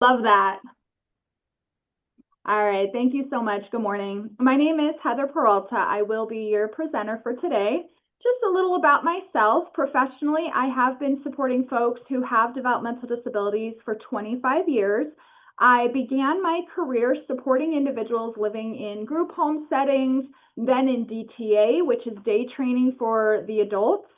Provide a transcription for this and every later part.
Love that. All right, thank you so much. Good morning. My name is Heather Peralta. I will be your presenter for today. Just a little about myself. Professionally, I have been supporting folks who have developmental disabilities for 25 years. I began my career supporting individuals living in group home settings, then in DTA, which is day training for the adults.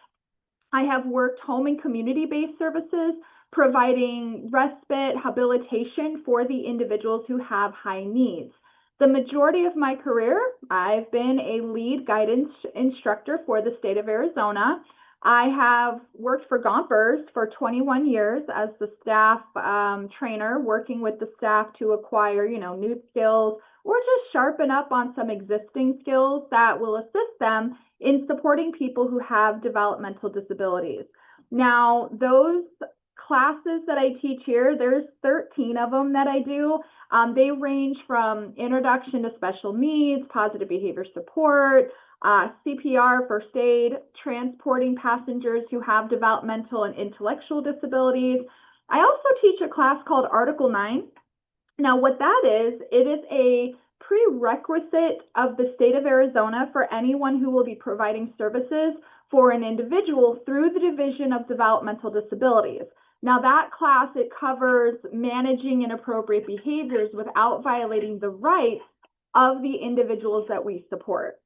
I have worked home and community-based services, providing respite, habilitation for the individuals who have high needs. The majority of my career, I've been a lead guidance instructor for the state of Arizona. I have worked for Gompers for 21 years as the staff trainer, working with the staff to acquire, new skills or just sharpen up on some existing skills that will assist them in supporting people who have developmental disabilities. Now, those classes that I teach here, there's 13 of them that I do. They range from introduction to special needs, positive behavior support, CPR, first aid, transporting passengers who have developmental and intellectual disabilities. I also teach a class called Article 9. Now, what that is, it is a prerequisite of the state of Arizona for anyone who will be providing services for an individual through the Division of Developmental Disabilities. Now, that class, it covers managing inappropriate behaviors without violating the rights of the individuals that we support.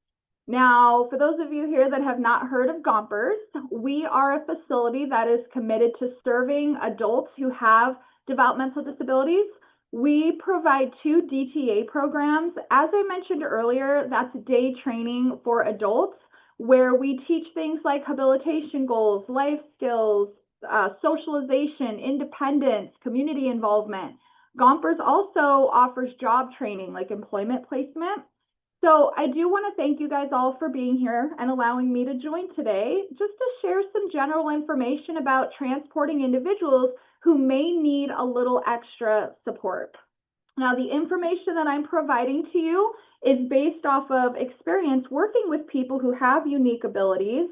Now, for those of you here that have not heard of Gompers, we are a facility that is committed to serving adults who have developmental disabilities. We provide 2 DTA programs. As I mentioned earlier, that's day training for adults where we teach things like habilitation goals, life skills, socialization, independence, community involvement. Gompers also offers job training like employment placement. So I do want to thank you guys all for being here and allowing me to join today just to share some general information about transporting individuals who may need a little extra support. Now, the information that I'm providing to you is based off of experience working with people who have unique abilities,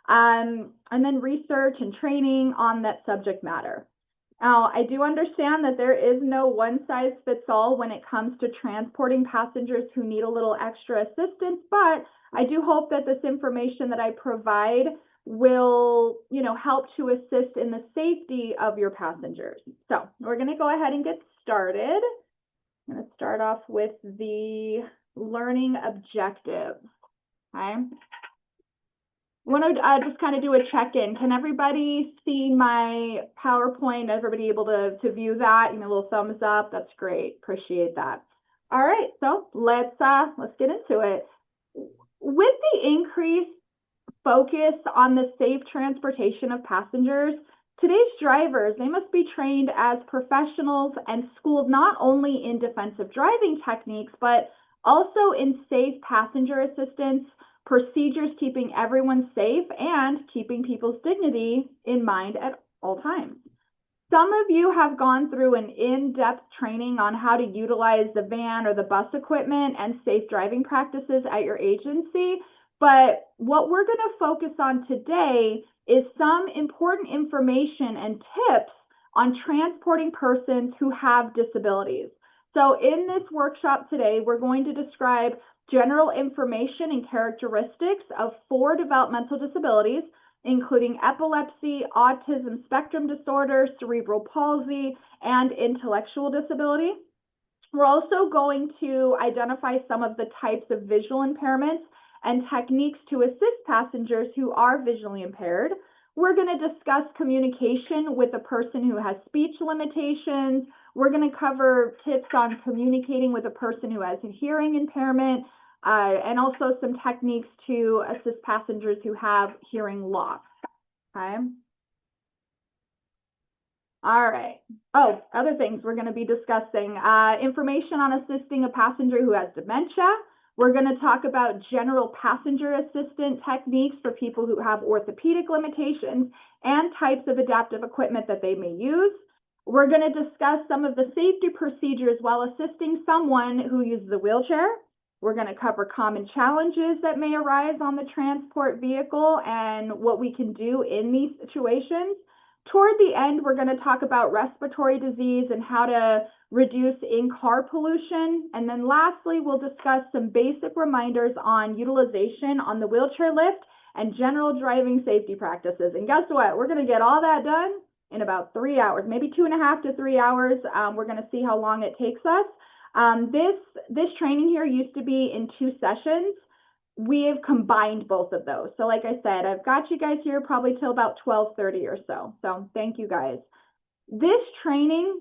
and then research and training on that subject matter. Now, I do understand that there is no one size fits all when it comes to transporting passengers who need a little extra assistance, but I do hope that this information that I provide will, help to assist in the safety of your passengers. So we're going to go ahead and get started. I'm going to start off with the learning objectives. Okay. I want to just kind of do a check-in. Can everybody see my PowerPoint? Everybody able to view that? A little thumbs up. That's great. Appreciate that. All right, so let's get into it. With the increased focus on the safe transportation of passengers, today's drivers, they must be trained as professionals and schooled not only in defensive driving techniques, but also in safe passenger assistance, procedures keeping everyone safe, and keeping people's dignity in mind at all times. Some of you have gone through an in-depth training on how to utilize the van or the bus equipment and safe driving practices at your agency, but what we're going to focus on today is some important information and tips on transporting persons who have disabilities. So in this workshop today, we're going to describe general information and characteristics of 4 developmental disabilities, including epilepsy, autism spectrum disorder, cerebral palsy, and intellectual disability. We're also going to identify some of the types of visual impairments and techniques to assist passengers who are visually impaired. We're going to discuss communication with a person who has speech limitations. We're going to cover tips on communicating with a person who has a hearing impairment, and also some techniques to assist passengers who have hearing loss. Okay. All right. Oh, other things we're going to be discussing, information on assisting a passenger who has dementia. We're going to talk about general passenger assistant techniques for people who have orthopedic limitations and types of adaptive equipment that they may use. We're going to discuss some of the safety procedures while assisting someone who uses a wheelchair. We're going to cover common challenges that may arise on the transport vehicle and what we can do in these situations. Toward the end, we're going to talk about respiratory disease and how to reduce in-car pollution. And then lastly, we'll discuss some basic reminders on utilization on the wheelchair lift and general driving safety practices. And guess what? We're going to get all that done in about 3 hours, maybe 2.5 to 3 hours. We're going to see how long it takes us. This training here used to be in 2 sessions. We have combined both of those. So like I said, I've got you guys here probably till about 12:30 or so. So thank you guys. This training,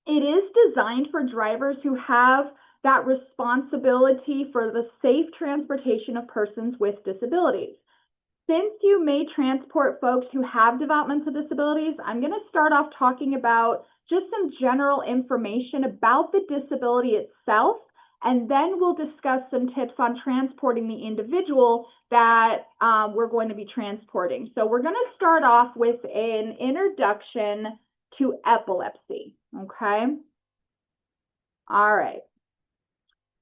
it is designed for drivers who have that responsibility for the safe transportation of persons with disabilities. Since you may transport folks who have developmental disabilities, I'm going to start off talking about just some general information about the disability itself, and then we'll discuss some tips on transporting the individual that we're going to be transporting. So we're going to start off with an introduction to epilepsy, okay? All right.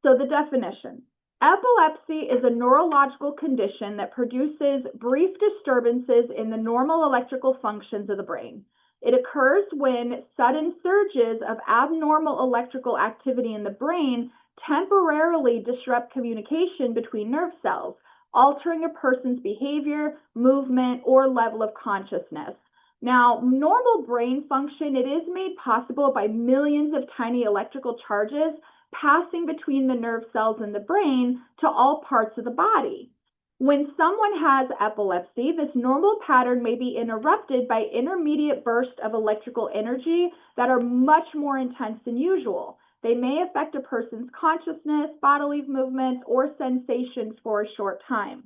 So the definition. Epilepsy is a neurological condition that produces brief disturbances in the normal electrical functions of the brain. It occurs when sudden surges of abnormal electrical activity in the brain temporarily disrupt communication between nerve cells, altering a person's behavior, movement, or level of consciousness. Now, normal brain function, it is made possible by millions of tiny electrical charges passing between the nerve cells in the brain to all parts of the body. When someone has epilepsy, this normal pattern may be interrupted by intermediate bursts of electrical energy that are much more intense than usual. They may affect a person's consciousness, bodily movements, or sensations for a short time.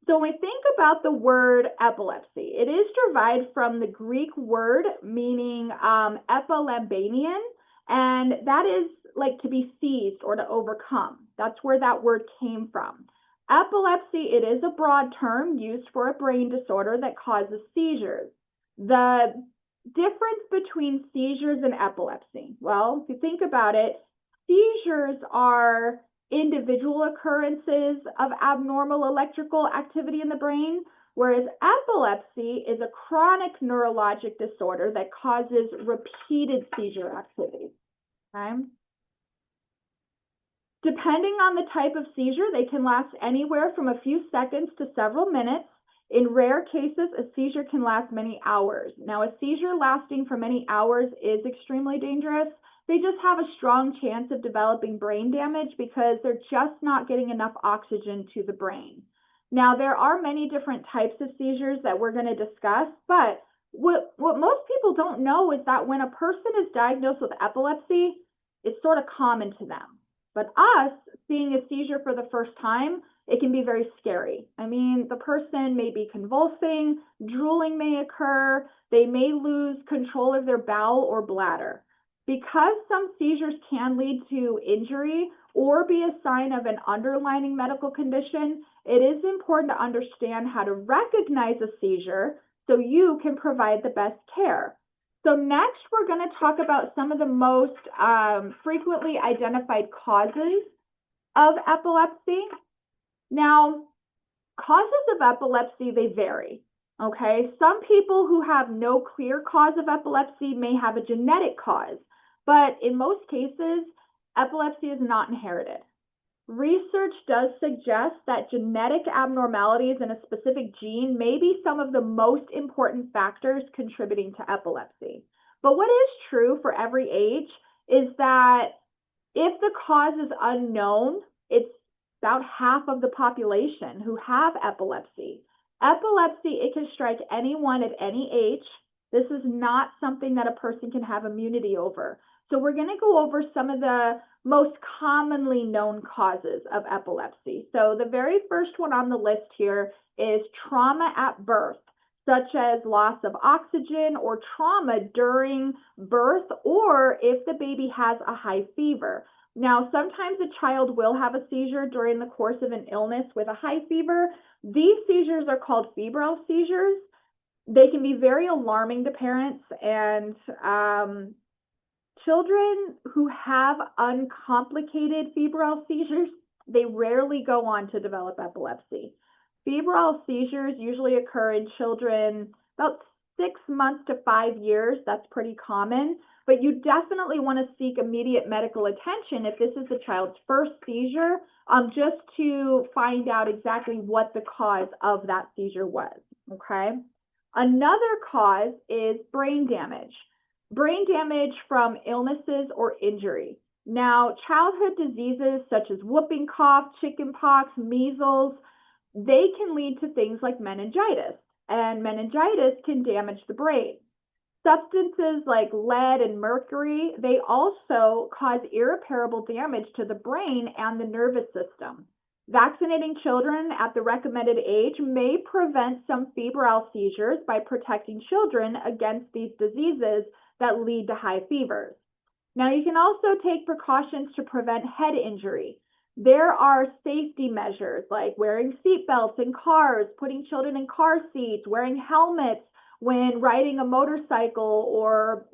So when we think about the word epilepsy, it is derived from the Greek word meaning epilembanian, and that is like to be seized or to overcome. That's where that word came from. Epilepsy, it is a broad term used for a brain disorder that causes seizures. The difference between seizures and epilepsy, well, if you think about it, seizures are individual occurrences of abnormal electrical activity in the brain, whereas epilepsy is a chronic neurologic disorder that causes repeated seizure activity. Okay? Depending on the type of seizure, they can last anywhere from a few seconds to several minutes. In rare cases, a seizure can last many hours. Now, a seizure lasting for many hours is extremely dangerous. They just have a strong chance of developing brain damage because they're just not getting enough oxygen to the brain. Now, there are many different types of seizures that we're going to discuss, but what most people don't know is that when a person is diagnosed with epilepsy, it's sort of common to them. But us seeing a seizure for the first time, it can be very scary. I mean, the person may be convulsing, drooling may occur, they may lose control of their bowel or bladder. Because some seizures can lead to injury or be a sign of an underlying medical condition, it is important to understand how to recognize a seizure so you can provide the best care. So next, we're going to talk about some of the most frequently identified causes of epilepsy. Now, causes of epilepsy, they vary, okay? Some people who have no clear cause of epilepsy may have a genetic cause, but in most cases, epilepsy is not inherited. Research does suggest that genetic abnormalities in a specific gene may be some of the most important factors contributing to epilepsy. But what is true for every age is that if the cause is unknown, it's about half of the population who have epilepsy. Epilepsy, it can strike anyone at any age. This is not something that a person can have immunity over. So we're going to go over some of the most commonly known causes of epilepsy. So the very first one on the list here is trauma at birth, such as loss of oxygen or trauma during birth, or if the baby has a high fever. Now, sometimes a child will have a seizure during the course of an illness with a high fever. These seizures are called febrile seizures. They can be very alarming to parents, and children who have uncomplicated febrile seizures, they rarely go on to develop epilepsy. Febrile seizures usually occur in children about 6 months to 5 years, that's pretty common, but you definitely want to seek immediate medical attention if this is the child's first seizure, just to find out exactly what the cause of that seizure was, okay? Another cause is brain damage. Brain damage from illnesses or injury. Now, childhood diseases such as whooping cough, chickenpox, measles, they can lead to things like meningitis, and meningitis can damage the brain. Substances like lead and mercury, they also cause irreparable damage to the brain and the nervous system. Vaccinating children at the recommended age may prevent some febrile seizures by protecting children against these diseases that lead to high fevers. Now, you can also take precautions to prevent head injury. There are safety measures like wearing seat belts in cars, putting children in car seats, wearing helmets when riding a motorcycle, or,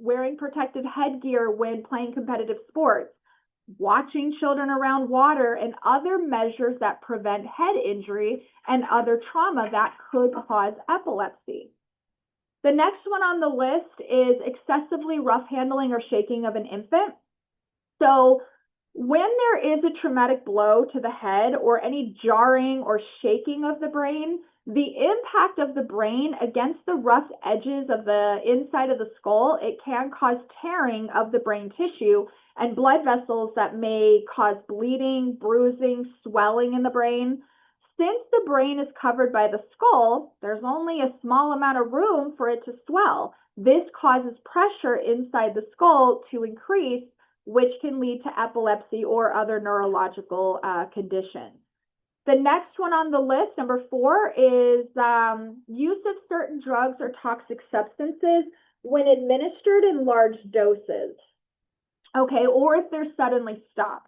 wearing protective headgear when playing competitive sports, watching children around water, and other measures that prevent head injury and other trauma that could cause epilepsy. The next one on the list is excessively rough handling or shaking of an infant. So when there is a traumatic blow to the head or any jarring or shaking of the brain, the impact of the brain against the rough edges of the inside of the skull, it can cause tearing of the brain tissue and blood vessels that may cause bleeding, bruising, swelling in the brain. Since the brain is covered by the skull, there's only a small amount of room for it to swell. This causes pressure inside the skull to increase, which can lead to epilepsy or other neurological conditions. The next one on the list, number 4, is use of certain drugs or toxic substances when administered in large doses, okay, or if they're suddenly stopped.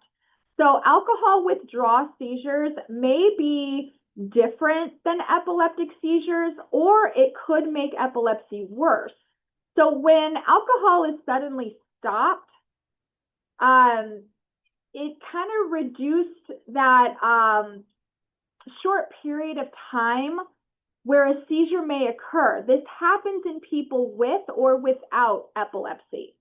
So alcohol withdrawal seizures may be different than epileptic seizures, or it could make epilepsy worse. So when alcohol is suddenly stopped, it kind of reduced that short period of time where a seizure may occur. This happens in people with or without epilepsy.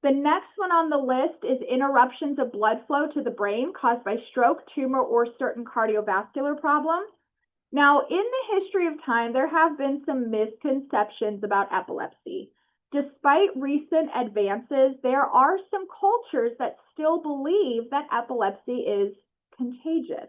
The next one on the list is interruptions of blood flow to the brain caused by stroke, tumor, or certain cardiovascular problems. Now, in the history of time, there have been some misconceptions about epilepsy. Despite recent advances, there are some cultures that still believe that epilepsy is contagious.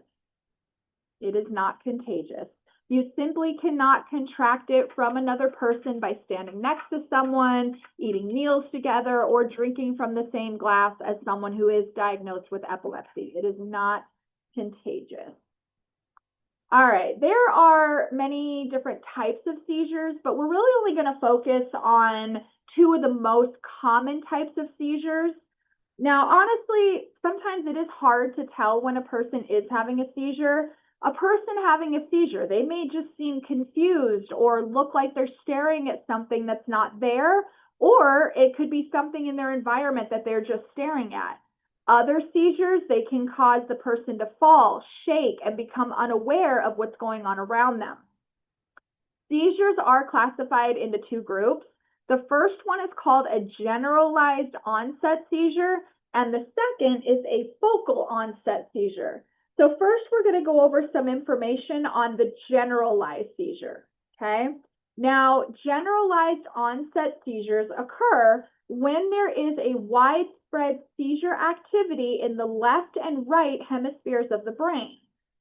It is not contagious. You simply cannot contract it from another person by standing next to someone, eating meals together, or drinking from the same glass as someone who is diagnosed with epilepsy. It is not contagious. All right, there are many different types of seizures, but we're really only going to focus on 2 of the most common types of seizures. Now, honestly, sometimes it is hard to tell when a person is having a seizure. A person having a seizure, they may just seem confused or look like they're staring at something that's not there, or it could be something in their environment that they're just staring at. Other seizures, they can cause the person to fall, shake, and become unaware of what's going on around them. Seizures are classified into 2 groups. The first one is called a generalized onset seizure, and the second is a focal onset seizure. So first, we're going to go over some information on the generalized seizure, okay? Now, generalized onset seizures occur when there is a widespread seizure activity in the left and right hemispheres of the brain.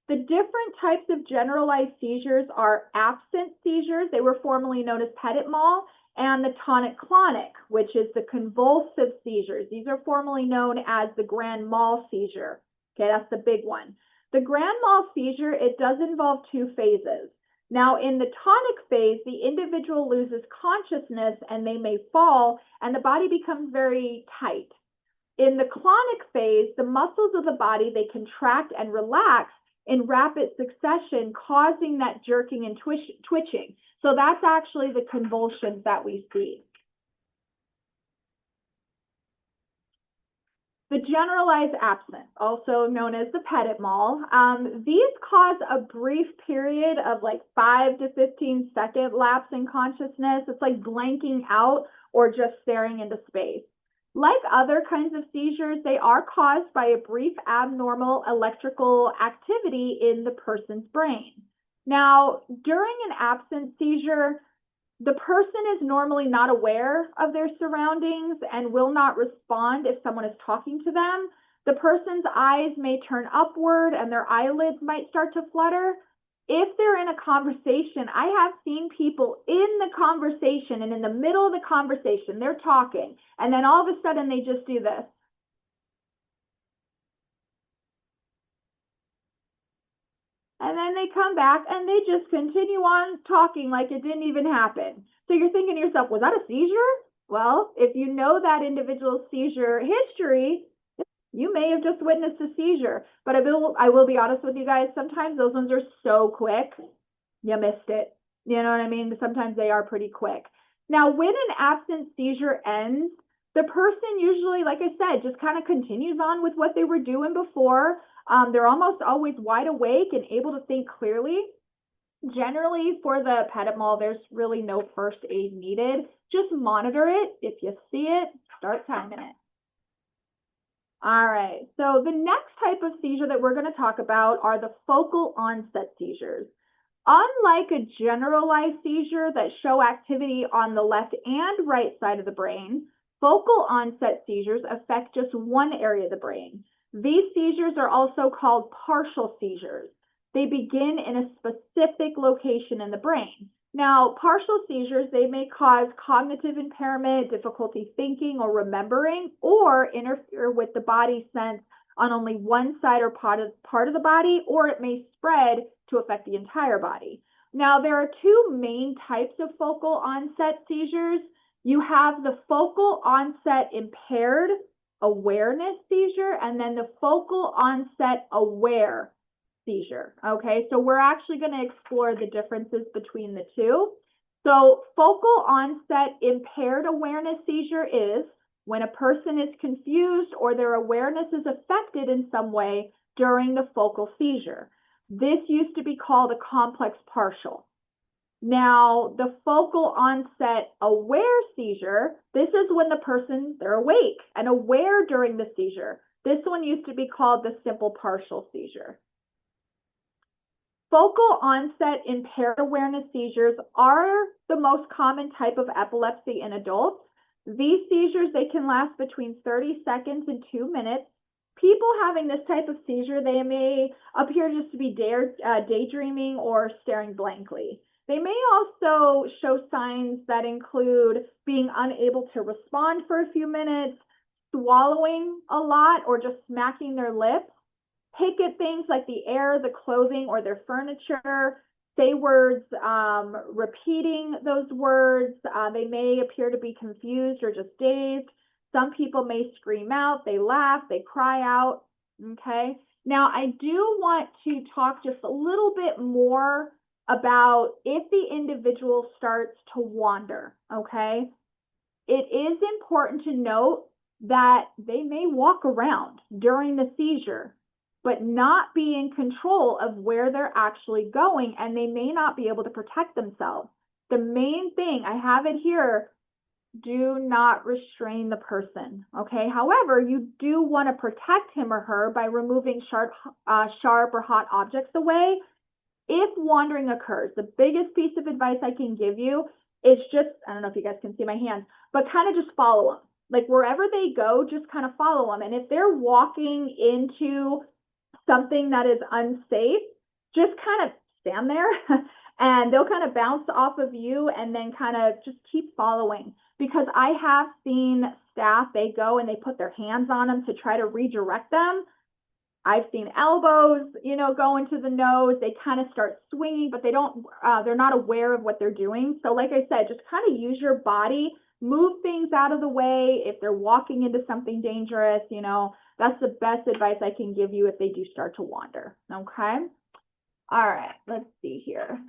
The different types of generalized seizures are absent seizures. They were formerly known as petit mal, and the tonic-clonic, which is the convulsive seizures. These are formerly known as the grand mal seizure. Okay, that's the big one. The grand mal seizure, it does involve 2 phases. Now, in the tonic phase, the individual loses consciousness and they may fall, and the body becomes very tight. In the clonic phase, the muscles of the body, they contract and relax in rapid succession, causing that jerking and twitching. So that's actually the convulsions that we see. The generalized absence, also known as the petit mal, these cause a brief period of like 5 to 15-second lapse in consciousness. It's like blanking out or just staring into space. Like other kinds of seizures, they are caused by a brief abnormal electrical activity in the person's brain. Now, during an absence seizure, the person is normally not aware of their surroundings and will not respond if someone is talking to them. The person's eyes may turn upward and their eyelids might start to flutter. If they're in a conversation, I have seen people in the conversation and in the middle of the conversation, they're talking, and then all of a sudden they just do this. And then they come back and they just continue on talking like it didn't even happen. So you're thinking to yourself, was that a seizure? Well, if you know that individual's seizure history, you may have just witnessed a seizure. But I will be honest with you guys, sometimes those ones are so quick, you missed it. You know what I mean? Sometimes they are pretty quick. Now, when an absent seizure ends, the person usually, like I said, just kind of continues on with what they were doing before. They're almost always wide awake and able to think clearly. Generally, for the petit mal, there's really no first aid needed. Just monitor it. If you see it, start timing it. All right, so the next type of seizure that we're going to talk about are the focal onset seizures. Unlike a generalized seizure that show activity on the left and right side of the brain, focal onset seizures affect just one area of the brain. These seizures are also called partial seizures. They begin in a specific location in the brain. Now, partial seizures, they may cause cognitive impairment, difficulty thinking or remembering, or interfere with the body's sense on only one side or part of the body, or it may spread to affect the entire body. Now, there are two main types of focal onset seizures. You have the focal onset impaired awareness seizure, and then the focal onset aware seizure. Okay, so we're actually going to explore the differences between the two. So focal onset impaired awareness seizure is when a person is confused or their awareness is affected in some way during the focal seizure. This used to be called a complex partial. Now, the focal onset aware seizure, this is when the person, they're awake and aware during the seizure. This one used to be called the simple partial seizure. Focal onset impaired awareness seizures are the most common type of epilepsy in adults. These seizures, they can last between 30 seconds and 2 minutes. People having this type of seizure, they may appear just to be daydreaming or staring blankly. They may also show signs that include being unable to respond for a few minutes, swallowing a lot, or just smacking their lips. Pick at things like the air, the clothing, or their furniture. Say words, repeating those words. They may appear to be confused or just dazed. Some people may scream out, they laugh, they cry out. Okay. Now, I do want to talk just a little bit more about if the individual starts to wander. Okay. It is important to note that they may walk around during the seizure, but not be in control of where they're actually going, and they may not be able to protect themselves. The main thing, I have it here, do not restrain the person, okay? However, you do want to protect him or her by removing sharp or hot objects away. If wandering occurs, the biggest piece of advice I can give you is just, I don't know if you guys can see my hands, but kind of just follow them. Like wherever they go, just kind of follow them. And if they're walking into something that is unsafe, just kind of stand there and they'll kind of bounce off of you and then kind of just keep following. Because I have seen staff, they go and they put their hands on them to try to redirect them. I've seen elbows, go into the nose. They kind of start swinging, but they're not aware of what they're doing. So like I said, just kind of use your body, move things out of the way. If they're walking into something dangerous, that's the best advice I can give you if they do start to wander. Okay. All right, let's see here.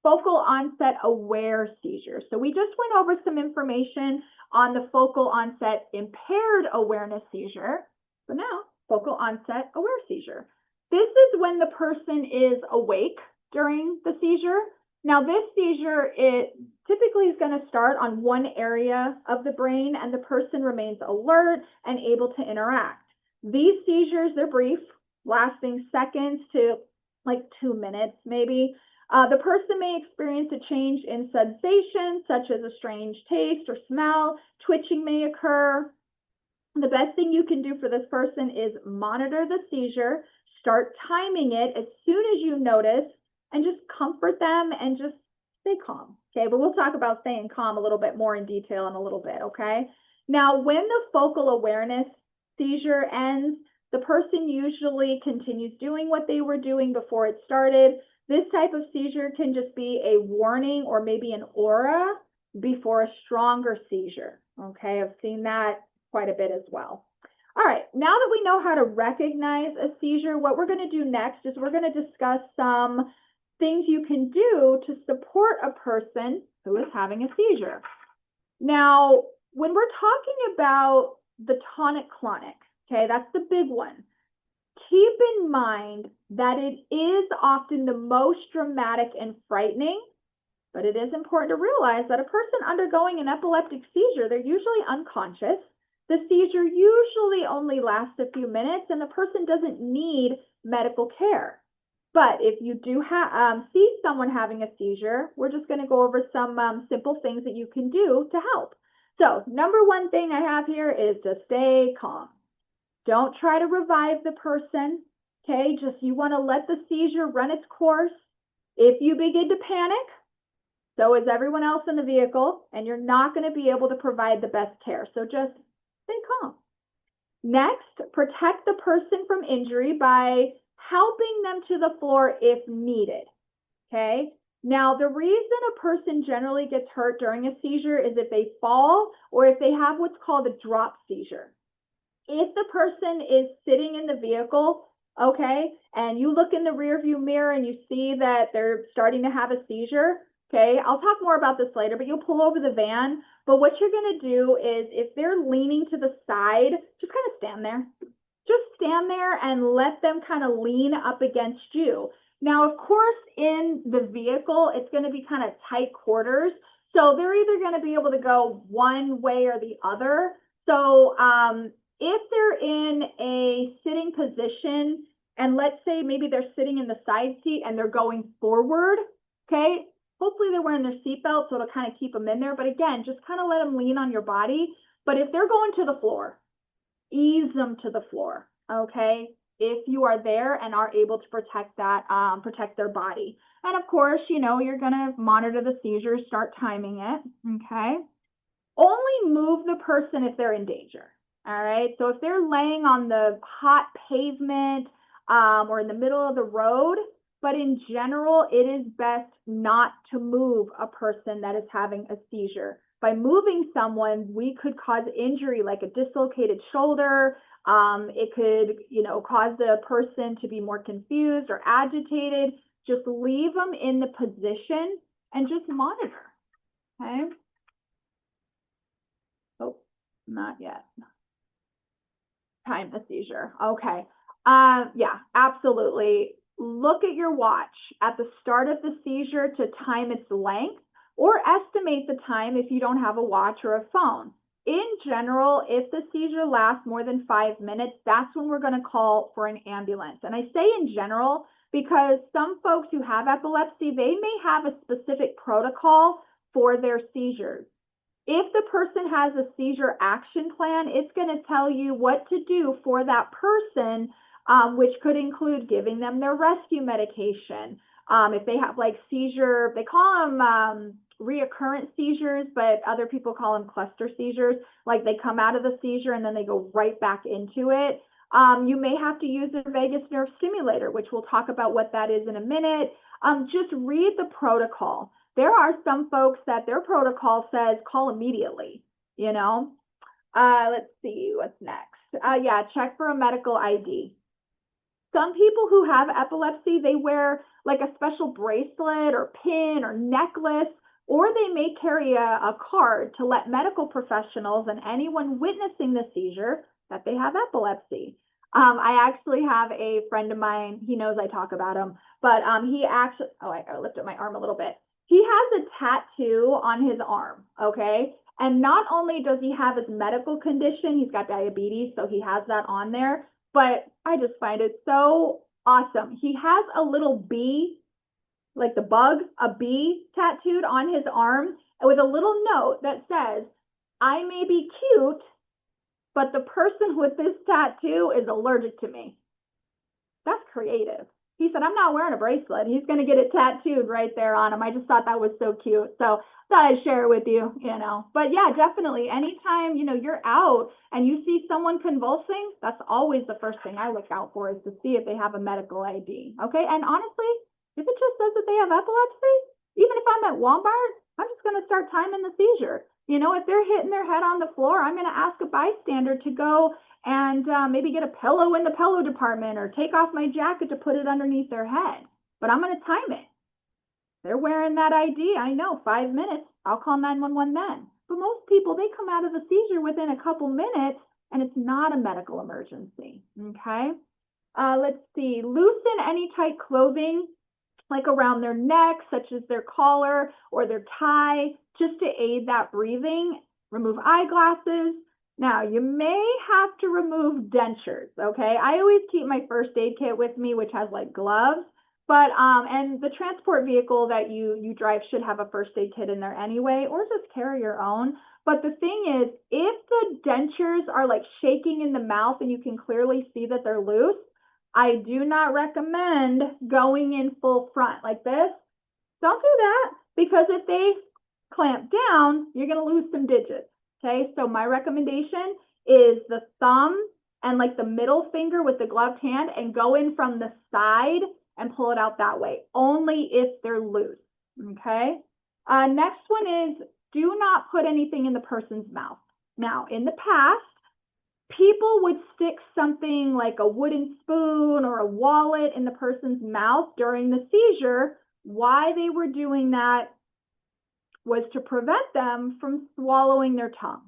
Focal onset aware seizure. So we just went over some information on the focal onset impaired awareness seizure. But now, focal onset aware seizure. This is when the person is awake during the seizure. Now, this seizure, it typically is going to start on one area of the brain, and the person remains alert and able to interact. These seizures, they're brief, lasting seconds to like 2 minutes maybe. The person may experience a change in sensation, such as a strange taste or smell. Twitching may occur. The best thing you can do for this person is monitor the seizure, start timing it as soon as you notice, and just comfort them and just stay calm. Okay, but we'll talk about staying calm a little bit more in detail in a little bit. Okay, now when the focal awareness seizure ends, the person usually continues doing what they were doing before it started. This type of seizure can just be a warning or maybe an aura before a stronger seizure. Okay, I've seen that quite a bit as well. All right, now that we know how to recognize a seizure, what we're going to do next is we're going to discuss some things you can do to support a person who is having a seizure. Now, when we're talking about the tonic-clonic, okay, that's the big one. Keep in mind that it is often the most dramatic and frightening, but it is important to realize that a person undergoing an epileptic seizure, they're usually unconscious. The seizure usually only lasts a few minutes, and the person doesn't need medical care. But if you do see someone having a seizure, we're just going to go over some simple things that you can do to help. So, number one thing I have here is to stay calm. Don't try to revive the person, okay? Just you want to let the seizure run its course. If you begin to panic, so is everyone else in the vehicle, and you're not going to be able to provide the best care. So just stay calm. Next, protect the person from injury by helping them to the floor if needed, okay? Now, the reason a person generally gets hurt during a seizure is if they fall or if they have what's called a drop seizure. If the person is sitting in the vehicle, okay, and you look in the rearview mirror and you see that they're starting to have a seizure, okay, I'll talk more about this later, but you'll pull over the van. But what you're going to do is if they're leaning to the side, just kind of stand there. Just stand there and let them kind of lean up against you. Now, of course, in the vehicle, it's going to be kind of tight quarters. So they're either going to be able to go one way or the other. So if they're in a sitting position, and let's say maybe they're sitting in the side seat and they're going forward, okay, hopefully they're wearing their seatbelt, so it'll kind of keep them in there. But again, just kind of let them lean on your body. But if they're going to the floor, ease them to the floor, okay? If you are there and are able to protect that, protect their body. And of course, you know, you're gonna monitor the seizure, start timing it, okay? Only move the person if they're in danger, all right? So if they're laying on the hot pavement or in the middle of the road, but in general, it is best not to move a person that is having a seizure. By moving someone, we could cause injury like a dislocated shoulder. It could, you know, cause the person to be more confused or agitated. Just leave them in the position and just monitor, okay? Oh, not yet. Time the seizure, okay. Yeah, absolutely. Look at your watch at the start of the seizure to time its length, or estimate the time if you don't have a watch or a phone. In general, if the seizure lasts more than 5 minutes, that's when we're going to call for an ambulance. And I say in general because some folks who have epilepsy, they may have a specific protocol for their seizures. If the person has a seizure action plan, it's going to tell you what to do for that person, which could include giving them their rescue medication. If they have like seizure, they call them reoccurrent seizures, but other people call them cluster seizures. Like they come out of the seizure and then they go right back into it. You may have to use a vagus nerve stimulator, which we'll talk about what that is in a minute. Just read the protocol. There are some folks that their protocol says call immediately, you know. Let's see what's next. Yeah, check for a medical ID. Some people who have epilepsy, they wear like a special bracelet or pin or necklace, or they may carry a card to let medical professionals and anyone witnessing the seizure that they have epilepsy. I actually have a friend of mine, he knows I talk about him, but he actually, oh, I lifted my arm a little bit. He has a tattoo on his arm, okay? And not only does he have his medical condition, he's got diabetes, so he has that on there, but I just find it so awesome. He has a little bee, like the bug, a bee tattooed on his arm with a little note that says, I may be cute, but the person with this tattoo is allergic to me. That's creative. He said, I'm not wearing a bracelet. He's going to get it tattooed right there on him. I just thought that was so cute. So thought I'd share it with you, you know. But yeah, definitely. Anytime, you know, you're out and you see someone convulsing, that's always the first thing I look out for, is to see if they have a medical ID. Okay. And honestly, if it just says that they have epilepsy, even if I'm at Walmart, I'm just going to start timing the seizure. You know, if they're hitting their head on the floor, I'm going to ask a bystander to go and maybe get a pillow in the pillow department or take off my jacket to put it underneath their head. But I'm going to time it. They're wearing that ID. I know, 5 minutes. I'll call 911 then. But most people, they come out of a seizure within a couple minutes, and it's not a medical emergency. Okay. Let's see. Loosen any tight clothing, like around their neck, such as their collar or their tie, just to aid that breathing. Remove eyeglasses. Now, you may have to remove dentures, okay? I always keep my first aid kit with me, which has like gloves, but, and the transport vehicle that you drive should have a first aid kit in there anyway, or just carry your own. But the thing is, if the dentures are like shaking in the mouth and you can clearly see that they're loose, I do not recommend going in full front like this. Don't do that, because if they clamp down, you're going to lose some digits. Okay, so my recommendation is the thumb and like the middle finger with the gloved hand, and go in from the side and pull it out that way, only if they're loose. Okay, next one is, do not put anything in the person's mouth. Now, in the past, people would stick something like a wooden spoon or a wallet in the person's mouth during the seizure. Why they were doing that was to prevent them from swallowing their tongue.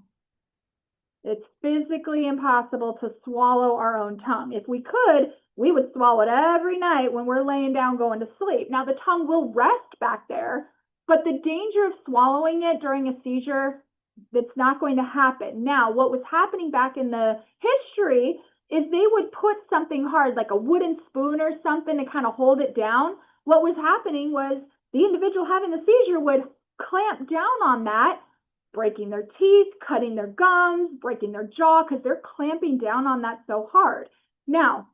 It's physically impossible to swallow our own tongue. If we could, we would swallow it every night when we're laying down going to sleep. Now, the tongue will rest back there, but the danger of swallowing it during a seizure, that's not going to happen. Now, what was happening back in the history is they would put something hard, like a wooden spoon or something, to kind of hold it down. What was happening was the individual having the seizure would clamp down on that, breaking their teeth, cutting their gums, breaking their jaw, because they're clamping down on that so hard. Now,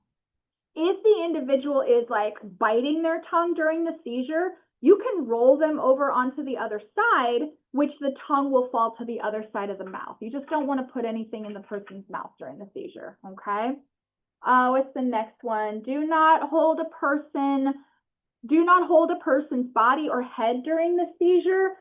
if the individual is like biting their tongue during the seizure, you can roll them over onto the other side, which the tongue will fall to the other side of the mouth. You just don't want to put anything in the person's mouth during the seizure, okay? What's the next one? Do not hold a person's body or head during the seizure.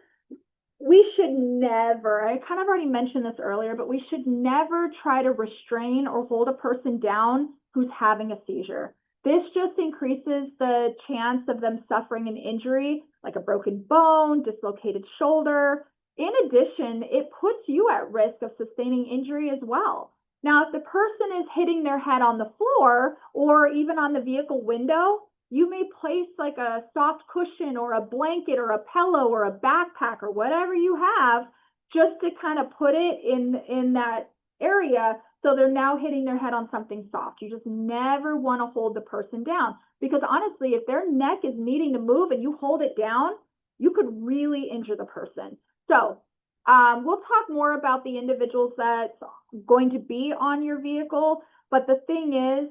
We should never, I kind of already mentioned this earlier, but we should never try to restrain or hold a person down who's having a seizure. This just increases the chance of them suffering an injury, like a broken bone, dislocated shoulder. In addition, it puts you at risk of sustaining injury as well. Now, if the person is hitting their head on the floor or even on the vehicle window, you may place like a soft cushion or a blanket or a pillow or a backpack or whatever you have, just to kind of put it in that area, so they're now hitting their head on something soft. You just never want to hold the person down, because honestly, if their neck is needing to move and you hold it down, you could really injure the person. So we'll talk more about the individuals that's going to be on your vehicle, but the thing is,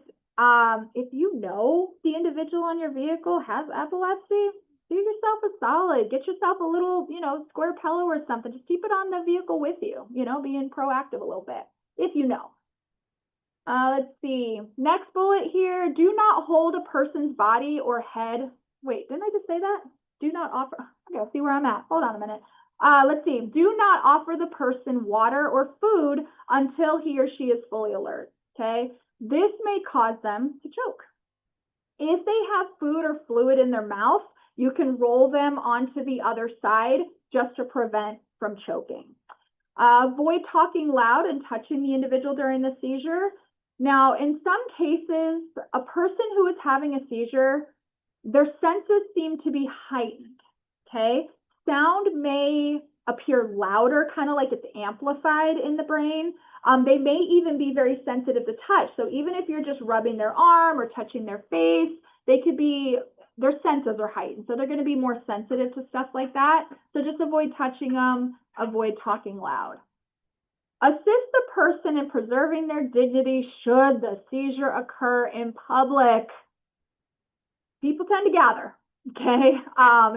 if you know the individual on your vehicle has epilepsy, do yourself a solid. Get yourself a little, square pillow or something. Just keep it on the vehicle with you, being proactive a little bit, if you know. Let's see. Next bullet here. Do not hold a person's body or head. Wait, didn't I just say that? Do not offer. Okay, I'll see where I'm at. Hold on a minute. Let's see. Do not offer the person water or food until he or she is fully alert. Okay. This may cause them to choke. If they have food or fluid in their mouth, you can roll them onto the other side just to prevent from choking. Avoid talking loud and touching the individual during the seizure. Now, in some cases, a person who is having a seizure, their senses seem to be heightened, okay? Sound may appear louder, kind of like it's amplified in the brain. They may even be very sensitive to touch. So even if you're just rubbing their arm or touching their face, their senses are heightened. So they're going to be more sensitive to stuff like that. So just avoid touching them, avoid talking loud. Assist the person in preserving their dignity should the seizure occur in public. People tend to gather, okay?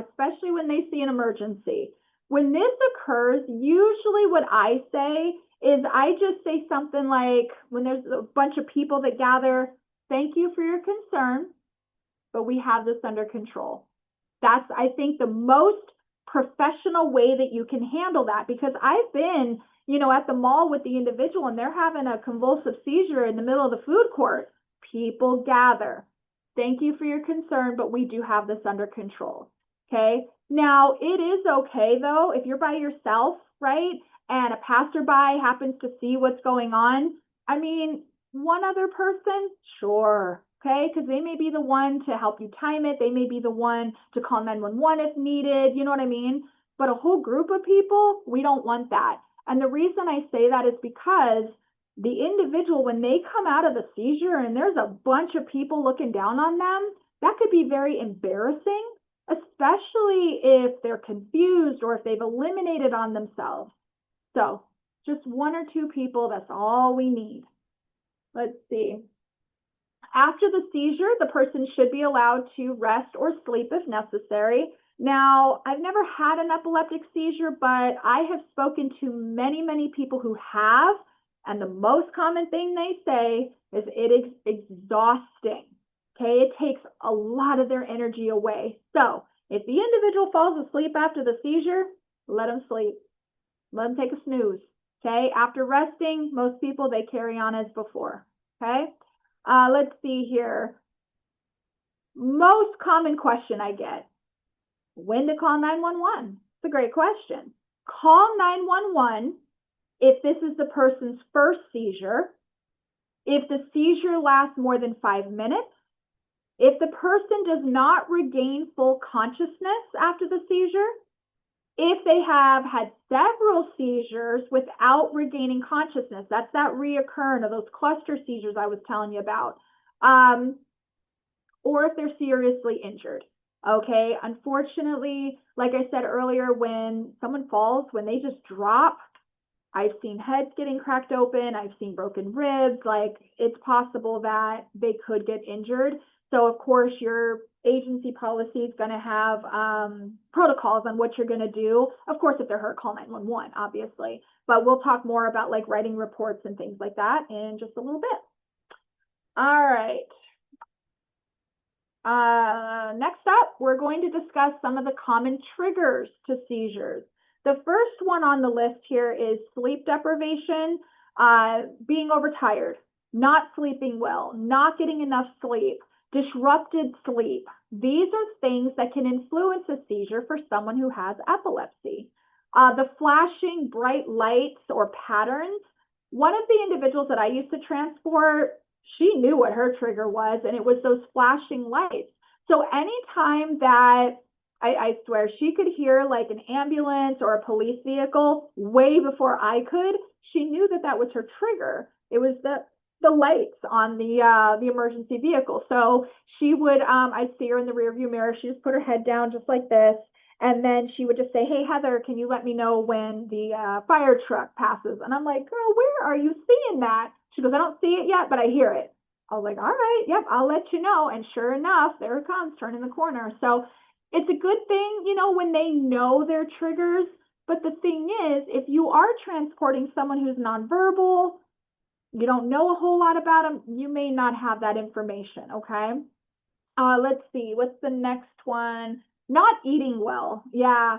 Especially when they see an emergency. When this occurs, usually what I say is I just say something like, when there's a bunch of people that gather, thank you for your concern, but we have this under control. That's, I think, the most professional way that you can handle that, because I've been, at the mall with the individual and they're having a convulsive seizure in the middle of the food court. People gather. Thank you for your concern, but we do have this under control. Okay. Now, it is okay though, if you're by yourself, right? And a passerby happens to see what's going on. I mean, one other person, sure. Okay. Because they may be the one to help you time it. They may be the one to call 911 if needed. You know what I mean? But a whole group of people, we don't want that. And the reason I say that is because the individual, when they come out of the seizure and there's a bunch of people looking down on them, that could be very embarrassing, especially if they're confused or if they've eliminated on themselves. So just one or two people, that's all we need. Let's see. After the seizure, the person should be allowed to rest or sleep if necessary. Now, I've never had an epileptic seizure, but I have spoken to many, many people who have, and the most common thing they say is it is exhausting. Okay, it takes a lot of their energy away. So if the individual falls asleep after the seizure, let them sleep. Let them take a snooze. Okay, after resting, most people, they carry on as before. Okay, let's see here. Most common question I get, when to call 911? It's a great question. Call 911 if this is the person's first seizure, if the seizure lasts more than 5 minutes, if the person does not regain full consciousness after the seizure, if they have had several seizures without regaining consciousness, that's that reoccurrence of those cluster seizures I was telling you about, or if they're seriously injured. Okay, unfortunately, like I said earlier, when someone falls, when they just drop, I've seen heads getting cracked open. I've seen broken ribs. Like, it's possible that they could get injured. So, of course, your agency policy is going to have protocols on what you're going to do. Of course, if they're hurt, call 911, obviously. But we'll talk more about like writing reports and things like that in just a little bit. All right. Next up, we're going to discuss some of the common triggers to seizures. The first one on the list here is sleep deprivation, being overtired, not sleeping well, not getting enough sleep, disrupted sleep. These are things that can influence a seizure for someone who has epilepsy. The flashing bright lights or patterns. One of the individuals that I used to transport, she knew what her trigger was, and it was those flashing lights. So anytime that I swear she could hear like an ambulance or a police vehicle way before I could, she knew that that was her trigger. It was the lights on the emergency vehicle. So she would, I'd see her in the rearview mirror. She just put her head down just like this. And then she would just say, hey, Heather, can you let me know when the fire truck passes? And I'm like, girl, where are you seeing that? She goes, I don't see it yet, but I hear it. I was like, all right, yep, I'll let you know. And sure enough, there it comes, turning the corner. So it's a good thing, you know, when they know their triggers. But the thing is, if you are transporting someone who's nonverbal, you don't know a whole lot about them, you may not have that information, okay? Let's see, what's the next one? Not eating well, yeah.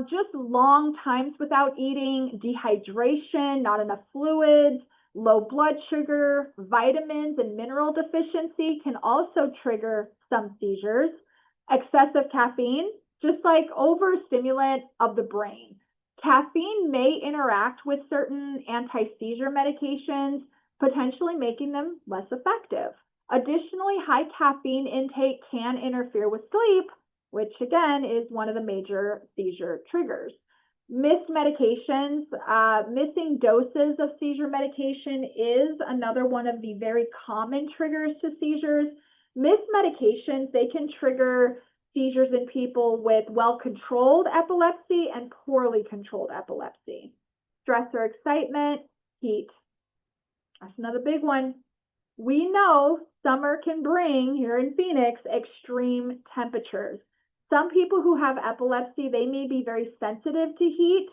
Just long times without eating, dehydration, not enough fluids, low blood sugar, vitamins and mineral deficiency can also trigger some seizures. Excessive caffeine, just like overstimulant of the brain. Caffeine may interact with certain anti-seizure medications, potentially making them less effective. Additionally, high caffeine intake can interfere with sleep, which again is one of the major seizure triggers. Missed medications, missing doses of seizure medication is another one of the very common triggers to seizures. Missed medications, they can trigger seizures in people with well-controlled epilepsy and poorly controlled epilepsy. Stress or excitement, heat. That's another big one. We know summer can bring, here in Phoenix, extreme temperatures. Some people who have epilepsy, they may be very sensitive to heat.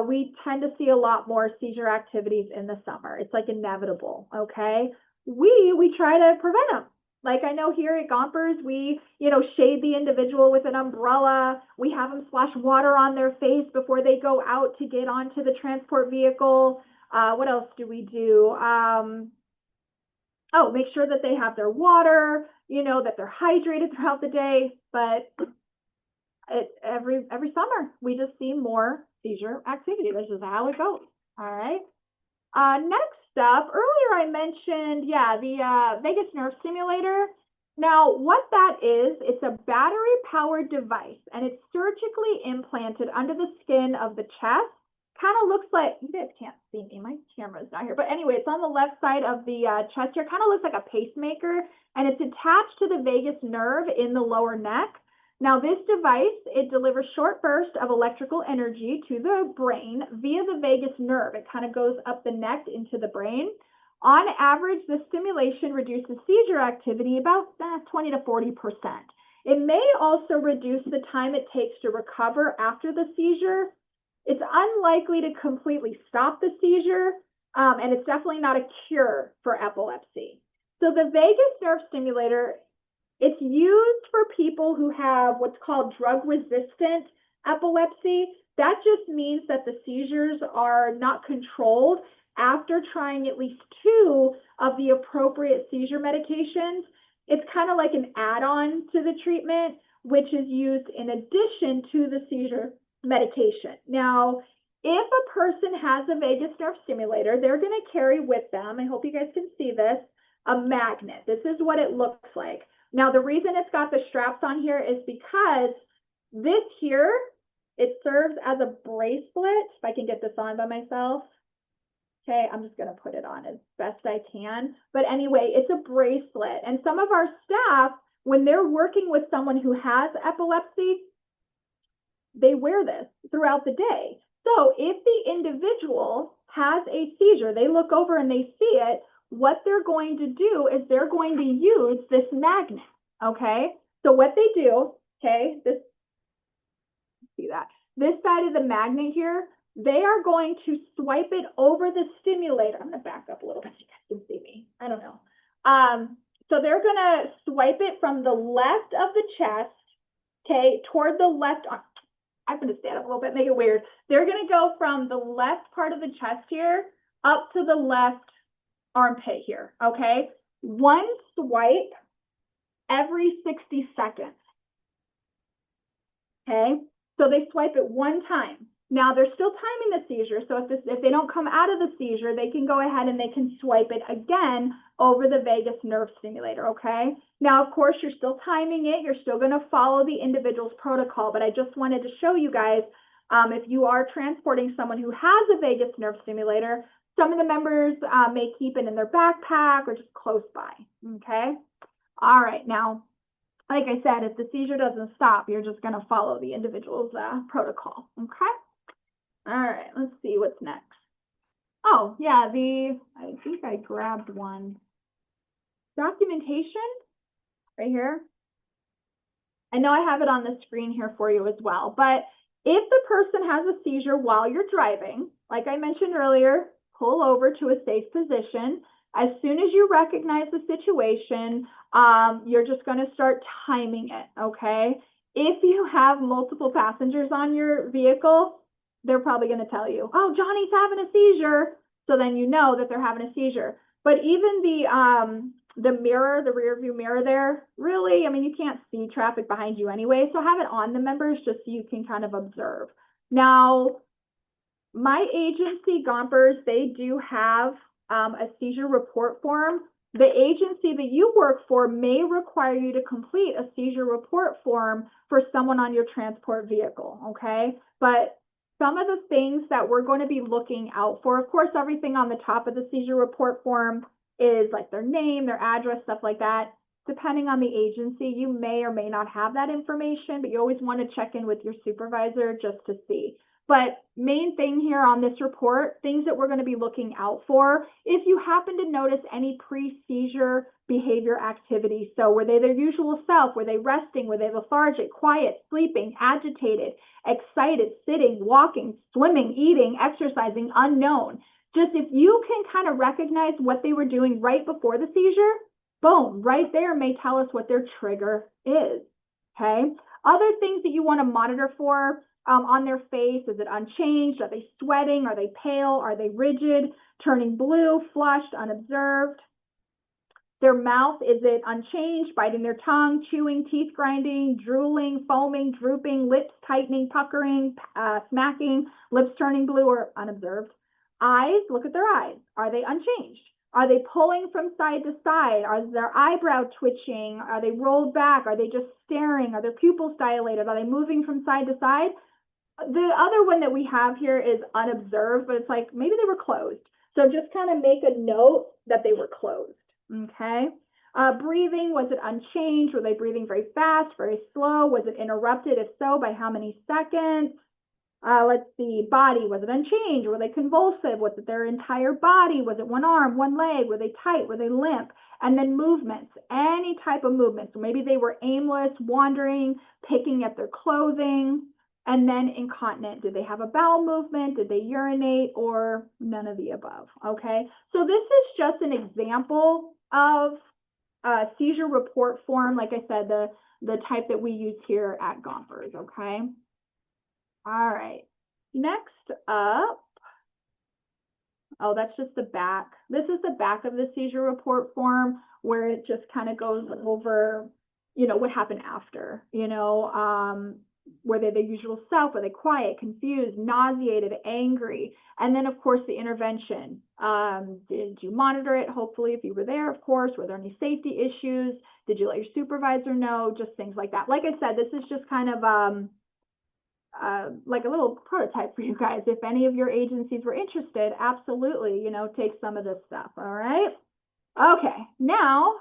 We tend to see a lot more seizure activities in the summer. It's like inevitable, okay? We try to prevent them. Like I know here at Gompers, we, shade the individual with an umbrella. We have them splash water on their face before they go out to get onto the transport vehicle. What else do we do? Make sure that they have their water, that they're hydrated throughout the day. But every summer, we just see more seizure activity. This is how it goes. All right. Next up, earlier I mentioned, the vagus nerve stimulator. Now, what that is, it's a battery-powered device, and it's surgically implanted under the skin of the chest. Kind of looks like, you guys can't see me, my camera's not here, but anyway, it's on the left side of the chest here. Kind of looks like a pacemaker, and it's attached to the vagus nerve in the lower neck. Now, this device, it delivers short bursts of electrical energy to the brain via the vagus nerve. It kind of goes up the neck into the brain. On average, the stimulation reduces seizure activity about 20 to 40%. It may also reduce the time it takes to recover after the seizure. It's unlikely to completely stop the seizure, and it's definitely not a cure for epilepsy. So the vagus nerve stimulator, it's used for people who have what's called drug-resistant epilepsy. That just means that the seizures are not controlled after trying at least 2 of the appropriate seizure medications. It's kind of like an add-on to the treatment, which is used in addition to the seizure medication. Now, if a person has a vagus nerve stimulator, they're going to carry with them, I hope you guys can see this, a magnet. This is what it looks like. Now, the reason it's got the straps on here is because this here, it serves as a bracelet. If I can get this on by myself. Okay, I'm just going to put it on as best I can. But anyway, it's a bracelet. And some of our staff, when they're working with someone who has epilepsy, they wear this throughout the day. So if the individual has a seizure, they look over and they see it, what they're going to do is they're going to use this magnet, okay? So what they do, okay, see that? This side of the magnet here, they are going to swipe it over the stimulator. I'm going to back up a little bit so you guys can see me. I don't know. So they're going to swipe it from the left of the chest, okay, toward the left arm. I'm going to stand up a little bit, make it weird. They're going to go from the left part of the chest here up to the left armpit here, okay? One swipe every 60 seconds, okay? So they swipe it one time. Now, they're still timing the seizure, so if they don't come out of the seizure, they can go ahead and they can swipe it again over the vagus nerve stimulator, okay? Now, of course, you're still timing it. You're still going to follow the individual's protocol, but I just wanted to show you guys, if you are transporting someone who has a vagus nerve stimulator, some of the members may keep it in their backpack or just close by, okay? All right, now, like I said, if the seizure doesn't stop, you're just going to follow the individual's protocol, okay? All right, let's see what's next. Oh, yeah, I think I grabbed one. Documentation, right here. I know I have it on the screen here for you as well, but if the person has a seizure while you're driving, like I mentioned earlier, pull over to a safe position. As soon as you recognize the situation, you're just going to start timing it, okay? If you have multiple passengers on your vehicle, they're probably going to tell you, oh, Johnny's having a seizure. So then you know that they're having a seizure. But even the mirror, the rear view mirror there, really, I mean, you can't see traffic behind you anyway. So have it on the members just so you can kind of observe. Now, My agency, Gompers, they do have a seizure report form. The agency that you work for may require you to complete a seizure report form for someone on your transport vehicle, okay? But some of the things that we're going to be looking out for, of course, everything on the top of the seizure report form is like their name, their address, stuff like that. Depending on the agency, you may or may not have that information, but you always want to check in with your supervisor just to see. But main thing here on this report, things that we're going to be looking out for, if you happen to notice any pre-seizure behavior activity. So were they their usual self? Were they resting? Were they lethargic, quiet, sleeping, agitated, excited, sitting, walking, swimming, eating, exercising, unknown? Just if you can kind of recognize what they were doing right before the seizure, boom, right there may tell us what their trigger is, okay? Other things that you want to monitor for, on their face, is it unchanged? Are they sweating? Are they pale? Are they rigid? Turning blue, flushed, unobserved? Their mouth, is it unchanged? Biting their tongue, chewing, teeth grinding, drooling, foaming, drooping, lips tightening, puckering, smacking, lips turning blue or unobserved? Eyes, look at their eyes. Are they unchanged? Are they pulling from side to side? Are their eyebrow twitching? Are they rolled back? Are they just staring? Are their pupils dilated? Are they moving from side to side? The other one that we have here is unobserved, but it's like maybe they were closed. So just kind of make a note that they were closed, okay? Breathing, was it unchanged? Were they breathing very fast, very slow? Was it interrupted? If so, by how many seconds? Let's see, body, was it unchanged? Were they convulsive? Was it their entire body? Was it one arm, one leg? Were they tight? Were they limp? And then movements, any type of movements. So maybe they were aimless, wandering, picking at their clothing. And then incontinent, did they have a bowel movement? Did they urinate, or none of the above? Okay, so this is just an example of a seizure report form. Like I said, the type that we use here at Gompers, okay? All right, next up, oh, that's just the back. This is the back of the seizure report form where it just kind of goes over, you know, what happened after, you know, were they their usual self? Were they quiet, confused, nauseated, angry? And then, of course, the intervention. Did you monitor it? Hopefully, if you were there, of course. Were there any safety issues? Did you let your supervisor know? Just things like that. Like I said, this is just kind of like a little prototype for you guys. If any of your agencies were interested, absolutely, you know, take some of this stuff. All right. Okay. Now,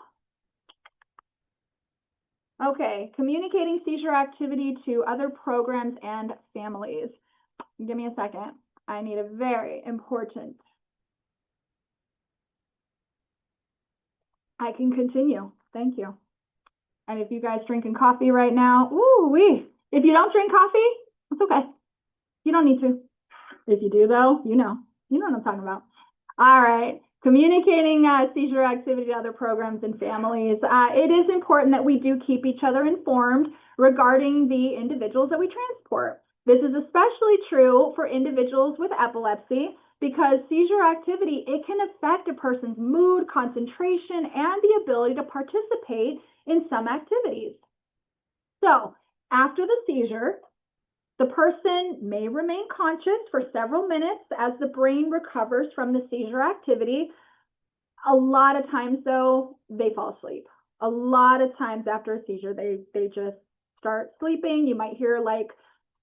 okay, communicating seizure activity to other programs and families. Give me a second. I need a very important. I can continue. Thank you. And if you guys drinking coffee right now, ooh wee. If you don't drink coffee, it's okay. You don't need to. If you do though, you know what I'm talking about. All right. Communicating seizure activity to other programs and families. It is important that we do keep each other informed regarding the individuals that we transport. This is especially true for individuals with epilepsy because seizure activity, it can affect a person's mood, concentration, and the ability to participate in some activities. So after the seizure, the person may remain conscious for several minutes as the brain recovers from the seizure activity. A lot of times, though, they fall asleep. A lot of times after a seizure, they just start sleeping. You might hear like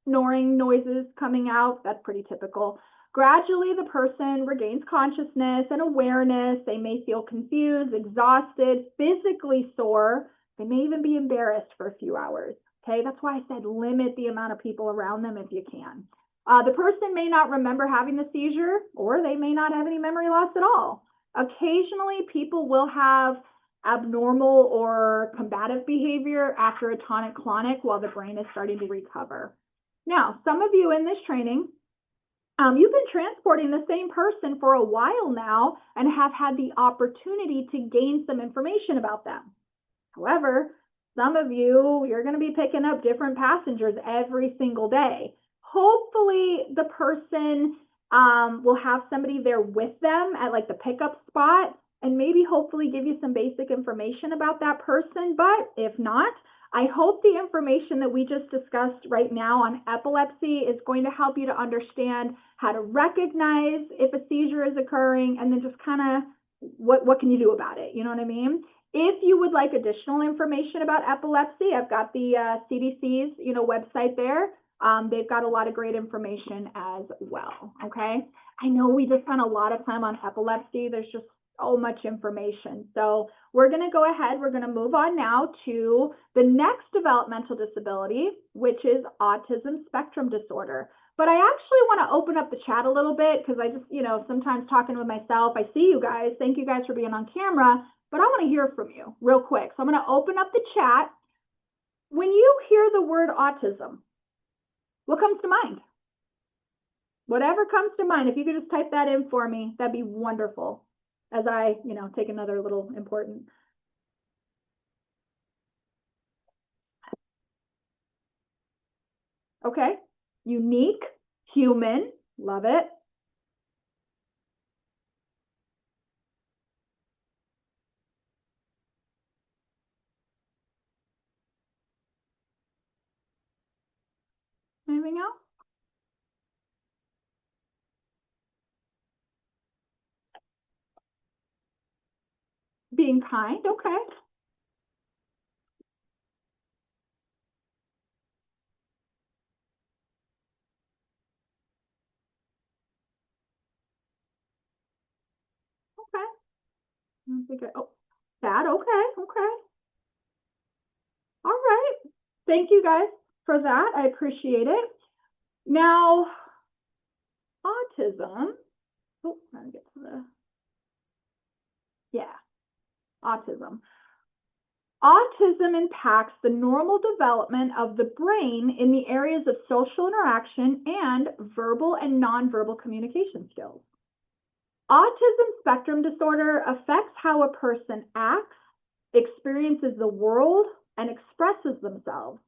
snoring noises coming out. That's pretty typical. Gradually, the person regains consciousness and awareness. They may feel confused, exhausted, physically sore. They may even be embarrassed for a few hours. Okay, that's why I said limit the amount of people around them if you can. The person may not remember having the seizure, or they may not have any memory loss at all. Occasionally, people will have abnormal or combative behavior after a tonic-clonic while the brain is starting to recover. Now, some of you in this training, you've been transporting the same person for a while now and have had the opportunity to gain some information about them. However, some of you, you're going to be picking up different passengers every single day. Hopefully, the person will have somebody there with them at like the pickup spot and maybe hopefully give you some basic information about that person. But if not, I hope the information that we just discussed right now on epilepsy is going to help you to understand how to recognize if a seizure is occurring, and then just kind of what can you do about it? You know what I mean? If you would like additional information about epilepsy, I've got the CDC's, website there. They've got a lot of great information as well, okay? I know we just spent a lot of time on epilepsy. There's just so much information. So we're going to go ahead. We're going to move on now to the next developmental disability, which is autism spectrum disorder. But I actually want to open up the chat a little bit because I just, sometimes talking with myself, I see you guys. Thank you guys for being on camera, but I want to hear from you real quick. So I'm going to open up the chat. When you hear the word autism, what comes to mind? Whatever comes to mind, if you could just type that in for me, that'd be wonderful as I, take another little important. Okay, unique, human, love it. Anything else? Being kind, okay. Okay. Oh, that, okay, okay. All right. Thank you guys for that. I appreciate it. Now, autism. Oh, let me get to the, yeah, autism. Autism impacts the normal development of the brain in the areas of social interaction and verbal and nonverbal communication skills. Autism spectrum disorder affects how a person acts, experiences the world, and expresses themselves.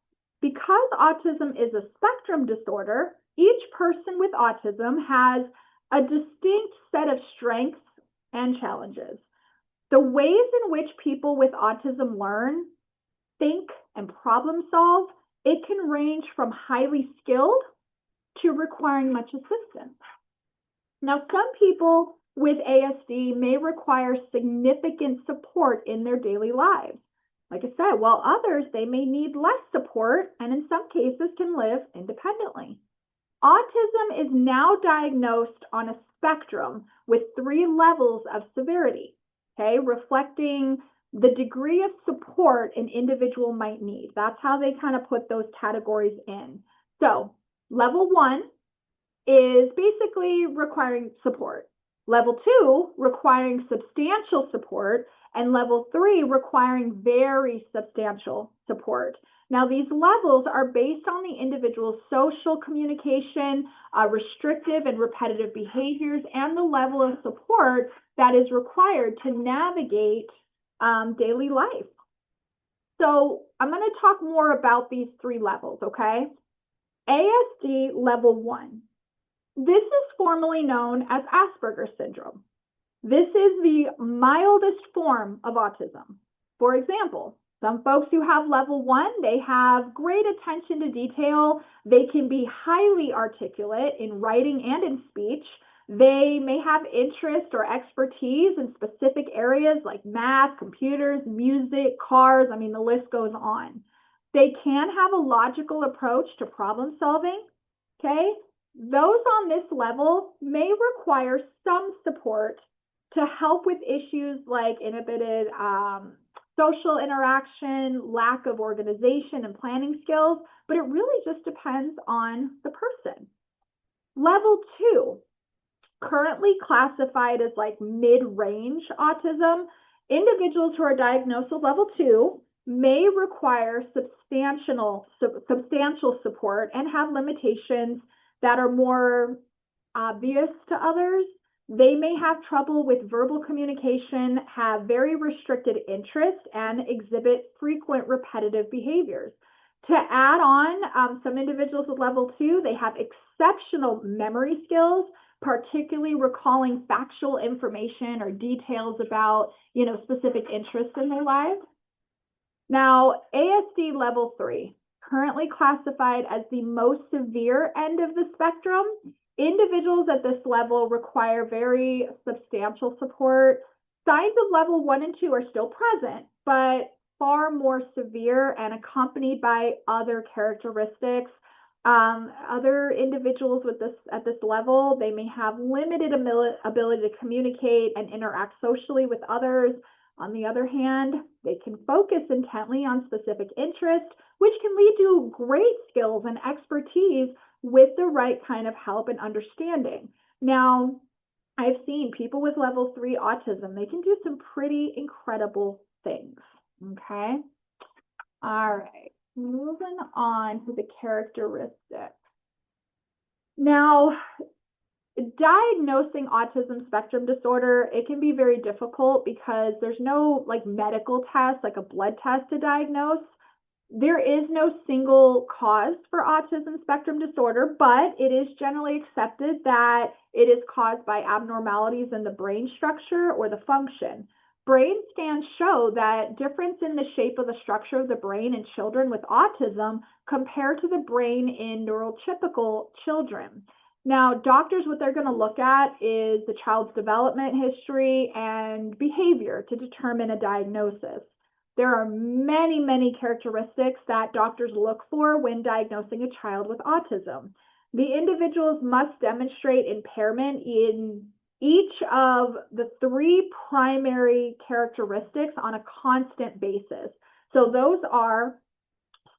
Because autism is a spectrum disorder, each person with autism has a distinct set of strengths and challenges. The ways in which people with autism learn, think, and problem solve, it can range from highly skilled to requiring much assistance. Now, some people with ASD may require significant support in their daily lives. Like I said, while others, they may need less support and in some cases can live independently. Autism is now diagnosed on a spectrum with 3 levels of severity, okay, reflecting the degree of support an individual might need. That's how they kind of put those categories in. So level 1 is basically requiring support. Level 2, requiring substantial support, and level 3, requiring very substantial support. Now, these levels are based on the individual's social communication, restrictive and repetitive behaviors, and the level of support that is required to navigate daily life. So I'm going to talk more about these 3 levels, okay? ASD level 1. This is formally known as Asperger's syndrome. This is the mildest form of autism. For example, some folks who have level 1, they have great attention to detail. They can be highly articulate in writing and in speech. They may have interest or expertise in specific areas like math, computers, music, cars. I mean, the list goes on. They can have a logical approach to problem solving, okay? Those on this level may require some support to help with issues like inhibited social interaction, lack of organization and planning skills, but it really just depends on the person. Level 2, currently classified as like mid-range autism, individuals who are diagnosed with level 2 may require substantial support and have limitations that are more obvious to others. They may have trouble with verbal communication, have very restricted interest, and exhibit frequent repetitive behaviors. To add on, some individuals with level 2, they have exceptional memory skills, particularly recalling factual information or details about, specific interests in their lives. Now, ASD level 3, currently classified as the most severe end of the spectrum, Individuals at this level require very substantial support. Signs of level 1 and 2 are still present, but far more severe and accompanied by other characteristics. Other individuals with this at this level, they may have limited ability to communicate and interact socially with others. On the other hand, they can focus intently on specific interests, which can lead to great skills and expertise with the right kind of help and understanding. Now, I've seen people with level 3 autism, they can do some pretty incredible things. Okay. All right. Moving on to the characteristics. Now, diagnosing autism spectrum disorder, it can be very difficult because there's no like medical test, like a blood test to diagnose. There is no single cause for autism spectrum disorder, but it is generally accepted that it is caused by abnormalities in the brain structure or the function. Brain scans show that difference in the shape of the structure of the brain in children with autism compared to the brain in neurotypical children. Now, doctors, what they're going to look at is the child's development history and behavior to determine a diagnosis. There are many, many characteristics that doctors look for when diagnosing a child with autism. The individuals must demonstrate impairment in each of the 3 primary characteristics on a constant basis. So those are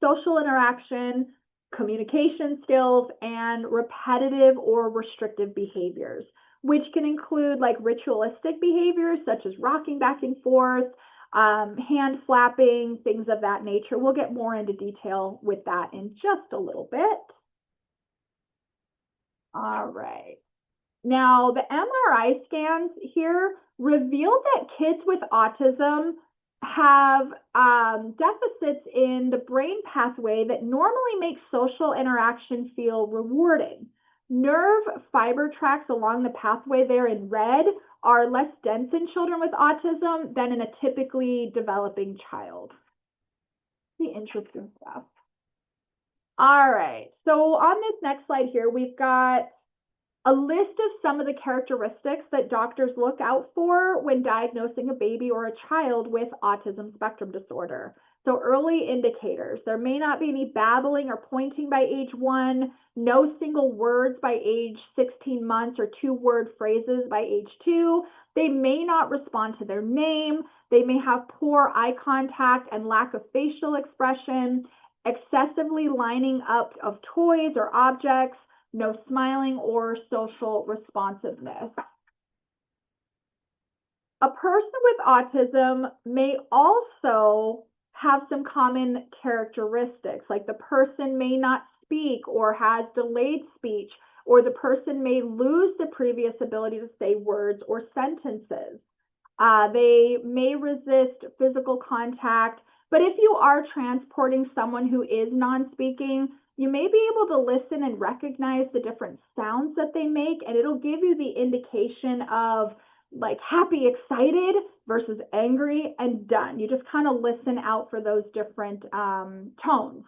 social interaction, communication skills, and repetitive or restrictive behaviors, which can include like ritualistic behaviors such as rocking back and forth, hand flapping, things of that nature. We'll get more into detail with that in just a little bit. All right. Now, the MRI scans here reveal that kids with autism have deficits in the brain pathway that normally make social interaction feel rewarding. Nerve fiber tracts along the pathway there in red are less dense in children with autism than in a typically developing child. The interesting stuff. All right, so on this next slide here, we've got a list of some of the characteristics that doctors look out for when diagnosing a baby or a child with autism spectrum disorder. So early indicators, there may not be any babbling or pointing by age 1, no single words by age 16 months or 2-word phrases by age 2. They may not respond to their name. They may have poor eye contact and lack of facial expression, excessively lining up of toys or objects, no smiling or social responsiveness. A person with autism may also have some common characteristics, like the person may not speak or has delayed speech, or the person may lose the previous ability to say words or sentences. They may resist physical contact, but if you are transporting someone who is non-speaking, you may be able to listen and recognize the different sounds that they make, and it'll give you the indication of like happy, excited versus angry and done. You just kind of listen out for those different tones.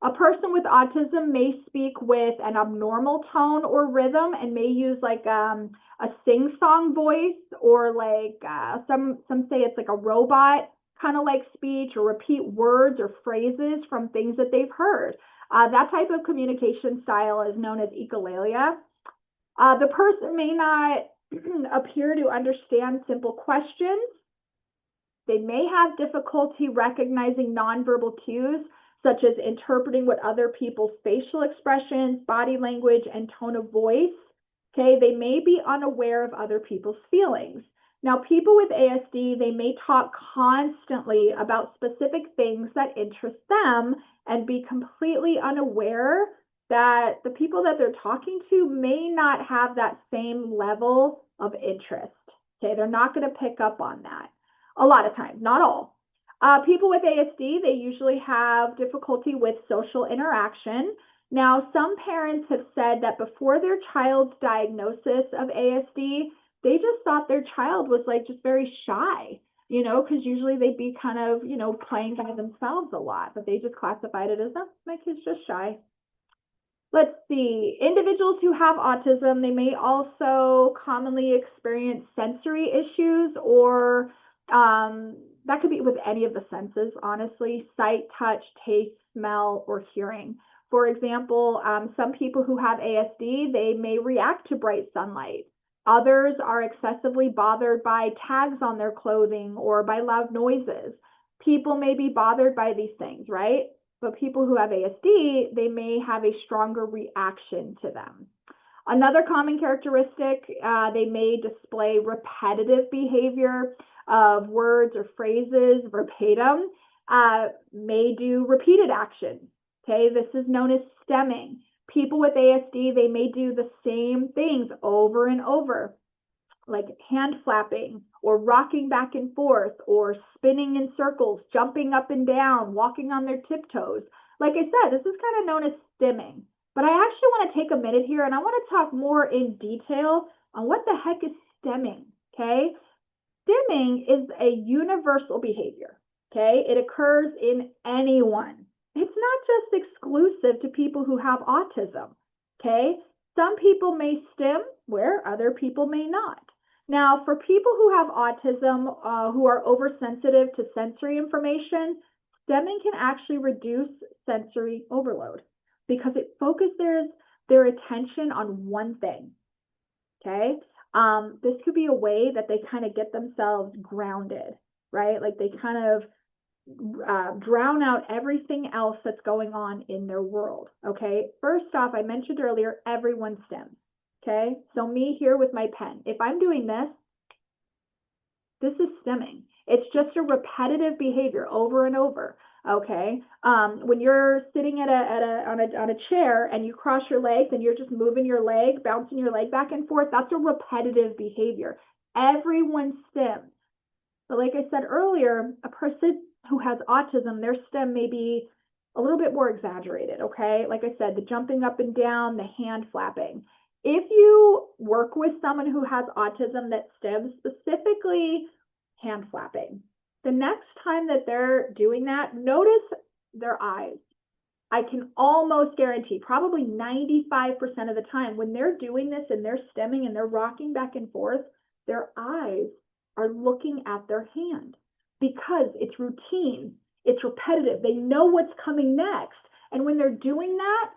A person with autism may speak with an abnormal tone or rhythm and may use like a sing-song voice, or like some say it's like a robot kind of like speech, or repeat words or phrases from things that they've heard. That type of communication style is known as echolalia. The person may not appear to understand simple questions. They may have difficulty recognizing nonverbal cues, such as interpreting what other people's facial expressions, body language, and tone of voice. Okay, they may be unaware of other people's feelings. Now, people with ASD, they may talk constantly about specific things that interest them and be completely unaware that the people that they're talking to may not have that same level of interest. Okay, they're not going to pick up on that. A lot of times, not all. People with ASD, they usually have difficulty with social interaction. Now, some parents have said that before their child's diagnosis of ASD, they just thought their child was like just very shy, you know, because usually they'd be kind of, you know, playing by themselves a lot, but they just classified it as, oh, my kid's just shy. Let's see, individuals who have autism, they may also commonly experience sensory issues or that could be with any of the senses, honestly, sight, touch, taste, smell, or hearing. For example, some people who have ASD, they may react to bright sunlight. Others are excessively bothered by tags on their clothing or by loud noises. People may be bothered by these things, right? But people who have ASD, they may have a stronger reaction to them. Another common characteristic, they may display repetitive behavior of words or phrases verbatim, may do repeated action. Okay, this is known as stemming. People with ASD, they may do the same things over and over, like hand flapping or rocking back and forth or spinning in circles, jumping up and down, walking on their tiptoes. Like I said, this is kind of known as stimming. But I actually want to take a minute here and I want to talk more in detail on what the heck is stemming, okay? Stimming is a universal behavior, okay? It occurs in anyone. It's not just exclusive to people who have autism, okay? Some people may stim where other people may not. Now, for people who have autism, who are oversensitive to sensory information, stemming can actually reduce sensory overload because it focuses their attention on one thing, okay? This could be a way that they kind of get themselves grounded, right? Like they kind of drown out everything else that's going on in their world, okay? First off, I mentioned earlier, everyone stems, okay? So me here with my pen, if I'm doing this is stemming. It's just a repetitive behavior over and over, okay? When you're sitting on a chair and you cross your legs and you're just moving your leg, bouncing your leg back and forth, that's a repetitive behavior. Everyone stems. But like I said earlier, a person who has autism, their stem may be a little bit more exaggerated, okay? Like I said, the jumping up and down, the hand flapping. If you work with someone who has autism that stems, specifically hand flapping, the next time that they're doing that, notice their eyes. I can almost guarantee, probably 95% of the time, when they're doing this and they're stemming and they're rocking back and forth, their eyes are looking at their hand because it's routine, it's repetitive. They know what's coming next. And when they're doing that,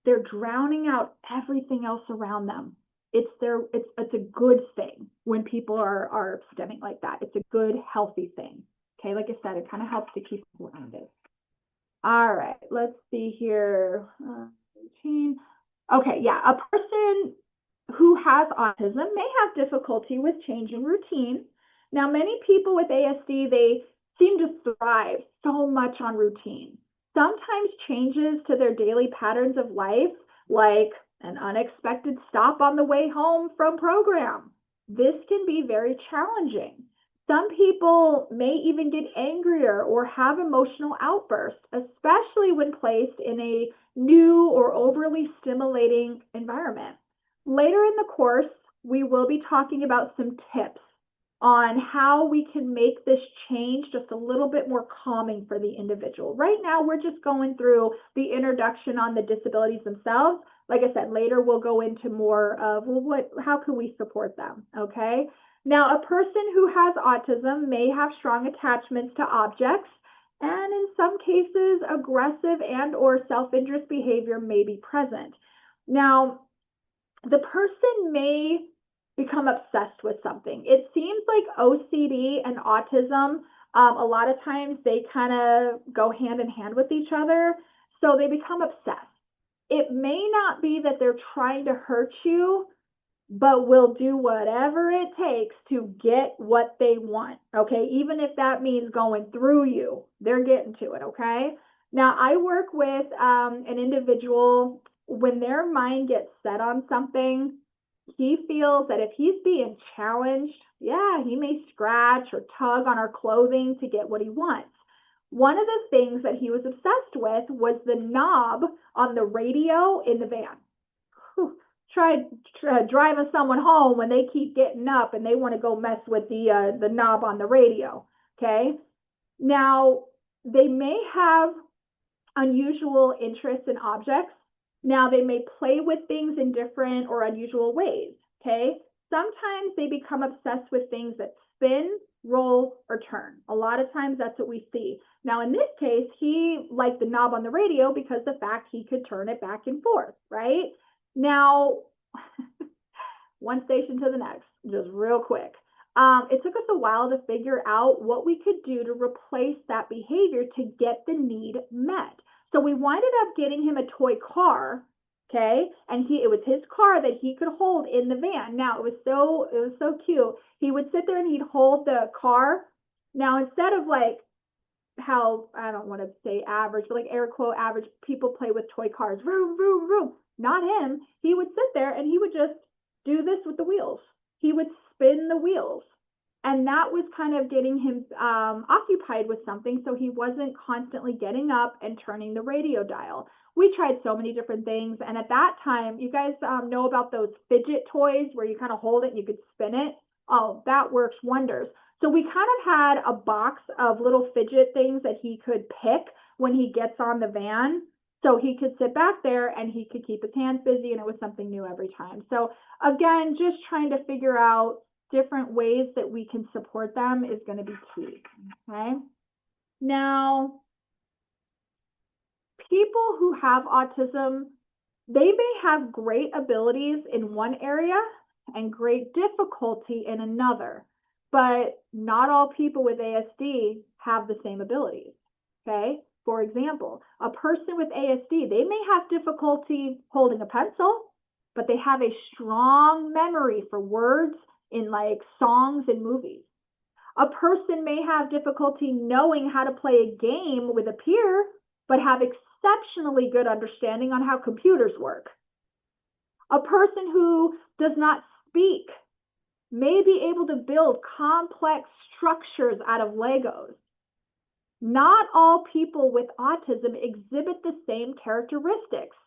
they're drowning out everything else around them. It's a good thing when people are stemming like that. It's a good, healthy thing. Okay, like I said, it kind of helps to keep them grounded. All right, let's see here. Routine. Okay, yeah, a person who has autism may have difficulty with changing routine. Now, many people with ASD, they seem to thrive so much on routine. Sometimes changes to their daily patterns of life, like an unexpected stop on the way home from program. This can be very challenging. Some people may even get angrier or have emotional outbursts, especially when placed in a new or overly stimulating environment. Later in the course, we will be talking about some tips on how we can make this change just a little bit more calming for the individual. Right now, we're just going through the introduction on the disabilities themselves. Like I said, later we'll go into more of, well, how can we support them, okay? Now, a person who has autism may have strong attachments to objects, and in some cases, aggressive and or self-injurious behavior may be present. Now, the person may become obsessed with something. It seems like OCD and autism, a lot of times they kind of go hand in hand with each other, so they become obsessed. It may not be that they're trying to hurt you, but will do whatever it takes to get what they want, okay? Even if that means going through you, they're getting to it, okay? Now, I work with an individual, when their mind gets set on something, he feels that if he's being challenged, yeah, he may scratch or tug on our clothing to get what he wants. One of the things that he was obsessed with was the knob on the radio in the van. Whew. Try driving someone home when they keep getting up and they want to go mess with the knob on the radio. Okay. Now, they may have unusual interests in objects. Now, they may play with things in different or unusual ways, okay? Sometimes they become obsessed with things that spin, roll, or turn. A lot of times that's what we see. Now, in this case, he liked the knob on the radio because the fact he could turn it back and forth, right? Now, one station to the next, just real quick. It took us a while to figure out what we could do to replace that behavior to get the need met. So we winded up getting him a toy car, okay? And it was his car that he could hold in the van. Now it was so cute. He would sit there and he'd hold the car. Now instead of like how, I don't want to say average, but like air quote average people play with toy cars, vroom, vroom, vroom. Not him. He would sit there and he would just do this with the wheels. He would spin the wheels. And that was kind of getting him occupied with something so he wasn't constantly getting up and turning the radio dial. We tried so many different things. And at that time, you guys know about those fidget toys where you kind of hold it and you could spin it? Oh, that works wonders. So we kind of had a box of little fidget things that he could pick when he gets on the van. So he could sit back there and he could keep his hands busy, and it was something new every time. So again, just trying to figure out different ways that we can support them is going to be key, okay? Now, people who have autism, they may have great abilities in one area and great difficulty in another, but not all people with ASD have the same abilities, okay? For example, a person with ASD, they may have difficulty holding a pencil, but they have a strong memory for words in like songs and movies. A person may have difficulty knowing how to play a game with a peer, but have exceptionally good understanding on how computers work. A person who does not speak may be able to build complex structures out of Legos. Not all people with autism exhibit the same characteristics.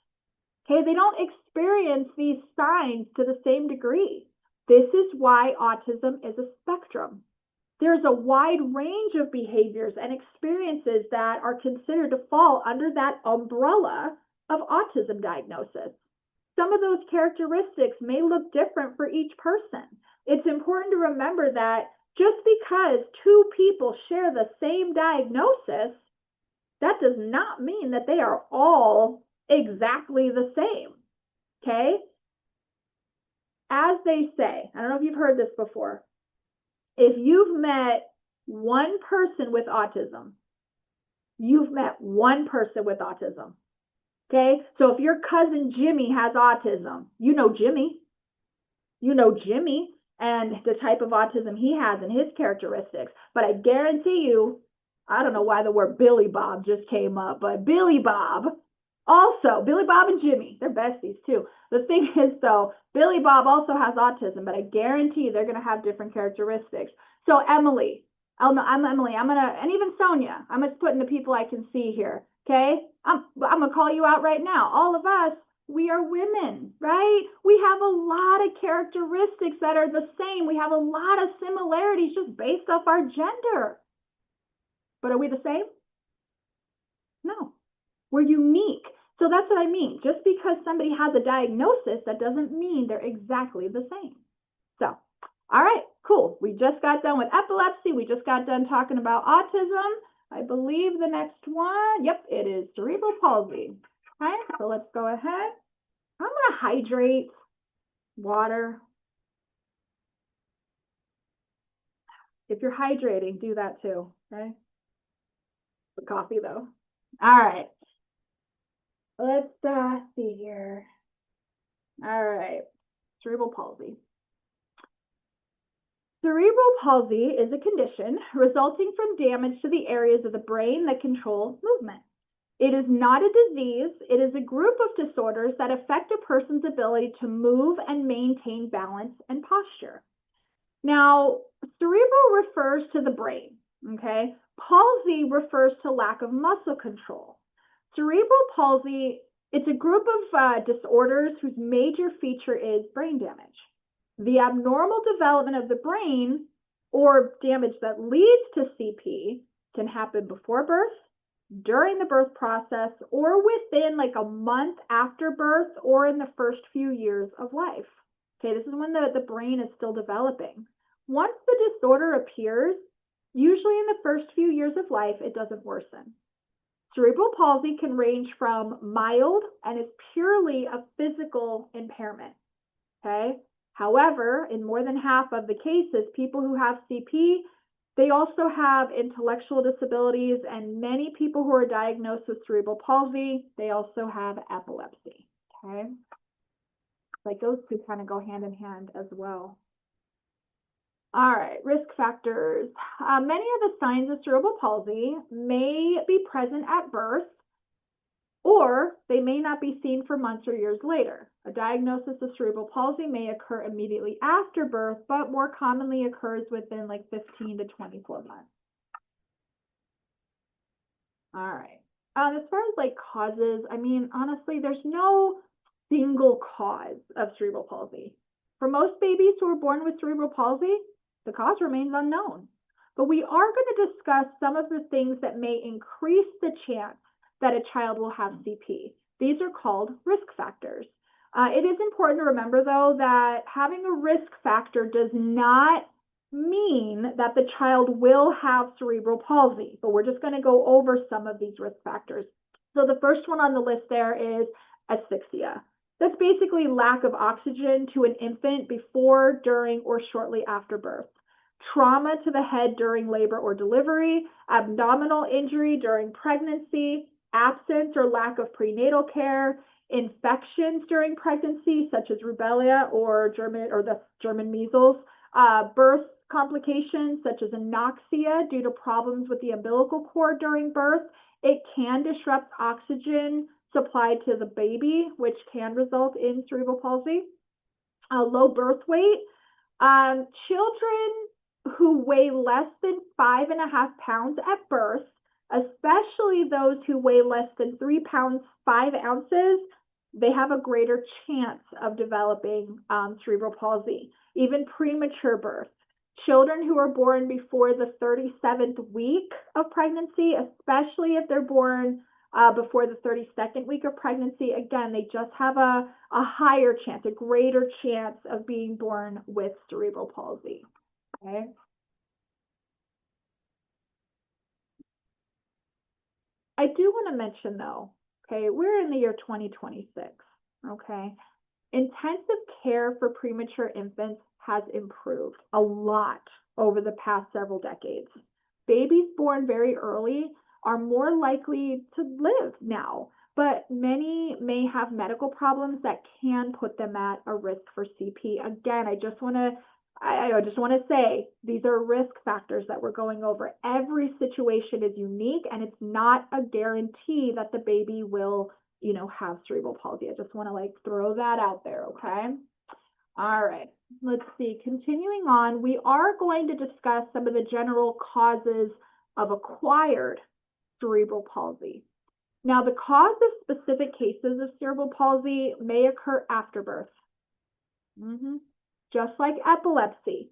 Okay, they don't experience these signs to the same degree. This is why autism is a spectrum. There's a wide range of behaviors and experiences that are considered to fall under that umbrella of autism diagnosis. Some of those characteristics may look different for each person. It's important to remember that just because two people share the same diagnosis, that does not mean that they are all exactly the same, okay? As they say, I don't know if you've heard this before, if you've met one person with autism, you've met one person with autism, okay? So if your cousin Jimmy has autism, you know Jimmy. You know Jimmy and the type of autism he has and his characteristics. But I guarantee you, I don't know why the word Billy Bob just came up, but Billy Bob, also, Billy Bob and Jimmy, they're besties too. The thing is though, Billy Bob also has autism, but I guarantee they're going to have different characteristics. So Emily, I'm Emily, and even Sonia, I'm just putting the people I can see here, okay? I'm going to call you out right now. All of us, we are women, right? We have a lot of characteristics that are the same. We have a lot of similarities just based off our gender. But are we the same? No, we're unique. So that's what I mean. Just because somebody has a diagnosis, that doesn't mean they're exactly the same. So, all right, cool. We just got done with epilepsy. We just got done talking about autism. I believe the next one, yep, it is cerebral palsy. Okay, so let's go ahead. I'm going to hydrate water. If you're hydrating, do that too, okay? The coffee though. All right. Let's see here. All right. Cerebral palsy. Cerebral palsy is a condition resulting from damage to the areas of the brain that control movement. It is not a disease. It is a group of disorders that affect a person's ability to move and maintain balance and posture. Now, cerebral refers to the brain, okay? Palsy refers to lack of muscle control. Cerebral palsy, it's a group of disorders whose major feature is brain damage. The abnormal development of the brain or damage that leads to CP can happen before birth, during the birth process, or within like a month after birth, or in the first few years of life. Okay, this is when the brain is still developing. Once the disorder appears, usually in the first few years of life, it doesn't worsen. Cerebral palsy can range from mild and is purely a physical impairment. Okay. However, in more than half of the cases, people who have CP, they also have intellectual disabilities, and many people who are diagnosed with cerebral palsy, they also have epilepsy. Okay. Like those two kind of go hand in hand as well. All right, risk factors. Many of the signs of cerebral palsy may be present at birth, or they may not be seen for months or years later. A diagnosis of cerebral palsy may occur immediately after birth, but more commonly occurs within like 15 to 24 months. All right. As far as like causes, I mean, honestly, there's no single cause of cerebral palsy. For most babies who are born with cerebral palsy, the cause remains unknown. But we are going to discuss some of the things that may increase the chance that a child will have CP. These are called risk factors. It is important to remember, though, that having a risk factor does not mean that the child will have cerebral palsy, but we're just going to go over some of these risk factors. So the first one on the list there is asphyxia. That's basically lack of oxygen to an infant before, during, or shortly after birth. Trauma to the head during labor or delivery, abdominal injury during pregnancy, absence or lack of prenatal care, infections during pregnancy, such as rubella or the German measles, birth complications such as anoxia due to problems with the umbilical cord during birth. It can disrupt oxygen supplied to the baby, which can result in cerebral palsy. Low birth weight. Children who weigh less than 5.5 pounds at birth, especially those who weigh less than 3 pounds 5 ounces, they have a greater chance of developing cerebral palsy. Even premature birth. Children who are born before the 37th week of pregnancy, especially if they're born before the 32nd week of pregnancy, again, they just have a higher chance, a greater chance of being born with cerebral palsy. Okay. I do want to mention, though, okay, we're in the year 2026, okay? Intensive care for premature infants has improved a lot over the past several decades. Babies born very early are more likely to live now, but many may have medical problems that can put them at a risk for CP. Again, I just want to say these are risk factors that we're going over. Every situation is unique, and it's not a guarantee that the baby will have cerebral palsy. I just want to throw that out there, okay? All right, let's see. Continuing on, we are going to discuss some of the general causes of acquired cerebral palsy. Now, the cause of specific cases of cerebral palsy may occur after birth. Just like epilepsy,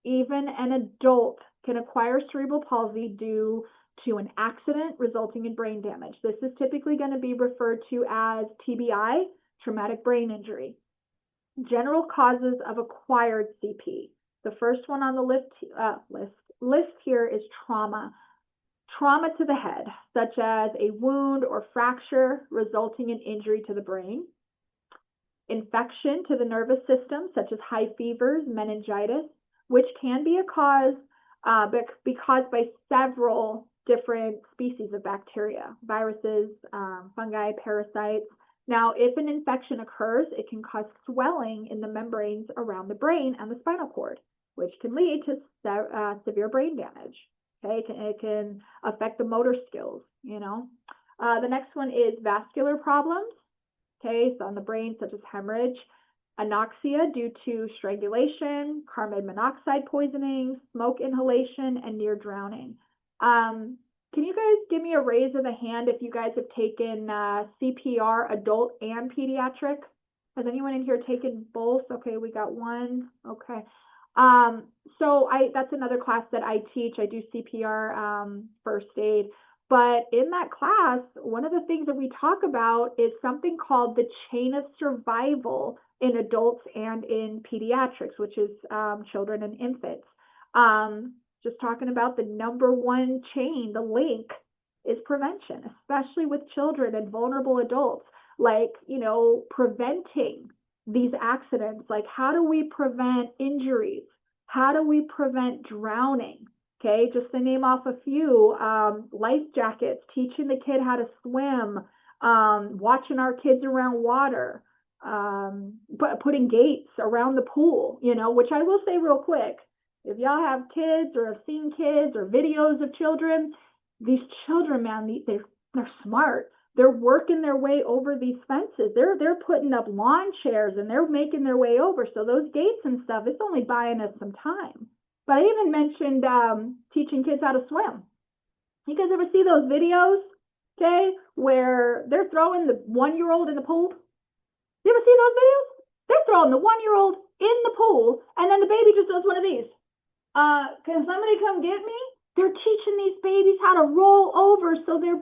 even an adult can acquire cerebral palsy due to an accident resulting in brain damage. This is typically going to be referred to as TBI, traumatic brain injury. General causes of acquired CP. The first one on the list here is trauma. Trauma to the head, such as a wound or fracture resulting in injury to the brain. Infection to the nervous system, such as high fevers, meningitis, which can be a cause, but be caused by several different species of bacteria, viruses, fungi, parasites. Now, if an infection occurs, it can cause swelling in the membranes around the brain and the spinal cord, which can lead to severe brain damage. Okay, it can affect the motor skills, The next one is vascular problems. Okay, so on the brain, such as hemorrhage, anoxia due to strangulation, carbon monoxide poisoning, smoke inhalation, and near drowning. Can you guys give me a raise of the hand if you guys have taken CPR, adult and pediatric? Has anyone in here taken both? Okay, we got one. Okay. So that's another class that I teach. I do CPR first aid. But in that class, one of the things that we talk about is something called the chain of survival in adults and in pediatrics, which is children and infants. Just talking about the number one chain, the link is prevention, especially with children and vulnerable adults. Like, preventing these accidents. Like, how do we prevent injuries? How do we prevent drowning? Okay, just to name off a few, life jackets, teaching the kid how to swim, watching our kids around water, putting gates around the pool, which I will say real quick, if y'all have kids or have seen kids or videos of children, these children, man, they're smart. They're working their way over these fences. They're putting up lawn chairs and they're making their way over. So those gates and stuff, it's only buying us some time. But I even mentioned teaching kids how to swim. You guys ever see those videos, okay, where they're throwing the 1-year-old in the pool? You ever see those videos? They're throwing the 1-year-old in the pool, and then the baby just does one of these. Can somebody come get me? They're teaching these babies how to roll over so they're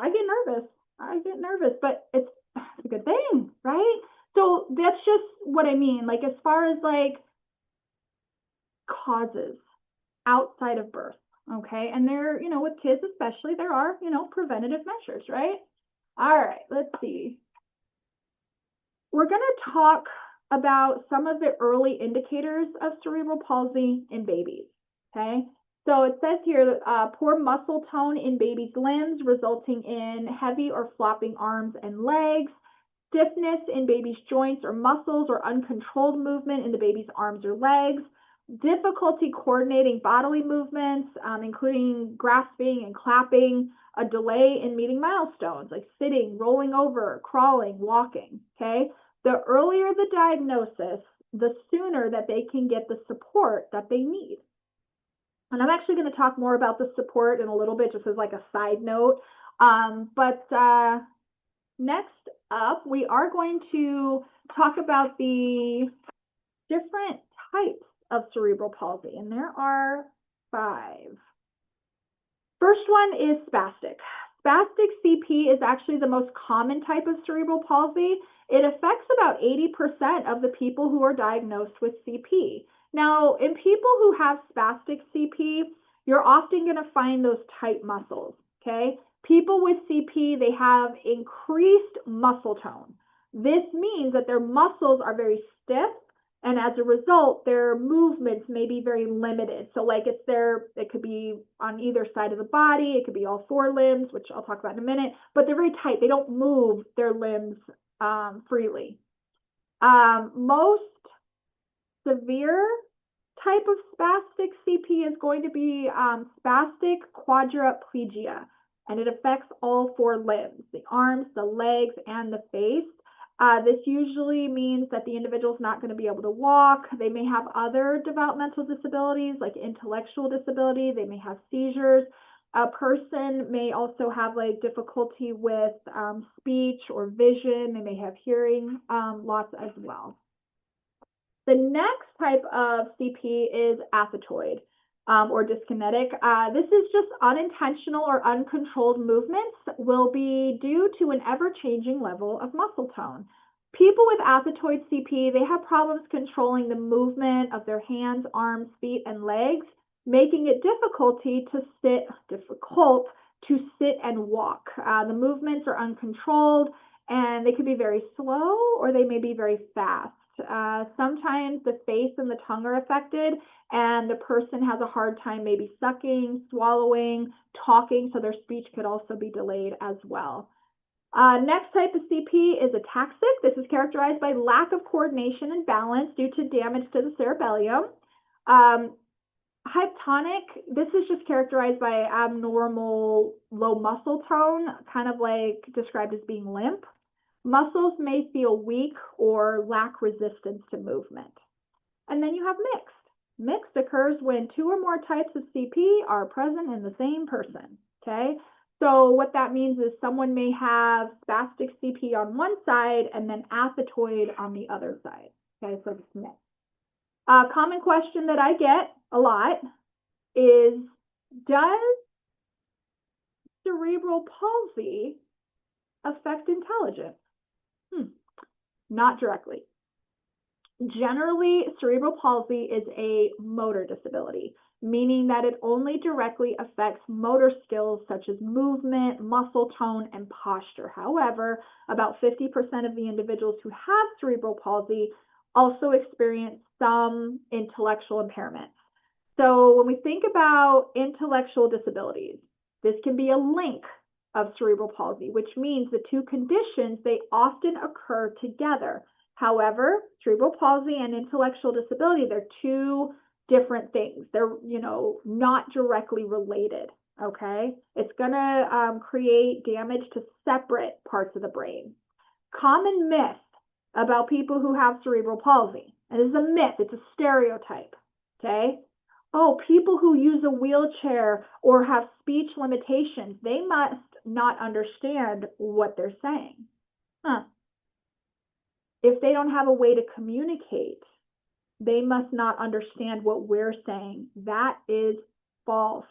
I get nervous, but it's a good thing, right? So that's just what I mean. Like, as far as like causes outside of birth, okay? And there, with kids especially, there are, preventative measures, right? All right, let's see. We're going to talk about some of the early indicators of cerebral palsy in babies, okay? So it says here, poor muscle tone in baby's limbs resulting in heavy or flopping arms and legs, stiffness in baby's joints or muscles or uncontrolled movement in the baby's arms or legs, difficulty coordinating bodily movements, including grasping and clapping, a delay in meeting milestones like sitting, rolling over, crawling, walking, okay? The earlier the diagnosis, the sooner that they can get the support that they need. And I'm actually going to talk more about the support in a little bit, just as like a side note. Next up, we are going to talk about the different types of cerebral palsy, and there are 5. First one is spastic. Spastic CP is actually the most common type of cerebral palsy. It affects about 80% of the people who are diagnosed with CP. Now, in people who have spastic CP, you're often going to find those tight muscles, okay? People with CP, they have increased muscle tone. This means that their muscles are very stiff, and as a result, their movements may be very limited. So like it could be on either side of the body, it could be all 4 limbs, which I'll talk about in a minute, but they're very tight. They don't move their limbs freely. Most severe type of spastic CP is going to be spastic quadriplegia, and it affects all 4 limbs, the arms, the legs, and the face. This usually means that the individual is not going to be able to walk. They may have other developmental disabilities like intellectual disability. They may have seizures. A person may also have like difficulty with speech or vision. They may have hearing loss as well. The next type of CP is athetoid or dyskinetic. This is just unintentional or uncontrolled movements will be due to an ever-changing level of muscle tone. People with athetoid CP, they have problems controlling the movement of their hands, arms, feet, and legs, making it difficult to sit and walk. The movements are uncontrolled, and they can be very slow or they may be very fast. Sometimes the face and the tongue are affected, and the person has a hard time maybe sucking, swallowing, talking, so their speech could also be delayed as well. Next type of CP is ataxic. This is characterized by lack of coordination and balance due to damage to the cerebellum. Hypotonic, this is just characterized by abnormal low muscle tone, kind of like described as being limp. Muscles may feel weak or lack resistance to movement. And then you have mixed. Mixed occurs when 2 or more types of CP are present in the same person, okay? So what that means is someone may have spastic CP on one side and then athetoid on the other side, okay? So it's mixed. A common question that I get a lot is, does cerebral palsy affect intelligence? Not directly. Generally, cerebral palsy is a motor disability, meaning that it only directly affects motor skills such as movement, muscle tone, and posture. However, about 50% of the individuals who have cerebral palsy also experience some intellectual impairment. So when we think about intellectual disabilities, this can be a link of cerebral palsy, which means the two conditions, they often occur together. However, cerebral palsy and intellectual disability, they're two different things. They're, not directly related, okay? It's gonna create damage to separate parts of the brain. Common myth about people who have cerebral palsy, and this is a myth, it's a stereotype, okay? Oh, people who use a wheelchair or have speech limitations, they must not understand what they're saying. If they don't have a way to communicate, they must not understand what we're saying. That is false.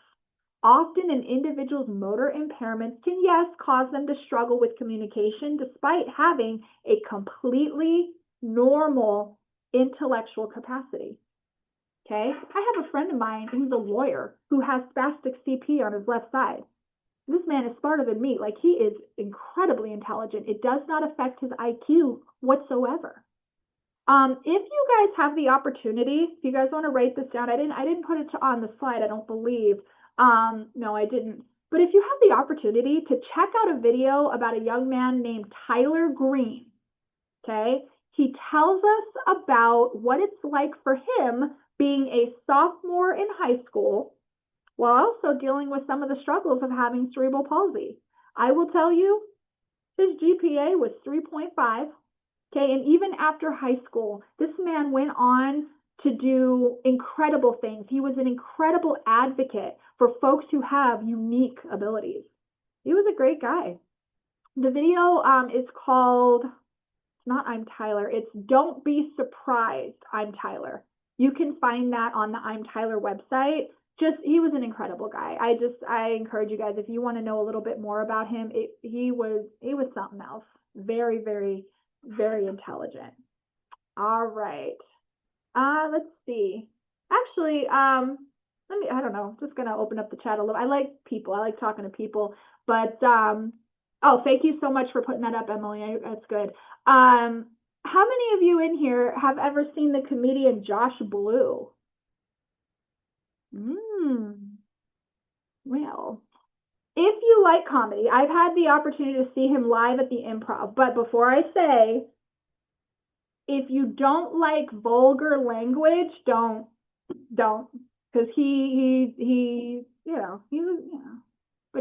Often an individual's motor impairments can, yes, cause them to struggle with communication despite having a completely normal intellectual capacity. Okay, I have a friend of mine who's a lawyer who has spastic CP on his left side. This man is smarter than me. Like, he is incredibly intelligent. It does not affect his IQ whatsoever. If you guys have the opportunity, if you guys want to write this down, I didn't put it on the slide, I don't believe. No, I didn't. But if you have the opportunity to check out a video about a young man named Tyler Green, okay, he tells us about what it's like for him being a sophomore in high school while also dealing with some of the struggles of having cerebral palsy. I will tell you, his GPA was 3.5. Okay, and even after high school, this man went on to do incredible things. He was an incredible advocate for folks who have unique abilities. He was a great guy. The video is called, it's not I'm Tyler, it's Don't Be Surprised, I'm Tyler. You can find that on the I'm Tyler website. He was an incredible guy. I encourage you guys, if you want to know a little bit more about him, he was something else. Very, very, very intelligent. All right. Let's see. Actually, I don't know, just gonna open up the chat a little. I like people. I like talking to people. But oh, thank you so much for putting that up, Emily. That's good. How many of you in here have ever seen the comedian Josh Blue? Well, if you like comedy, I've had the opportunity to see him live at the Improv. But before I say, if you don't like vulgar language, don't, because but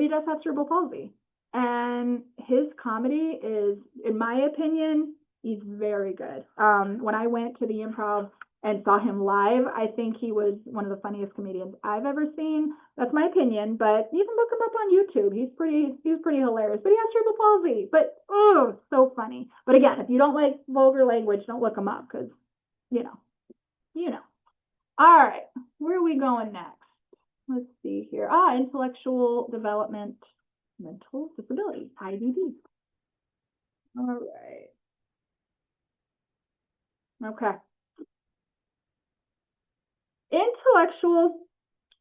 he does have cerebral palsy, and his comedy is, in my opinion, he's very good. When I went to the Improv and saw him live, I think he was one of the funniest comedians I've ever seen. That's my opinion, but you can look him up on YouTube. He's pretty hilarious, but he has cerebral palsy. But oh, so funny. But again, if you don't like vulgar language, don't look him up, because you know. All right, where are we going next? Let's see here. Intellectual development, mental disability, IDD. All right. Okay. Intellectual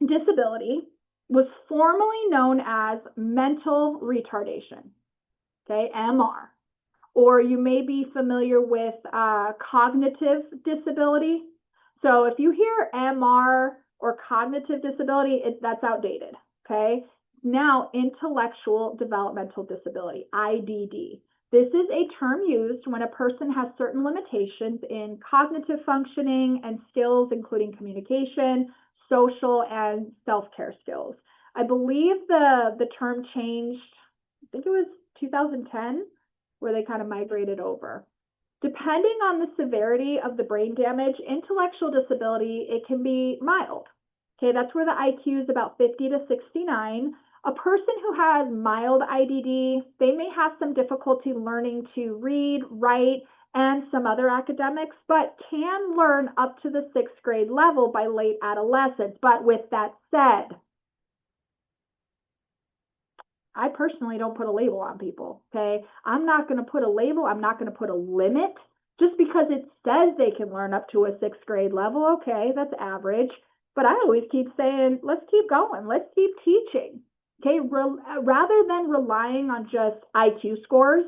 disability was formerly known as mental retardation, okay, MR. Or you may be familiar with cognitive disability. So if you hear MR or cognitive disability, that's outdated, okay? Now, intellectual developmental disability, IDD. This is a term used when a person has certain limitations in cognitive functioning and skills, including communication, social, and self-care skills. I believe the term changed, I think it was 2010, where they kind of migrated over. Depending on the severity of the brain damage, intellectual disability, it can be mild. Okay, that's where the IQ is about 50 to 69. A person who has mild IDD, they may have some difficulty learning to read, write, and some other academics, but can learn up to the 6th grade level by late adolescence. But with that said, I personally don't put a label on people, okay? I'm not going to put a label. I'm not going to put a limit just because it says they can learn up to a sixth grade level. Okay, that's average. But I always keep saying, let's keep going. Let's keep teaching. Okay, rather than relying on just IQ scores,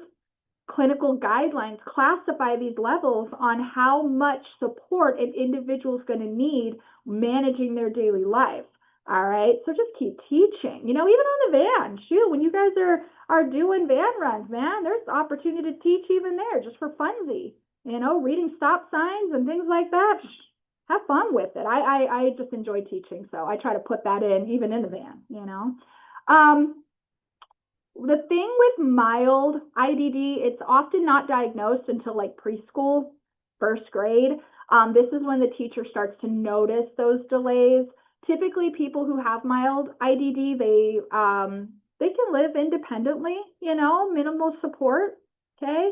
clinical guidelines classify these levels on how much support an individual is going to need managing their daily life. All right, so just keep teaching. You know, even on the van, shoot, when you guys are doing van runs, man, there's opportunity to teach even there, just for funsies. You know, reading stop signs and things like that. Have fun with it. I just enjoy teaching, so I try to put that in even in the van. You know, the thing with mild IDD, it's often not diagnosed until like preschool, first grade. This is when the teacher starts to notice those delays. Typically, people who have mild IDD, they can live independently, you know, minimal support. Okay.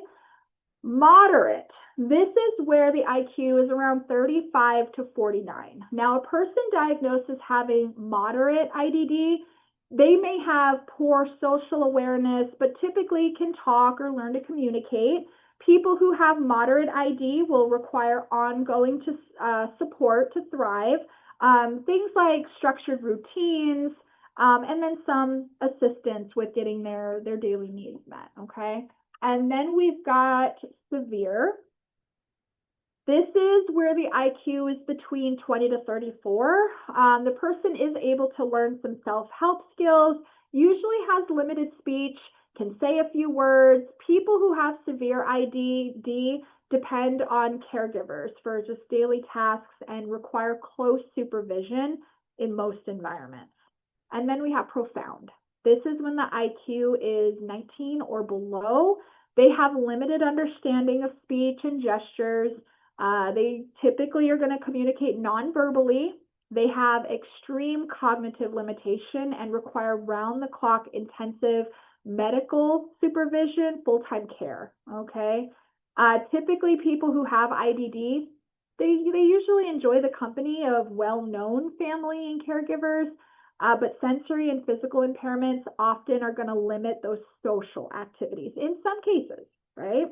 Moderate. This is where the IQ is around 35 to 49. Now, a person diagnosed as having moderate IDD, they may have poor social awareness, but typically can talk or learn to communicate. People who have moderate ID will require ongoing support to thrive. Things like structured routines, and then some assistance with getting their daily needs met, okay? And then we've got severe. This is where the IQ is between 20 to 34. The person is able to learn some self-help skills, usually has limited speech, can say a few words. People who have severe IDD depend on caregivers for just daily tasks and require close supervision in most environments. And then we have profound. This is when the IQ is 19 or below. They have limited understanding of speech and gestures. They typically are going to communicate non-verbally. They have extreme cognitive limitation and require round-the-clock intensive medical supervision, full-time care, okay? Typically, people who have IDD, they usually enjoy the company of well-known family and caregivers, but sensory and physical impairments often are going to limit those social activities in some cases, right?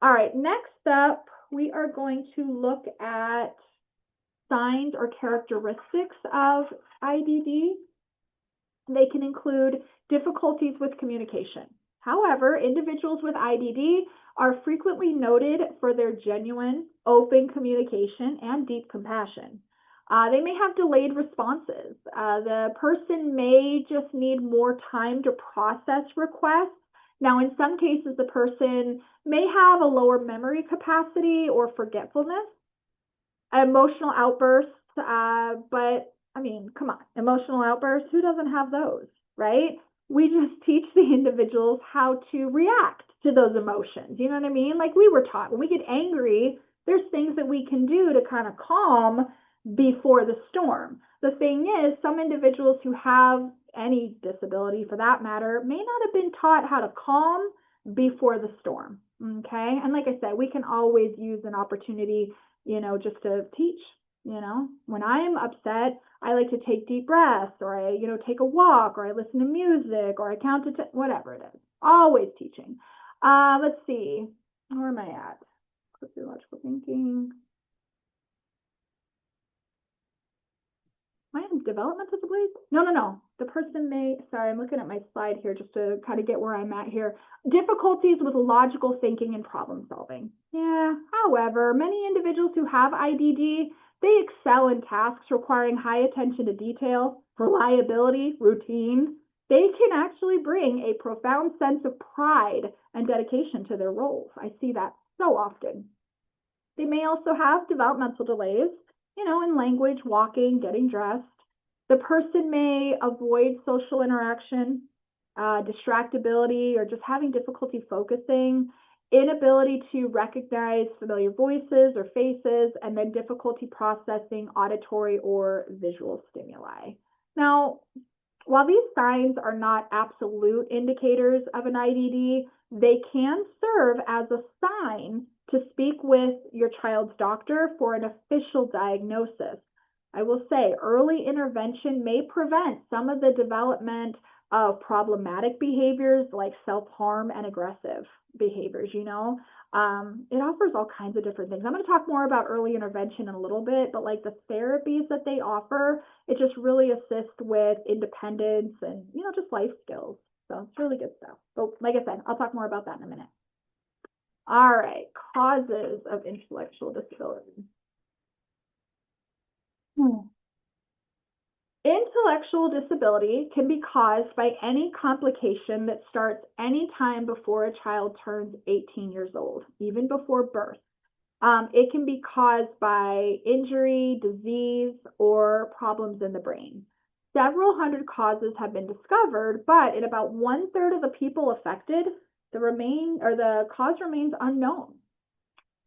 All right, next up, we are going to look at signs or characteristics of IDD. They can include difficulties with communication. However, individuals with IDD are frequently noted for their genuine, open communication and deep compassion. They may have delayed responses. The person may just need more time to process requests. Now, in some cases, the person may have a lower memory capacity or forgetfulness, emotional outbursts, but I mean, come on, emotional outbursts, who doesn't have those, right? We just teach the individuals how to react to those emotions. You know what I mean? Like we were taught when we get angry, there's things that we can do to kind of calm before the storm. The thing is, some individuals who have any disability for that matter may not have been taught how to calm before the storm. Okay. And like I said, we can always use an opportunity, you know, just to teach. You know, when I'm upset, I like to take deep breaths, or I, you know, take a walk, or I listen to music, or I count to whatever it is. Always teaching. Let's see. Where am I at? Logical thinking. Am I in developmental disabilities? No. The person may, sorry, I'm looking at my slide here just to kind of get where I'm at here. Difficulties with logical thinking and problem solving. Yeah, however, many individuals who have IDD, they excel in tasks requiring high attention to detail, reliability, routine. They can actually bring a profound sense of pride and dedication to their roles. I see that so often. They may also have developmental delays, you know, in language, walking, getting dressed. The person may avoid social interaction, distractibility, or just having difficulty focusing, inability to recognize familiar voices or faces, and then difficulty processing auditory or visual stimuli. Now, while these signs are not absolute indicators of an IDD, they can serve as a sign to speak with your child's doctor for an official diagnosis. I will say early intervention may prevent some of the development of problematic behaviors like self-harm and aggressive behaviors, you know. It offers all kinds of different things. I'm going to talk more about early intervention in a little bit, but like the therapies that they offer, it just really assists with independence and, you know, just life skills. So it's really good stuff. But like I said, I'll talk more about that in a minute. All right, causes of intellectual disability. Intellectual disability can be caused by any complication that starts any time before a child turns 18 years old, even before birth. It can be caused by injury, disease, or problems in the brain. Several hundred causes have been discovered, but in about 1/3 of the people affected, the cause remains unknown.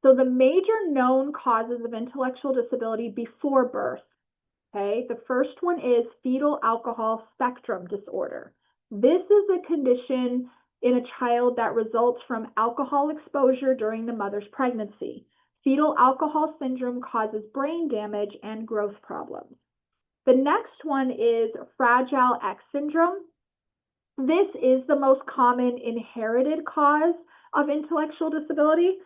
So the major known causes of intellectual disability before birth. Okay, the first one is fetal alcohol spectrum disorder. This is a condition in a child that results from alcohol exposure during the mother's pregnancy. Fetal alcohol syndrome causes brain damage and growth problems. The next one is Fragile X syndrome. This is the most common inherited cause of intellectual disability.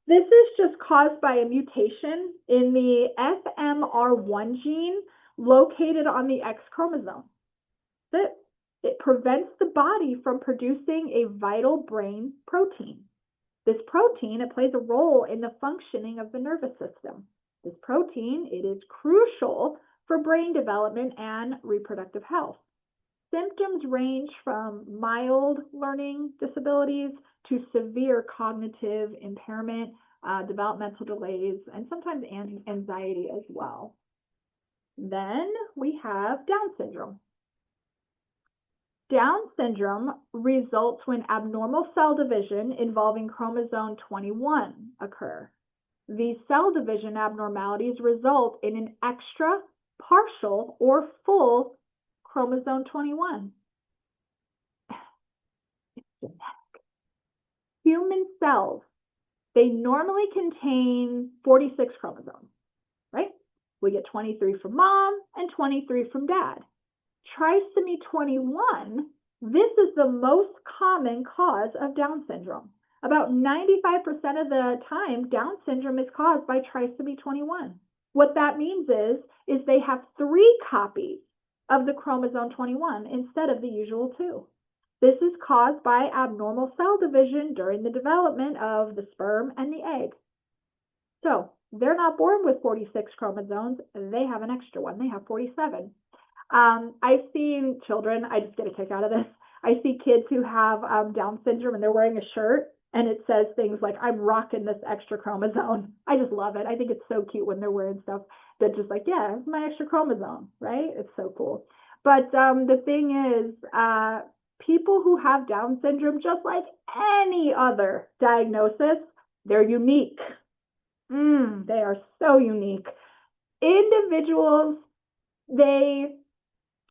This is just caused by a mutation in the FMR1 gene located on the X chromosome. It prevents the body from producing a vital brain protein. This protein, it plays a role in the functioning of the nervous system. This protein, it is crucial for brain development and reproductive health. Symptoms range from mild learning disabilities to severe cognitive impairment, developmental delays, and sometimes anxiety as well. Then we have Down syndrome. Down syndrome results when abnormal cell division involving chromosome 21 occur. These cell division abnormalities result in an extra, partial, or full chromosome 21. Human cells, they normally contain 46 chromosomes, right? We get 23 from mom and 23 from dad. Trisomy 21, this is the most common cause of Down syndrome. About 95% of the time, Down syndrome is caused by trisomy 21. What that means is they have 3 copies of the chromosome 21 instead of the usual 2. This is caused by abnormal cell division during the development of the sperm and the egg. So they're not born with 46 chromosomes. They have an extra one. They have 47. I've seen children, I just get a kick out of this. I see kids who have Down syndrome and they're wearing a shirt and it says things like, I'm rocking this extra chromosome. I just love it. I think it's so cute when they're wearing stuff that just like, yeah, it's my extra chromosome, right? It's so cool. But the thing is, people who have Down syndrome, just like any other diagnosis, they're unique. They are so unique. Individuals, they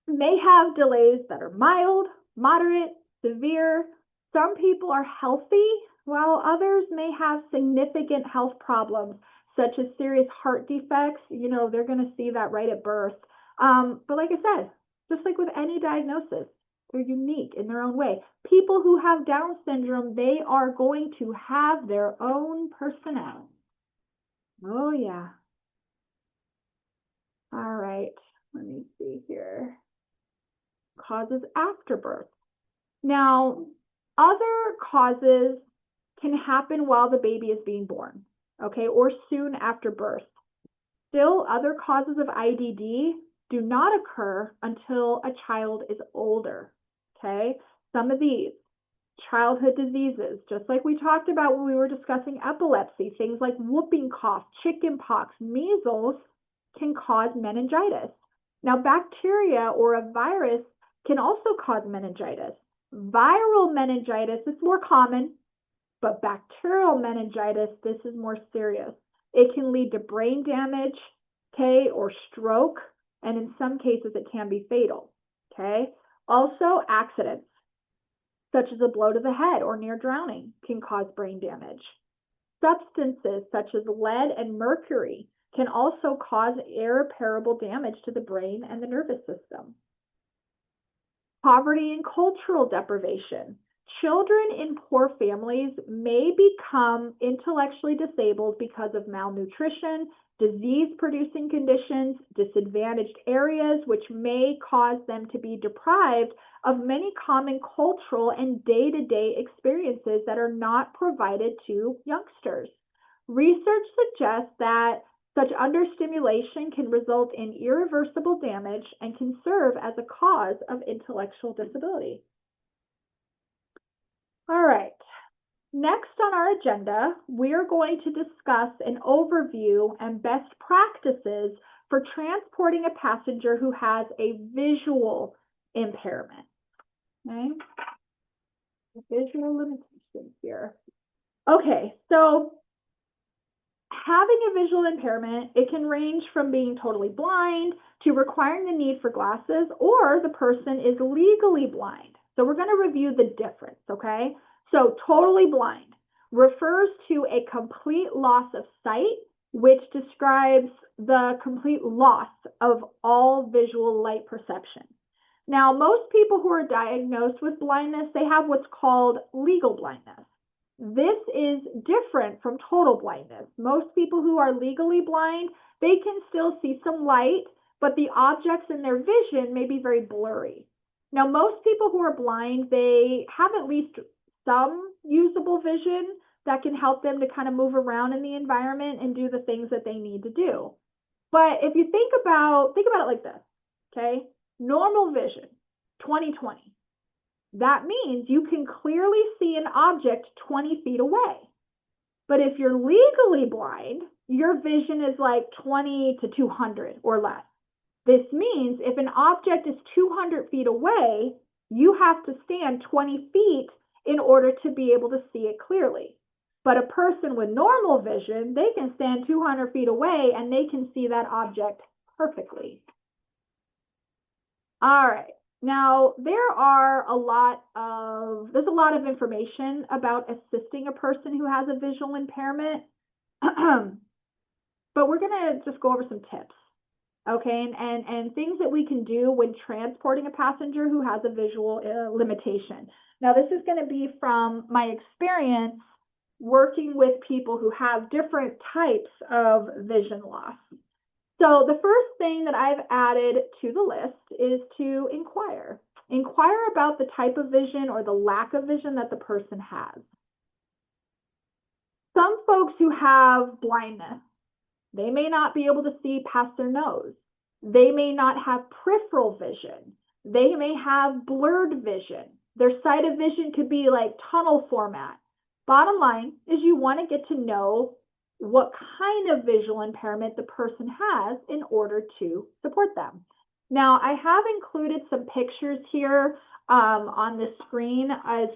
may have delays that are mild, moderate, severe. Some people are healthy, while others may have significant health problems, such as serious heart defects. You know, they're going to see that right at birth. But like I said, just like with any diagnosis, they're unique in their own way. People who have Down syndrome, they are going to have their own personality. Oh, yeah. All right, let me see here. Causes after birth. Now, other causes can happen while the baby is being born, okay, or soon after birth. Still, other causes of IDD do not occur until a child is older, okay? Some of these, childhood diseases, just like we talked about when we were discussing epilepsy, things like whooping cough, chicken pox, measles can cause meningitis. Now, bacteria or a virus can also cause meningitis. Viral meningitis is more common, but bacterial meningitis, this is more serious. It can lead to brain damage, okay, or stroke, and in some cases it can be fatal, okay? Also, accidents, such as a blow to the head or near drowning, can cause brain damage. Substances such as lead and mercury can also cause irreparable damage to the brain and the nervous system. Poverty and cultural deprivation. Children in poor families may become intellectually disabled because of malnutrition, disease producing conditions, disadvantaged areas, which may cause them to be deprived of many common cultural and day to day experiences that are not provided to youngsters. Research suggests that such understimulation can result in irreversible damage and can serve as a cause of intellectual disability. All right. Next on our agenda, we are going to discuss an overview and best practices for transporting a passenger who has a visual impairment. Okay. Visual limitations here. Okay, so having a visual impairment, it can range from being totally blind to requiring the need for glasses, or the person is legally blind. So we're going to review the difference, okay? So totally blind refers to a complete loss of sight, which describes the complete loss of all visual light perception. Now, most people who are diagnosed with blindness, they have what's called legal blindness. This is different from total blindness. Most people who are legally blind, they can still see some light, but the objects in their vision may be very blurry. Now, most people who are blind, they have at least some usable vision that can help them to kind of move around in the environment and do the things that they need to do. But if you think about it like this, okay? Normal vision, 20/20. That means you can clearly see an object 20 feet away. But if you're legally blind, your vision is like 20 to 200 or less. This means if an object is 200 feet away, you have to stand 20 feet in order to be able to see it clearly. But a person with normal vision, they can stand 200 feet away and they can see that object perfectly. All right. Now, there's a lot of information about assisting a person who has a visual impairment, but we're going to just go over some tips, okay, and things that we can do when transporting a passenger who has a visual limitation. Now, this is going to be from my experience working with people who have different types of vision loss. So the first thing that I've added to the list is to inquire. Inquire about the type of vision or the lack of vision that the person has. Some folks who have blindness, they may not be able to see past their nose. They may not have peripheral vision. They may have blurred vision. Their sight of vision could be like tunnel format. Bottom line is you want to get to know what kind of visual impairment the person has in order to support them. Now, I have included some pictures here on the screen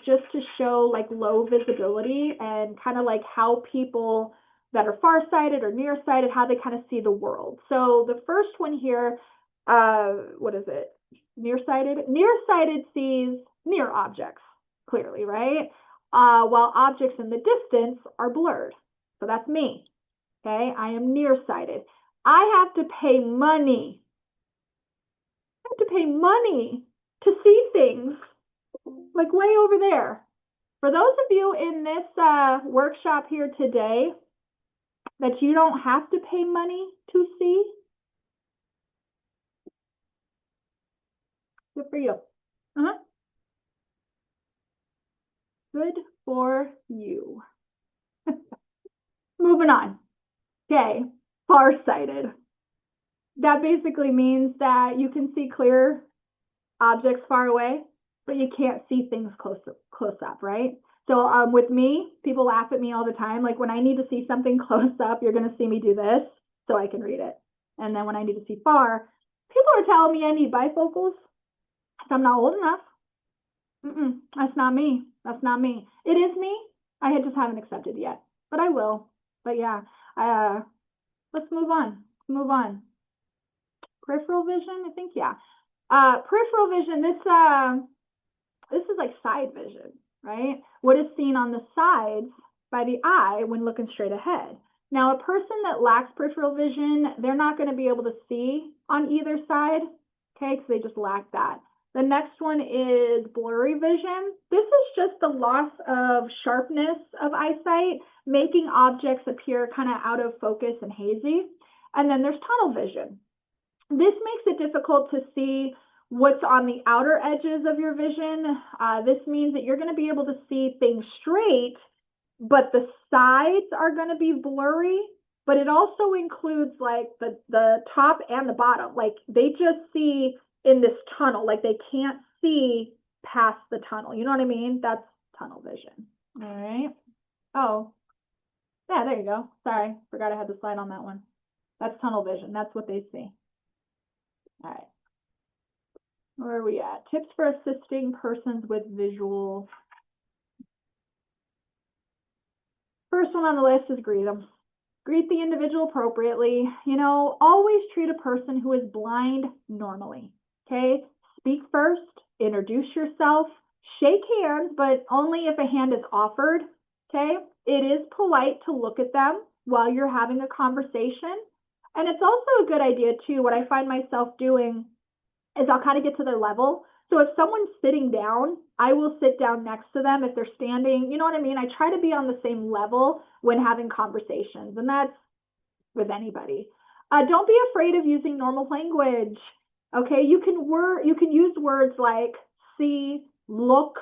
just to show like low visibility and kind of like how people that are farsighted or nearsighted, how they kind of see the world. So the first one here, what is it? Nearsighted? Nearsighted sees near objects clearly, right? While objects in the distance are blurred. So that's me, okay? I am nearsighted. I have to pay money. I have to pay money to see things like way over there. For those of you in this workshop here today that you don't have to pay money to see, good for you. Good for you. Moving on. Okay, farsighted. That basically means that you can see clear objects far away, but you can't see things close up, right? So with me, people laugh at me all the time. Like when I need to see something close up, you're going to see me do this so I can read it. And then when I need to see far, people are telling me I need bifocals. So I'm not old enough. That's not me. That's not me. It is me. I just haven't accepted yet, but I will. But yeah, let's move on. Move on. Peripheral vision, I think, yeah. Peripheral vision, this is like side vision, right? What is seen on the sides by the eye when looking straight ahead. Now, a person that lacks peripheral vision, they're not going to be able to see on either side, okay, because they just lack that. The next one is blurry vision. This is just the loss of sharpness of eyesight, making objects appear kind of out of focus and hazy. And then there's tunnel vision. This makes it difficult to see what's on the outer edges of your vision. This means that you're going to be able to see things straight, but the sides are going to be blurry. But it also includes like the top and the bottom. Like they just see in this tunnel, like they can't see past the tunnel. You know what I mean? That's tunnel vision. All right. Oh, yeah, there you go. Sorry, forgot I had the slide on that one. That's tunnel vision. That's what they see. All right. Where are we at? Tips for assisting persons with visual. First one on the list is greet them. Greet the individual appropriately. You know, always treat a person who is blind normally. Okay? Speak first, introduce yourself, shake hands, but only if a hand is offered. Okay? It is polite to look at them while you're having a conversation. And it's also a good idea, too. What I find myself doing is I'll kind of get to their level. So if someone's sitting down, I will sit down next to them. If they're standing, you know what I mean? I try to be on the same level when having conversations, and that's with anybody. Don't be afraid of using normal language. Okay, you can use words like see, look,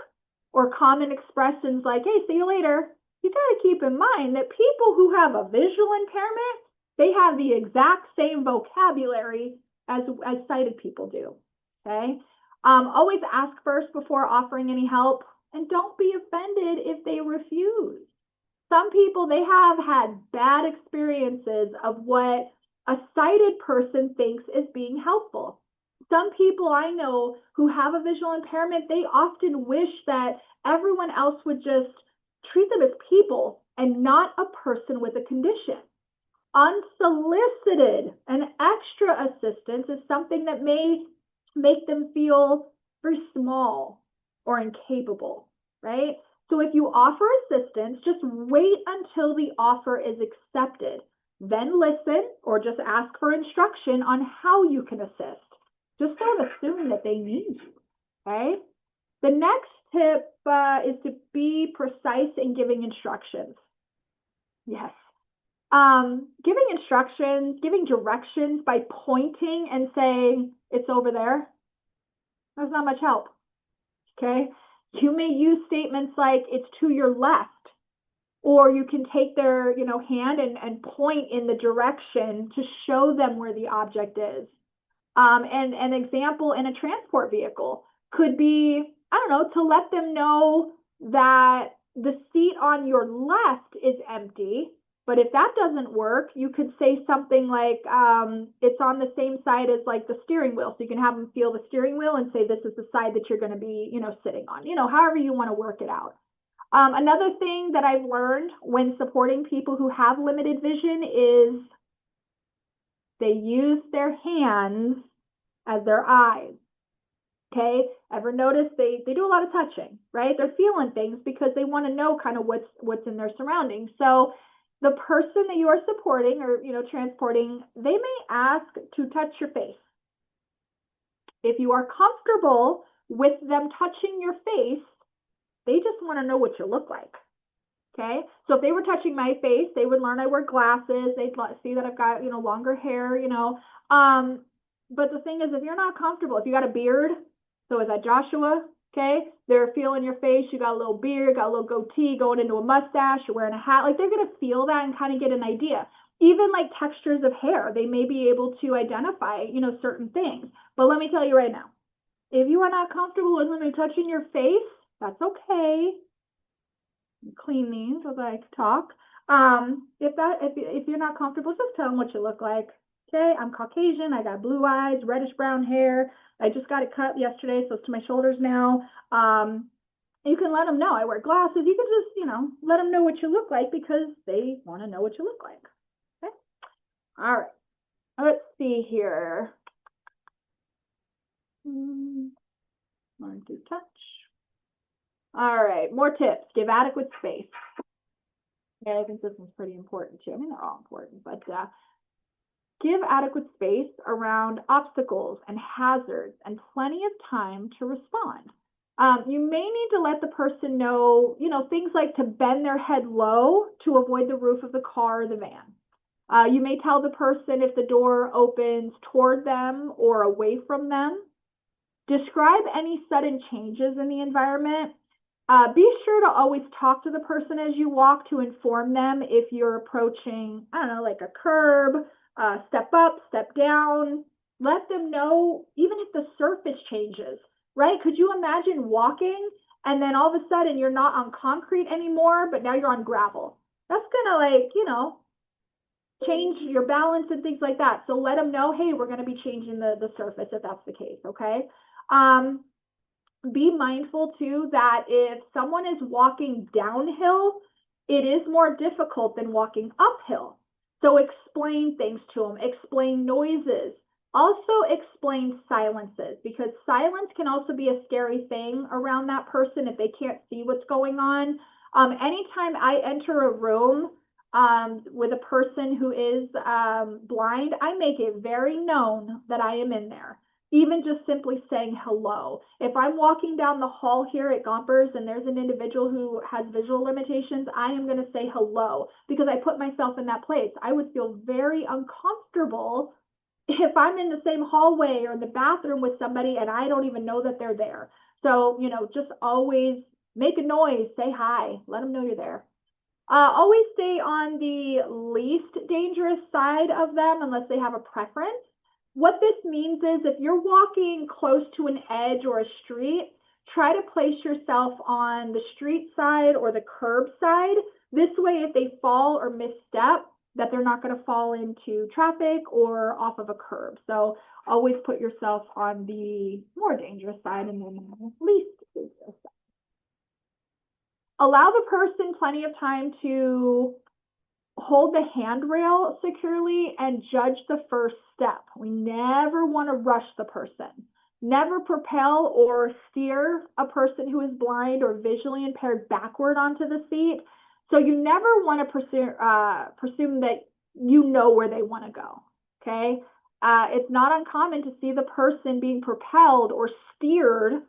or common expressions like, hey, see you later. You got to keep in mind that people who have a visual impairment, they have the exact same vocabulary as sighted people do. Okay. Always ask first before offering any help, and don't be offended if they refuse. Some people, they have had bad experiences of what a sighted person thinks is being helpful. Some people I know who have a visual impairment, they often wish that everyone else would just treat them as people and not a person with a condition. Unsolicited and extra assistance is something that may make them feel very small or incapable, right? So if you offer assistance, just wait until the offer is accepted. Then listen or just ask for instruction on how you can assist. Just don't assume that they need you, okay? The next tip is to be precise in giving instructions. Yes. Giving instructions, giving directions by pointing and saying, it's over there, there's not much help, okay? You may use statements like, it's to your left, or you can take their, hand and point in the direction to show them where the object is. And an example in a transport vehicle could be, I don't know, to let them know that the seat on your left is empty. But if that doesn't work, you could say something like, it's on the same side as like the steering wheel. So you can have them feel the steering wheel and say, this is the side that you're going to be, sitting on, however you want to work it out. Another thing that I've learned when supporting people who have limited vision is they use their hands as their eyes. Okay, ever notice they do a lot of touching, right? They're feeling things because they want to know kind of what's in their surroundings. So the person that you are supporting or transporting, they may ask to touch your face. If you are comfortable with them touching your face, they just want to know what you look like. Okay, so if they were touching my face, they would learn I wear glasses. They'd see that I've got longer hair. But the thing is, if you're not comfortable, if you got a beard, so is that Joshua? Okay, they're feeling your face. You got a little beard, got a little goatee going into a mustache. You're wearing a hat. Like they're gonna feel that and kind of get an idea. Even like textures of hair, they may be able to identify certain things. But let me tell you right now, if you are not comfortable with them touching your face, that's okay. Clean these as I talk. If you're not comfortable, just tell them what you look like. Okay, I'm Caucasian. I got blue eyes, reddish brown hair. I just got it cut yesterday, so it's to my shoulders now. You can let them know I wear glasses. You can just, let them know what you look like because they want to know what you look like. Okay. All right. Let's see here. Learn to touch. All right. More tips. Give adequate space. Yeah, I think this one's pretty important too. I mean, they're all important, but Give adequate space around obstacles and hazards and plenty of time to respond. You may need to let the person know, things like to bend their head low to avoid the roof of the car or the van. You may tell the person if the door opens toward them or away from them. Describe any sudden changes in the environment. Be sure to always talk to the person as you walk to inform them if you're approaching, I don't know, like a curb, step up, step down. Let them know even if the surface changes, right? Could you imagine walking and then all of a sudden you're not on concrete anymore, but now you're on gravel? That's gonna change your balance and things like that. So let them know, hey, we're going to be changing the surface if that's the case, okay? Be mindful too that if someone is walking downhill, it is more difficult than walking uphill. So explain things to them, explain noises, also explain silences, because silence can also be a scary thing around that person if they can't see what's going on. Anytime I enter a room with a person who is blind, I make it very known that I am in there. Even just simply saying hello. If I'm walking down the hall here at Gompers and there's an individual who has visual limitations, I am going to say hello because I put myself in that place. I would feel very uncomfortable if I'm in the same hallway or in the bathroom with somebody and I don't even know that they're there. So, just always make a noise, say hi, let them know you're there. Always stay on the least dangerous side of them unless they have a preference. What this means is if you're walking close to an edge or a street, try to place yourself on the street side or the curb side. This way, if they fall or misstep, that they're not going to fall into traffic or off of a curb. So always put yourself on the more dangerous side and then the least dangerous side. Allow the person plenty of time to hold the handrail securely and judge the first step. We never want to rush the person. Never propel or steer a person who is blind or visually impaired backward onto the seat. So you never want to presume that you know where they want to go, okay? It's not uncommon to see the person being propelled or steered.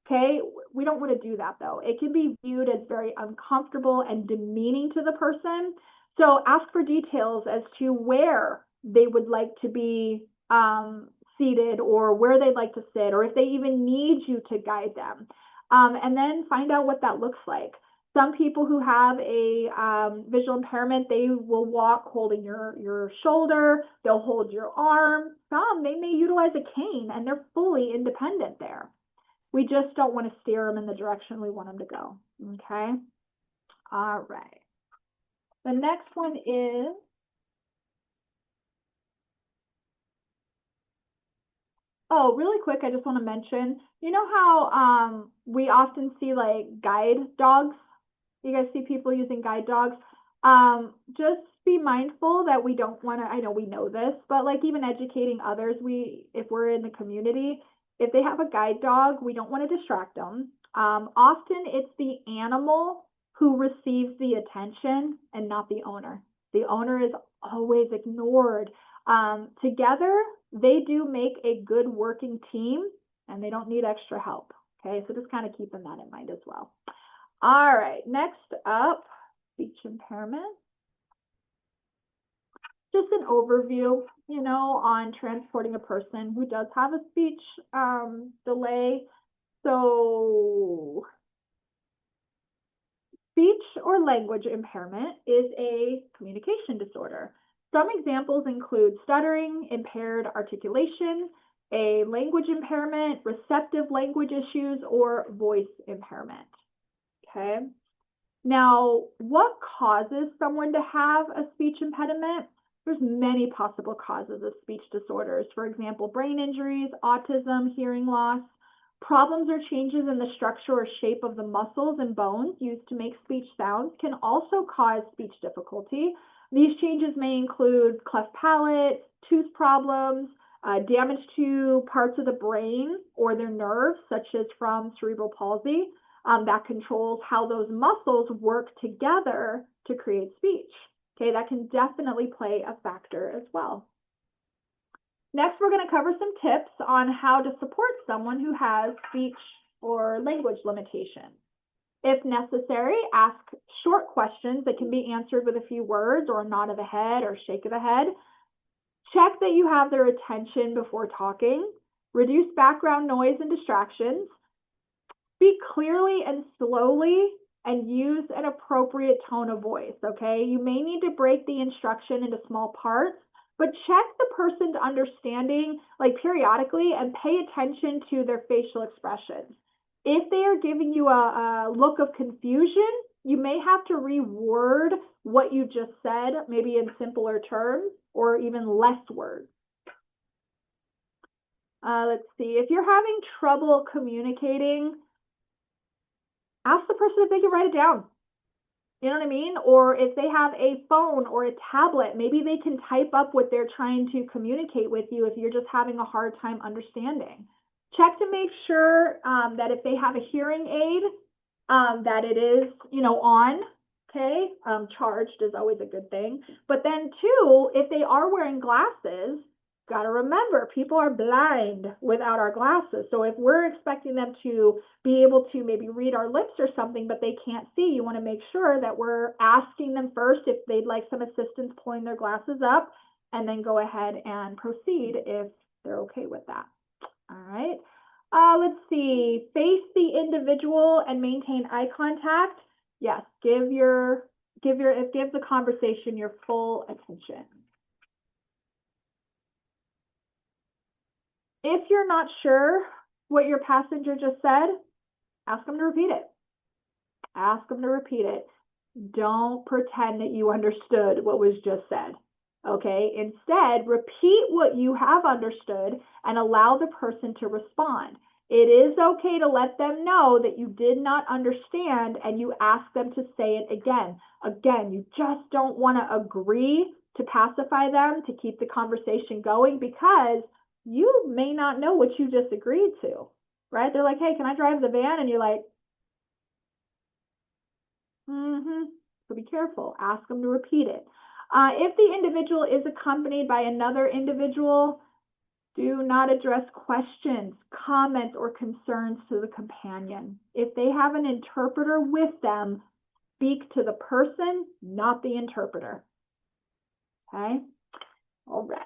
Okay, we don't want to do that though. It can be viewed as very uncomfortable and demeaning to the person. So ask for details as to where they would like to be seated or where they'd like to sit or if they even need you to guide them. And then find out what that looks like. Some people who have a visual impairment, they will walk holding your shoulder, they'll hold your arm. Some, they may utilize a cane and they're fully independent there. We just don't want to steer them in the direction we want them to go, okay? All right. The next one is, really quick, I just want to mention, you know how we often see like guide dogs? You guys see people using guide dogs? Just be mindful that we don't want to, I know we know this, but like even educating others, if we're in the community, if they have a guide dog, we don't want to distract them. Often it's the animal who receives the attention and not the owner. The owner is always ignored. Together, they do make a good working team and they don't need extra help. Okay, so just kind of keeping that in mind as well. All right, next up, speech impairment. Just an overview, on transporting a person who does have a speech delay. So speech or language impairment is a communication disorder. Some examples include stuttering, impaired articulation, a language impairment, receptive language issues, or voice impairment. Okay. Now, what causes someone to have a speech impediment? There's many possible causes of speech disorders. For example, brain injuries, autism, hearing loss. Problems or changes in the structure or shape of the muscles and bones used to make speech sounds can also cause speech difficulty. These changes may include cleft palate, tooth problems, damage to parts of the brain or their nerves, such as from cerebral palsy, that controls how those muscles work together to create speech. Okay, that can definitely play a factor as well. Next, we're going to cover some tips on how to support someone who has speech or language limitations. If necessary, ask short questions that can be answered with a few words or a nod of the head or shake of the head. Check that you have their attention before talking. Reduce background noise and distractions. Speak clearly and slowly and use an appropriate tone of voice, okay? You may need to break the instruction into small parts, but check the person's understanding like periodically and pay attention to their facial expressions. If they are giving you a look of confusion, you may have to reword what you just said, maybe in simpler terms or even less words. Let's see, if you're having trouble communicating, ask the person if they can write it down. You know what I mean? Or if they have a phone or a tablet, maybe they can type up what they're trying to communicate with you if you're just having a hard time understanding. Check to make sure that if they have a hearing aid, that it is, on, okay? Charged is always a good thing. But then too, if they are wearing glasses, got to remember, people are blind without our glasses. So if we're expecting them to be able to maybe read our lips or something, but they can't see, you want to make sure that we're asking them first if they'd like some assistance pulling their glasses up, and then go ahead and proceed if they're okay with that. All right. Let's see. Face the individual and maintain eye contact. Yes, give the conversation your full attention. If you're not sure what your passenger just said, ask them to repeat it. Ask them to repeat it. Don't pretend that you understood what was just said. Okay? Instead, repeat what you have understood and allow the person to respond. It is okay to let them know that you did not understand and you ask them to say it again. Again, you just don't want to agree to pacify them, to keep the conversation going, because you may not know what you just agreed to, right? They're like, hey, can I drive the van? And you're like, so be careful. Ask them to repeat it. If the individual is accompanied by another individual, do not address questions, comments, or concerns to the companion. If they have an interpreter with them, speak to the person, not the interpreter. Okay? All right.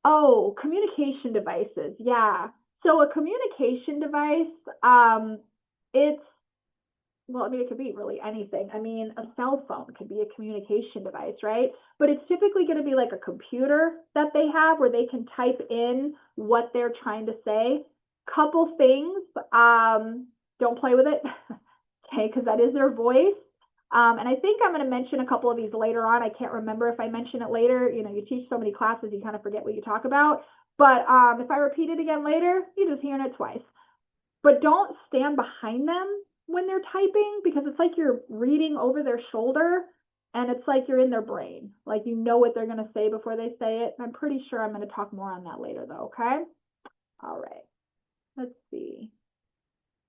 Oh, communication devices. Yeah. So a communication device, it could be really anything. I mean, a cell phone could be a communication device, right? But it's typically going to be like a computer that they have where they can type in what they're trying to say. Couple things, don't play with it, okay, because that is their voice. And I think I'm going to mention a couple of these later on. I can't remember if I mention it later. You teach so many classes, you kind of forget what you talk about. But if I repeat it again later, you're just hearing it twice. But don't stand behind them when they're typing, because it's like you're reading over their shoulder and it's like you're in their brain. Like you know what they're going to say before they say it. I'm pretty sure I'm going to talk more on that later though, okay? All right. Let's see.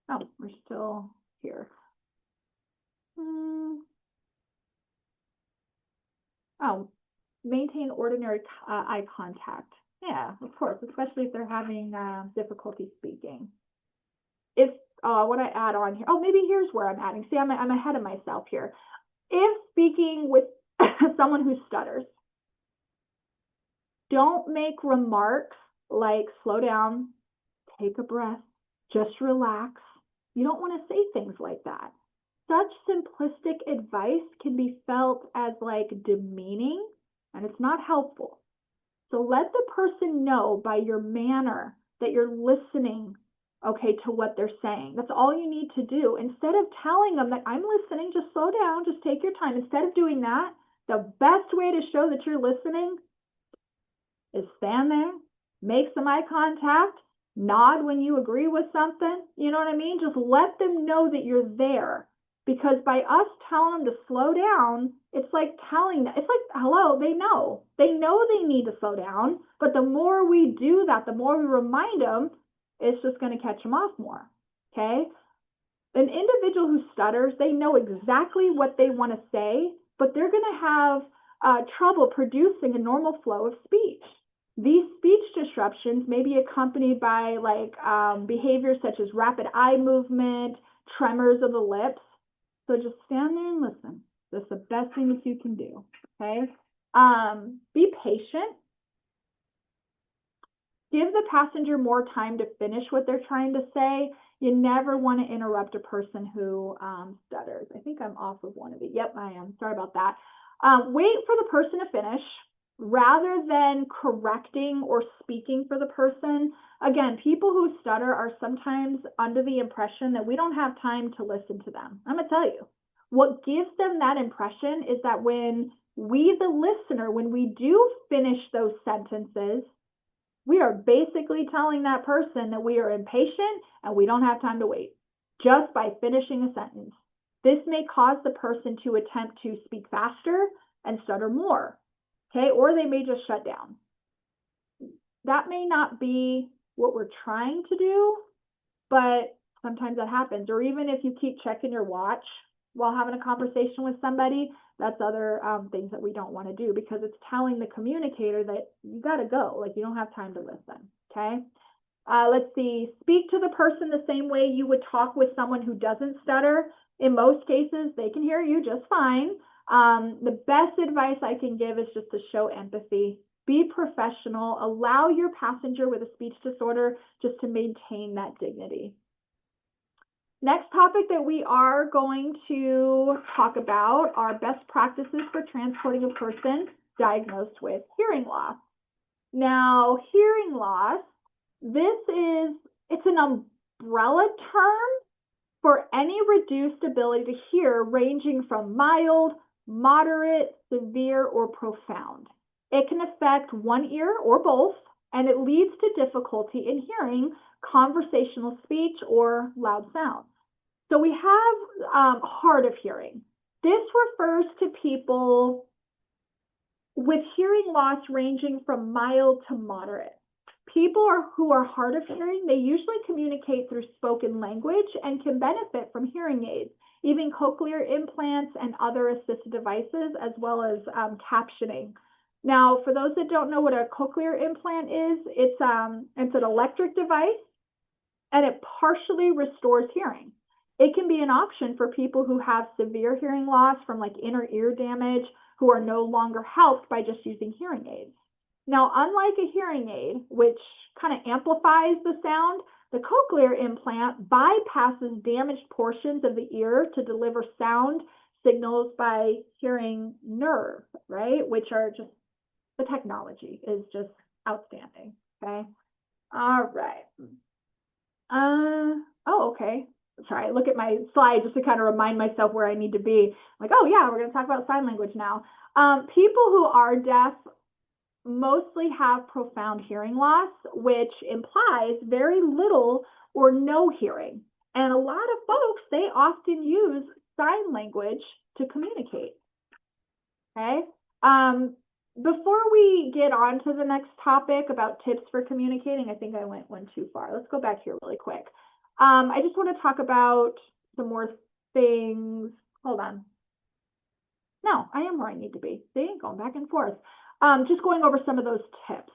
Oh, we're still here. Oh, maintain ordinary eye contact. Yeah, of course, especially if they're having difficulty speaking. If what I add on here, maybe here's where I'm adding. See, I'm ahead of myself here. If speaking with someone who stutters, don't make remarks like slow down, take a breath, just relax. You don't want to say things like that. Such simplistic advice can be felt as like demeaning, and it's not helpful. So let the person know by your manner that you're listening, okay, to what they're saying. That's all you need to do. Instead of telling them that I'm listening, just slow down, just take your time. Instead of doing that, the best way to show that you're listening is stand there, make some eye contact, nod when you agree with something. You know what I mean? Just let them know that you're there. Because by us telling them to slow down, it's like telling them, it's like, hello, they know they need to slow down. But the more we do that, the more we remind them, it's just going to catch them off more. Okay? An individual who stutters, they know exactly what they want to say, but they're going to have trouble producing a normal flow of speech. These speech disruptions may be accompanied by behaviors such as rapid eye movement, tremors of the lips. So just stand there and listen. That's the best thing that you can do, okay? Be patient. Give the passenger more time to finish what they're trying to say. You never want to interrupt a person who stutters. I think I'm off of one of these. Yep, I am. Sorry about that. Wait for the person to finish rather than correcting or speaking for the person. Again, people who stutter are sometimes under the impression that we don't have time to listen to them. I'm going to tell you, what gives them that impression is that when we, the listener, when we do finish those sentences, we are basically telling that person that we are impatient and we don't have time to wait just by finishing a sentence. This may cause the person to attempt to speak faster and stutter more, okay? Or they may just shut down. That may not be what we're trying to do, but sometimes that happens. Or even if you keep checking your watch while having a conversation with somebody, that's other things that we don't want to do because it's telling the communicator that you got to go, like you don't have time to listen, okay? Let's see, speak to the person the same way you would talk with someone who doesn't stutter. In most cases, they can hear you just fine. The best advice I can give is just to show empathy. Be professional. Allow your passenger with a speech disorder just to maintain that dignity. Next topic that we are going to talk about are best practices for transporting a person diagnosed with hearing loss. Now, hearing loss, it's an umbrella term for any reduced ability to hear ranging from mild, moderate, severe, or profound. It can affect one ear or both, and it leads to difficulty in hearing conversational speech or loud sounds. So we have hard of hearing. This refers to people with hearing loss ranging from mild to moderate. People who are hard of hearing, they usually communicate through spoken language and can benefit from hearing aids, even cochlear implants and other assistive devices, as well as captioning. Now, for those that don't know what a cochlear implant is, it's an electric device, and it partially restores hearing. It can be an option for people who have severe hearing loss from inner ear damage, who are no longer helped by just using hearing aids. Now, unlike a hearing aid, which kind of amplifies the sound, the cochlear implant bypasses damaged portions of the ear to deliver sound signals by hearing nerve, right? Which are just, the technology is just outstanding, okay? All right. Okay. Sorry, look at my slide just to kind of remind myself where I need to be. Like, oh yeah, we're going to talk about sign language now. People who are deaf mostly have profound hearing loss, which implies very little or no hearing. And a lot of folks, they often use sign language to communicate. Okay. Before we get on to the next topic about tips for communicating, I think I went one too far. Let's go back here really quick. I just want to talk about some more things. Hold on. No, I am where I need to be. See, going back and forth. Just going over some of those tips.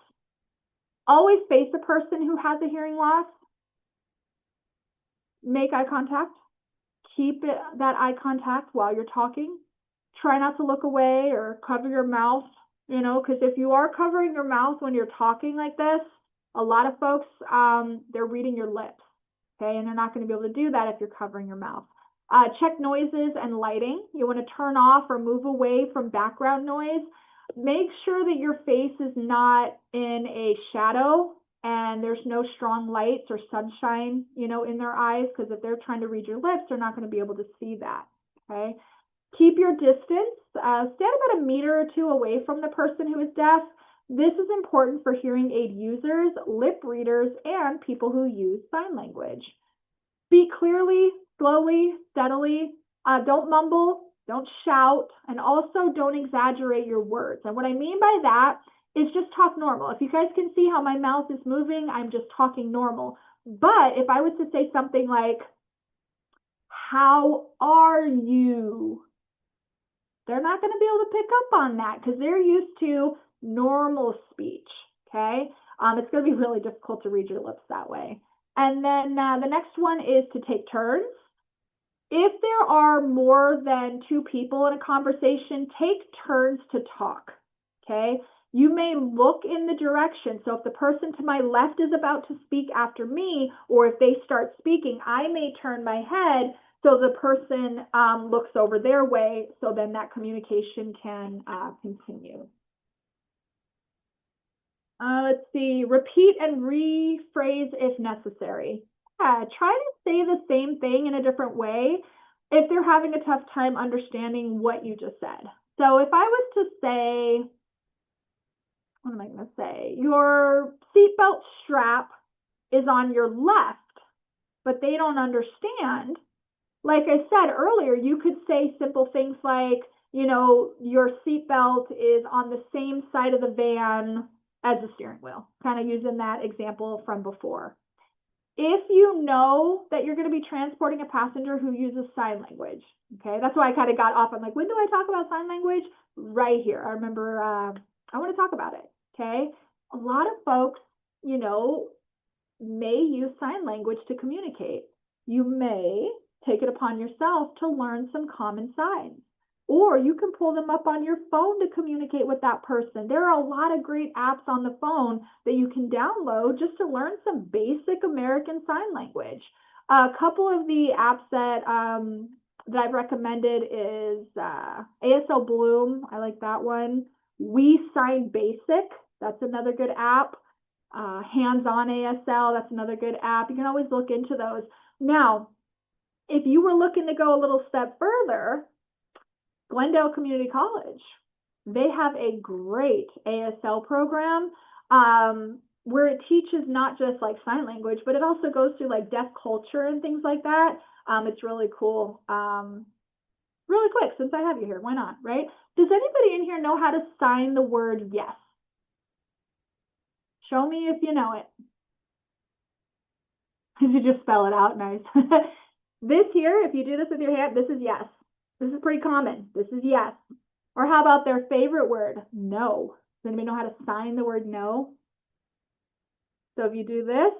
Always face a person who has a hearing loss. Make eye contact. Keep that eye contact while you're talking. Try not to look away or cover your mouth, because if you are covering your mouth when you're talking like this, a lot of folks, they're reading your lips, okay? And they're not going to be able to do that if you're covering your mouth. Check noises and lighting. You want to turn off or move away from background noise. Make sure that your face is not in a shadow and there's no strong lights or sunshine, in their eyes, because if they're trying to read your lips, they're not going to be able to see that, okay? Keep your distance. Stand about 1 meter or 2 away from the person who is deaf. This is important for hearing aid users, lip readers, and people who use sign language. Speak clearly, slowly, steadily. Don't mumble, don't shout, and also don't exaggerate your words. And what I mean by that is just talk normal. If you guys can see how my mouth is moving, I'm just talking normal. But if I was to say something like, "How are you?" They're not going to be able to pick up on that because they're used to normal speech, okay? It's going to be really difficult to read your lips that way. And then the next one is to take turns. If there are more than two people in a conversation, take turns to talk, okay? You may look in the direction. So if the person to my left is about to speak after me, or if they start speaking, I may turn my head so the person looks over their way, so then that communication can continue. Let's see, repeat and rephrase if necessary. Yeah, try to say the same thing in a different way if they're having a tough time understanding what you just said. So if I was to say, what am I going to say? Your seatbelt strap is on your left, but they don't understand. Like I said earlier, you could say simple things like, you know, your seatbelt is on the same side of the van as the steering wheel, kind of using that example from before. If you know that you're going to be transporting a passenger who uses sign language, okay, that's why I kind of got off. I'm like, when do I talk about sign language? Right here. I remember I want to talk about it, okay? A lot of folks, you know, may use sign language to communicate. You may take it upon yourself to learn some common signs. Or you can pull them up on your phone to communicate with that person. There are a lot of great apps on the phone that you can download just to learn some basic American Sign Language. A couple of the apps that I've recommended is ASL Bloom. I like that one. We Sign Basic. That's another good app. Hands-on ASL. That's another good app. You can always look into those. Now, if you were looking to go a little step further, Glendale Community College, they have a great ASL program where it teaches not just like sign language, but it also goes through like deaf culture and things like that. It's really cool. Really quick, since I have you here, why not, right? Does anybody in here know how to sign the word yes? Show me if you know it. Did you just spell it out? Nice. This here, if you do this with your hand, this is yes. This is pretty common. This is yes. Or how about their favorite word? No. Does anybody know how to sign the word no? So if you do this,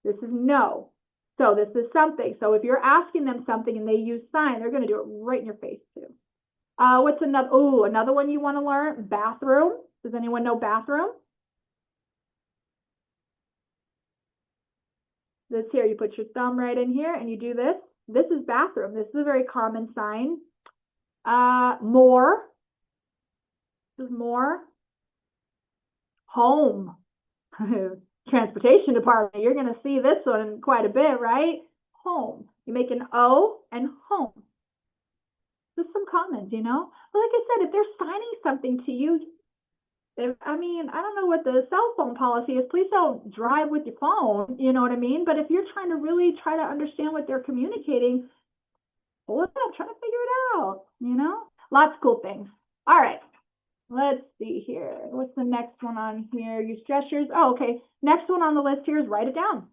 this is no. So this is something. So if you're asking them something and they use sign, they're going to do it right in your face too. What's another? Oh, another one you want to learn? Bathroom. Does anyone know bathroom? This here, you put your thumb right in here and you do this. This is bathroom. This is a very common sign. More. This is more. Home. Transportation department. You're going to see this one quite a bit, right? Home. You make an O and home. Just some comments, you know? But like I said, if they're signing something to you, I don't know what the cell phone policy is. Please don't drive with your phone, you know what I mean? But if you're trying to really try to understand what they're communicating, pull it up, try to figure it out, you know? Lots of cool things. All right, let's see here. What's the next one on here? Use gestures. Oh, okay. Next one on the list here is write it down.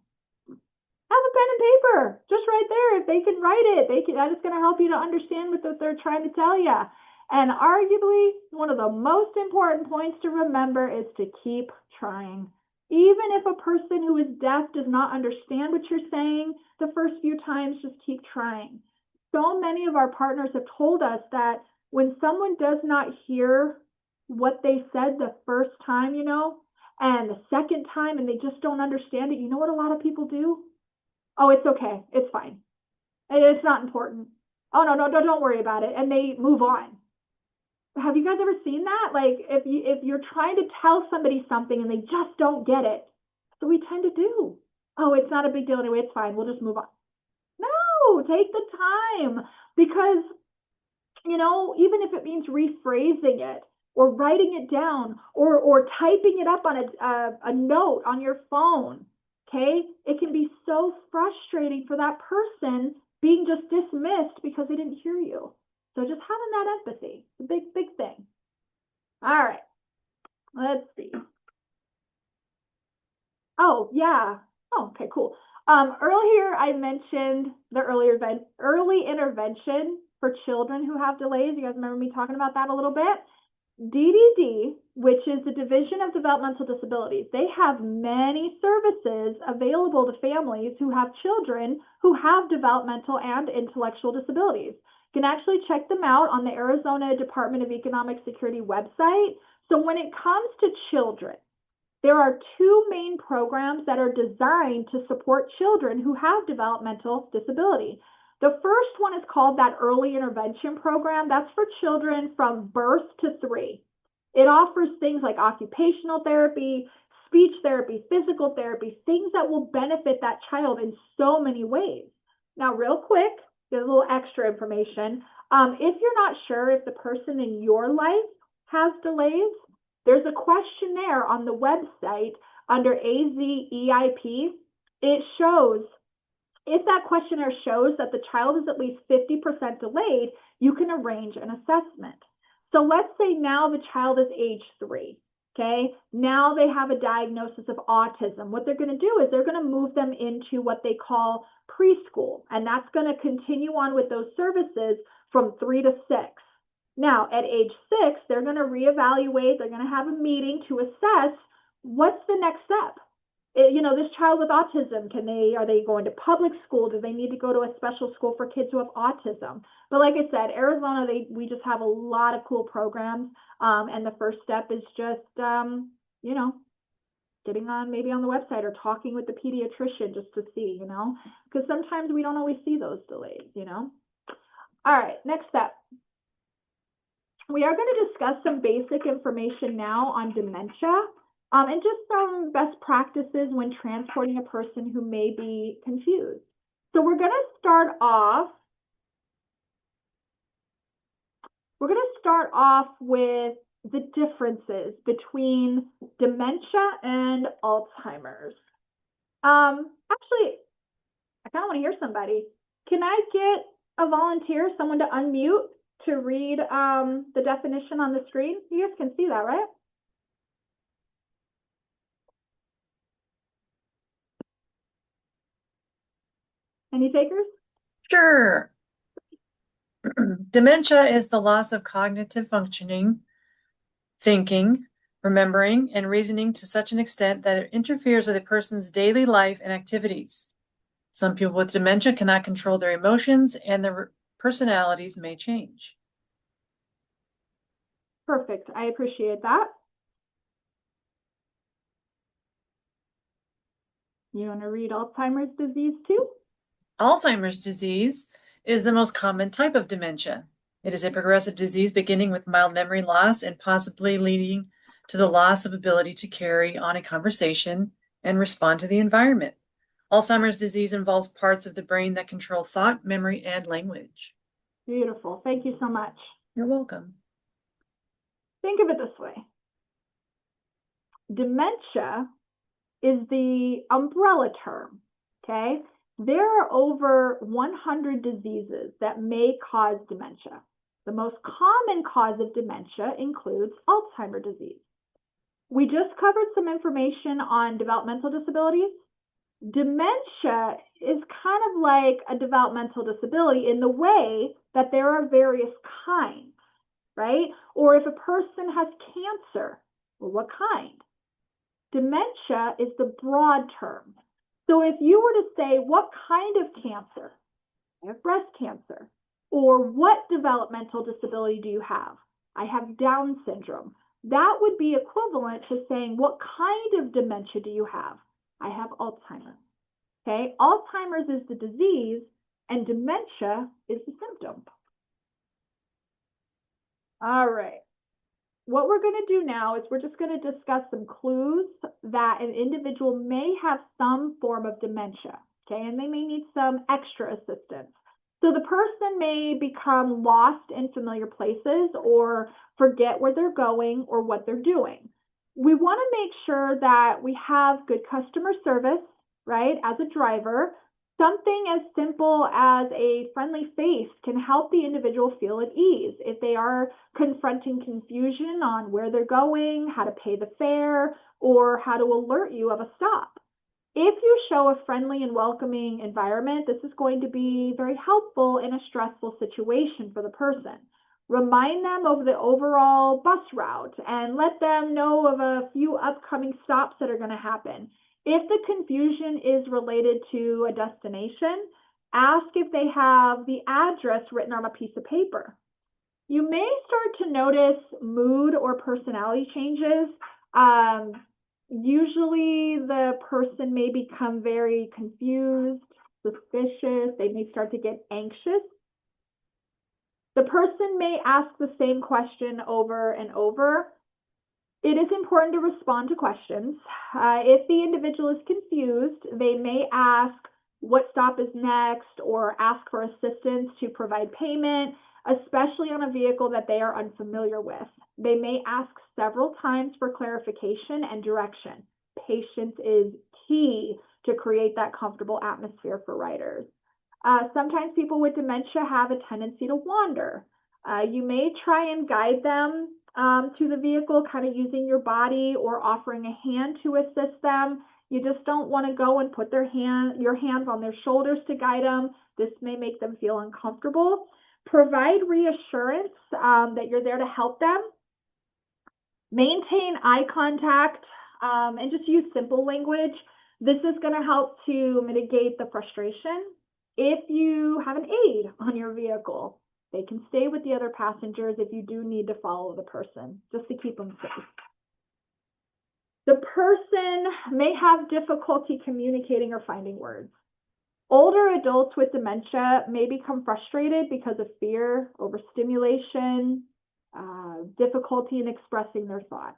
Have a pen and paper, just right there. If they can write it, that is going to help you to understand what they're trying to tell you. And arguably, one of the most important points to remember is to keep trying. Even if a person who is deaf does not understand what you're saying, the first few times, just keep trying. So many of our partners have told us that when someone does not hear what they said the first time, you know, and the second time, and they just don't understand it, you know what a lot of people do? Oh, it's okay. It's fine. It's not important. Oh, no, don't worry about it. And they move on. Have you guys ever seen that? Like if you're trying to tell somebody something and they just don't get it, so we tend to do. Oh, it's not a big deal anyway. It's fine. We'll just move on. No, take the time because, you know, even if it means rephrasing it or writing it down or typing it up on a note on your phone, okay, it can be so frustrating for that person being just dismissed because they didn't hear you. So just having that empathy, it's a big thing. All right, let's see. Oh, yeah. Oh, okay, cool. Earlier I mentioned the early intervention for children who have delays. You guys remember me talking about that a little bit? DDD, which is the Division of Developmental Disabilities, they have many services available to families who have children who have developmental and intellectual disabilities. You can actually check them out on the Arizona Department of Economic Security website. So when it comes to children, there are two main programs that are designed to support children who have developmental disability. The first one is called that early intervention program. That's for children from birth to 3. It offers things like occupational therapy, speech therapy, physical therapy, things that will benefit that child in so many ways. Now, real quick, there's a little extra information. If you're not sure if the person in your life has delays, there's a questionnaire on the website under AZEIP. It shows, if that questionnaire shows that the child is at least 50% delayed, you can arrange an assessment. So let's say now the child is age 3, okay? Now they have a diagnosis of autism. What they're going to do is they're going to move them into what they call preschool, and that's going to continue on with those services from 3 to 6. Now, at age 6, they're going to reevaluate. They're going to have a meeting to assess what's the next step. This child with autism, are they going to public school? Do they need to go to a special school for kids who have autism? But like I said, Arizona, we just have a lot of cool programs. And the first step is just, getting on maybe on the website or talking with the pediatrician just to see, because sometimes we don't always see those delays, All right, next step. We are going to discuss some basic information now on dementia. And just some best practices when transporting a person who may be confused. So we're going to start off with the differences between dementia and Alzheimer's. Actually, I kind of want to hear somebody. Can I get a volunteer, someone to unmute to read the definition on the screen? You guys can see that, right? Any takers? Sure. Dementia is the loss of cognitive functioning, thinking, remembering, and reasoning to such an extent that it interferes with a person's daily life and activities. Some people with dementia cannot control their emotions, and their personalities may change. Perfect. I appreciate that. You want to read Alzheimer's disease too? Alzheimer's disease is the most common type of dementia. It is a progressive disease beginning with mild memory loss and possibly leading to the loss of ability to carry on a conversation and respond to the environment. Alzheimer's disease involves parts of the brain that control thought, memory, and language. Beautiful. Thank you so much. You're welcome. Think of it this way. Dementia is the umbrella term, okay? There are over 100 diseases that may cause dementia. The most common cause of dementia includes Alzheimer's disease. We just covered some information on developmental disabilities. Dementia is kind of like a developmental disability in the way that there are various kinds, right? Or if a person has cancer, well, what kind? Dementia is the broad term. So if you were to say, what kind of cancer? I have breast cancer. Or what developmental disability do you have? I have Down syndrome. That would be equivalent to saying, what kind of dementia do you have? I have Alzheimer's. Okay, Alzheimer's is the disease and dementia is the symptom. All right. What we're going to do now is we're just going to discuss some clues that an individual may have some form of dementia, okay, and they may need some extra assistance. So the person may become lost in familiar places or forget where they're going or what they're doing. We want to make sure that we have good customer service, right, as a driver. Something as simple as a friendly face can help the individual feel at ease if they are confronting confusion on where they're going, how to pay the fare, or how to alert you of a stop. If you show a friendly and welcoming environment, this is going to be very helpful in a stressful situation for the person. Remind them of the overall bus route and let them know of a few upcoming stops that are going to happen. If the confusion is related to a destination, ask if they have the address written on a piece of paper. You may start to notice mood or personality changes. Um, Usually, the person may become very confused, suspicious. They may start to get anxious. The person may ask the same question over and over. It is important to respond to questions. If the individual is confused, they may ask what stop is next or ask for assistance to provide payment, especially on a vehicle that they are unfamiliar with. They may ask several times for clarification and direction. Patience is key to create that comfortable atmosphere for riders. Sometimes people with dementia have a tendency to wander. You may try and guide them to the vehicle, kind of using your body or offering a hand to assist them. You just don't want to go and put your hands on their shoulders to guide them. This may make them feel uncomfortable. Provide reassurance that you're there to help them. Maintain eye contact and just use simple language. This is going to help to mitigate the frustration. If you have an aide on your vehicle, they can stay with the other passengers if you do need to follow the person, just to keep them safe. The person may have difficulty communicating or finding words. Older adults with dementia may become frustrated because of fear, overstimulation, difficulty in expressing their thoughts.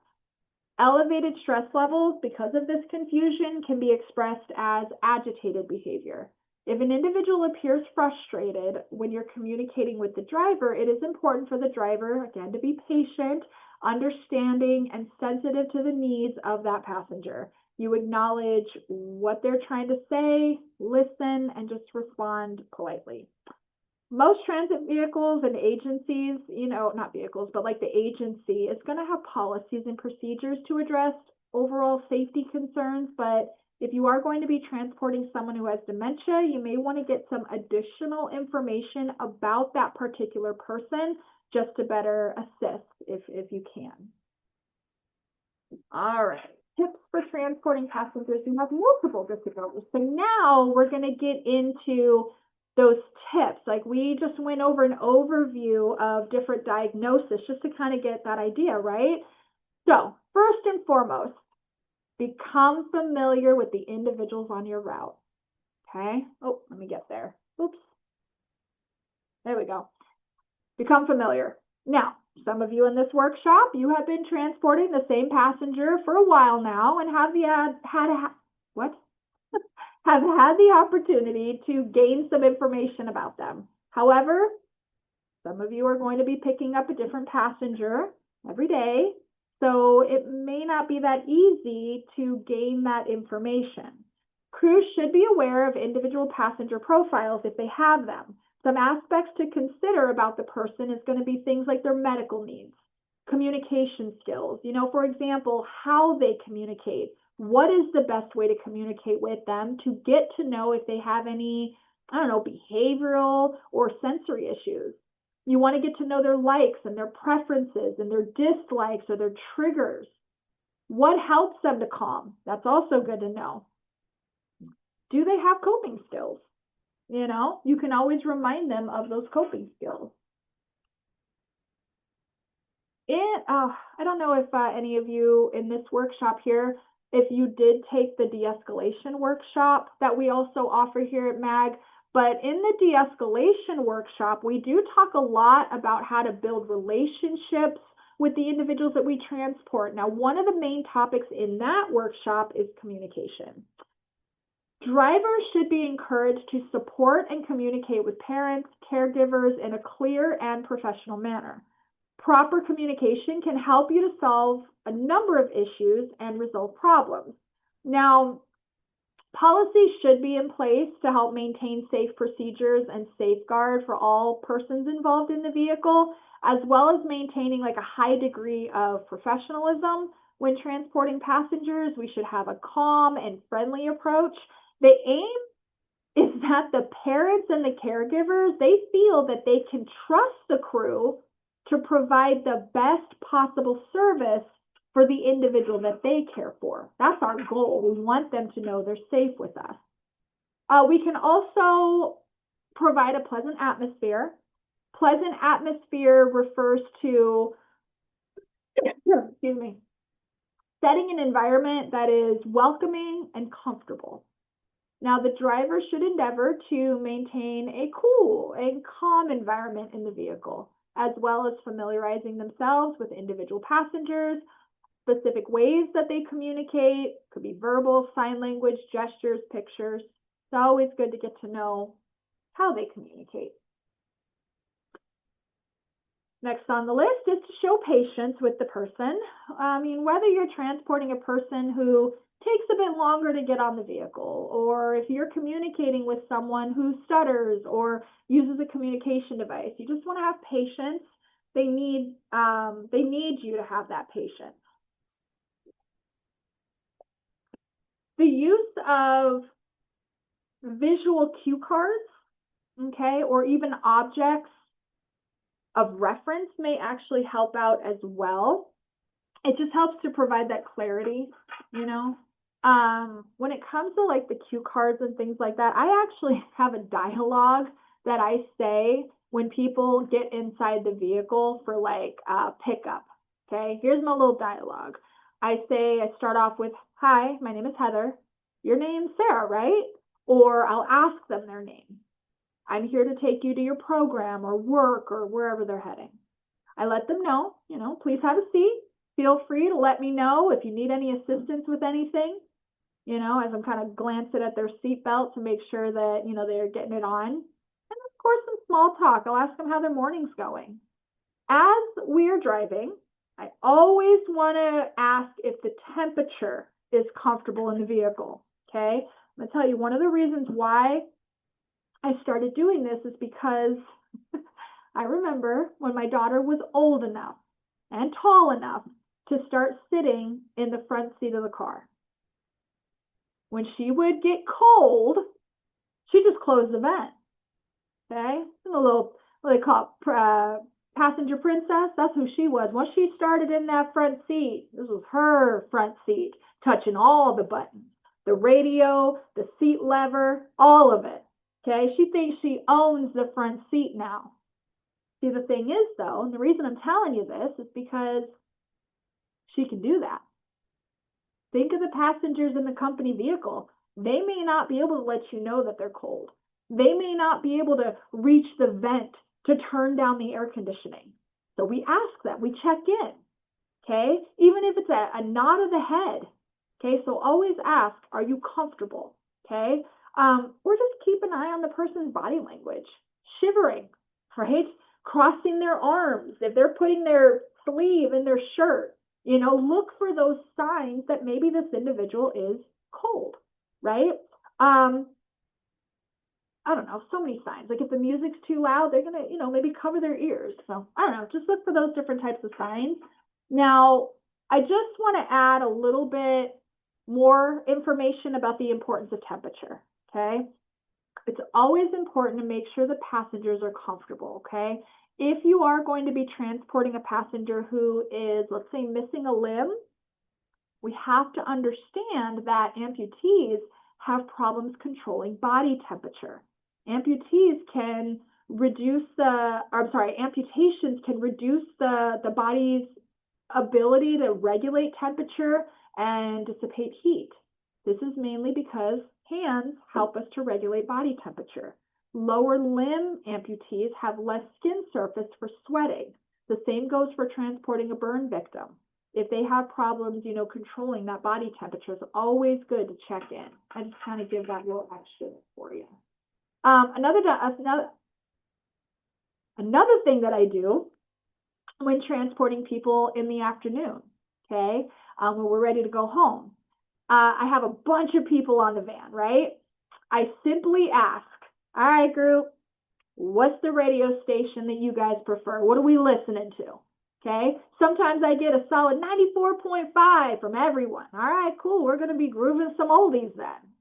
Elevated stress levels because of this confusion can be expressed as agitated behavior. If an individual appears frustrated when you're communicating with the driver, it is important for the driver, again, to be patient, understanding, and sensitive to the needs of that passenger. You acknowledge what they're trying to say, listen, and just respond politely. Most transit vehicles and agencies, not vehicles, but like the agency is going to have policies and procedures to address overall safety concerns. But if you are going to be transporting someone who has dementia, you may want to get some additional information about that particular person just to better assist if you can. All right. Tips for transporting passengers who have multiple disabilities. So now we're going to get into those tips. Like we just went over an overview of different diagnoses just to kind of get that idea, right? So first and foremost, become familiar with the individuals on your route. Okay. Oh, let me get there. Oops. There we go. Become familiar. Now, some of you in this workshop, you have been transporting the same passenger for a while now and have had the opportunity to gain some information about them. However, some of you are going to be picking up a different passenger every day, so it may not be that easy to gain that information. Crews should be aware of individual passenger profiles if they have them. Some aspects to consider about the person is going to be things like their medical needs, communication skills, for example, how they communicate. What is the best way to communicate with them to get to know if they have any, behavioral or sensory issues? You want to get to know their likes and their preferences and their dislikes or their triggers. What helps them to calm? That's also good to know. Do they have coping skills? You can always remind them of those coping skills. I don't know if any of you in this workshop here, if you did take the de-escalation workshop that we also offer here at MAG, but in the de-escalation workshop, we do talk a lot about how to build relationships with the individuals that we transport. Now, one of the main topics in that workshop is communication. Drivers should be encouraged to support and communicate with parents, caregivers in a clear and professional manner. Proper communication can help you to solve a number of issues and resolve problems. Now, policies should be in place to help maintain safe procedures and safeguard for all persons involved in the vehicle, as well as maintaining like a high degree of professionalism, When transporting passengers, we should have a calm and friendly approach. The aim is that the parents and the caregivers, they feel that they can trust the crew to provide the best possible service for the individual that they care for. That's our goal. We want them to know they're safe with us. We can also provide a pleasant atmosphere. Pleasant atmosphere refers to, excuse me, setting an environment that is welcoming and comfortable. Now, the driver should endeavor to maintain a cool and calm environment in the vehicle, as well as familiarizing themselves with individual passengers, specific ways that they communicate, could be verbal, sign language, gestures, pictures. It's always good to get to know how they communicate. Next on the list is to show patience with the person. I mean, whether you're transporting a person who takes a bit longer to get on the vehicle, or if you're communicating with someone who stutters or uses a communication device, you just want to have patience. They need you to have that patience. The use of visual cue cards, okay, or even objects of reference may actually help out as well. It just helps to provide that clarity, you know. When it comes to like the cue cards and things like that, I actually have a dialogue that I say when people get inside the vehicle for like pickup. Okay, here's my little dialogue. I start off with, "Hi, my name is Heather. Your name's Sarah, right?" Or I'll ask them their name. "I'm here to take you to your program or work or wherever they're heading." I let them know, please have a seat. Feel free to let me know if you need any assistance with anything, as I'm kind of glancing at their seatbelt to make sure that, they're getting it on. And of course, some small talk. I'll ask them how their morning's going. As we're driving, I always want to ask if the temperature is comfortable in the vehicle. Okay. I'm going to tell you one of the reasons why I started doing this is because I remember when my daughter was old enough and tall enough to start sitting in the front seat of the car. When she would get cold, she just closed the vent. Okay? A little, what they call it, passenger princess. That's who she was. Once she started in that front seat, this was her front seat, touching all the buttons, the radio, the seat lever, all of it. Okay? She thinks she owns the front seat now. See, the thing is, though, and the reason I'm telling you this is because she can do that. Think of the passengers in the company vehicle. They may not be able to let you know that they're cold. They may not be able to reach the vent to turn down the air conditioning. So we ask them, we check in, okay? Even if it's a nod of the head, okay? So always ask, are you comfortable, okay? Or just keep an eye on the person's body language. Shivering, right? Crossing their arms. If they're putting their sleeve in their shirt, look for those signs that maybe this individual is cold, right? I don't know, so many signs. Like if the music's too loud, they're going to, maybe cover their ears. So I don't know, just look for those different types of signs. Now, I just want to add a little bit more information about the importance of temperature, okay? It's always important to make sure the passengers are comfortable, okay? If you are going to be transporting a passenger who is, let's say, missing a limb, we have to understand that amputees have problems controlling body temperature. Amputations can reduce the body's ability to regulate temperature and dissipate heat. This is mainly because hands help us to regulate body temperature. Lower limb amputees have less skin surface for sweating. The same goes for transporting a burn victim. If they have problems, controlling that body temperature, it's always good to check in. I just kind of give that little extra for you. Another thing that I do when transporting people in the afternoon, okay, when we're ready to go home, I have a bunch of people on the van, right? I simply ask, all right, group, what's the radio station that you guys prefer? What are we listening to? Okay. Sometimes I get a solid 94.5 from everyone. All right, cool. We're going to be grooving some oldies then.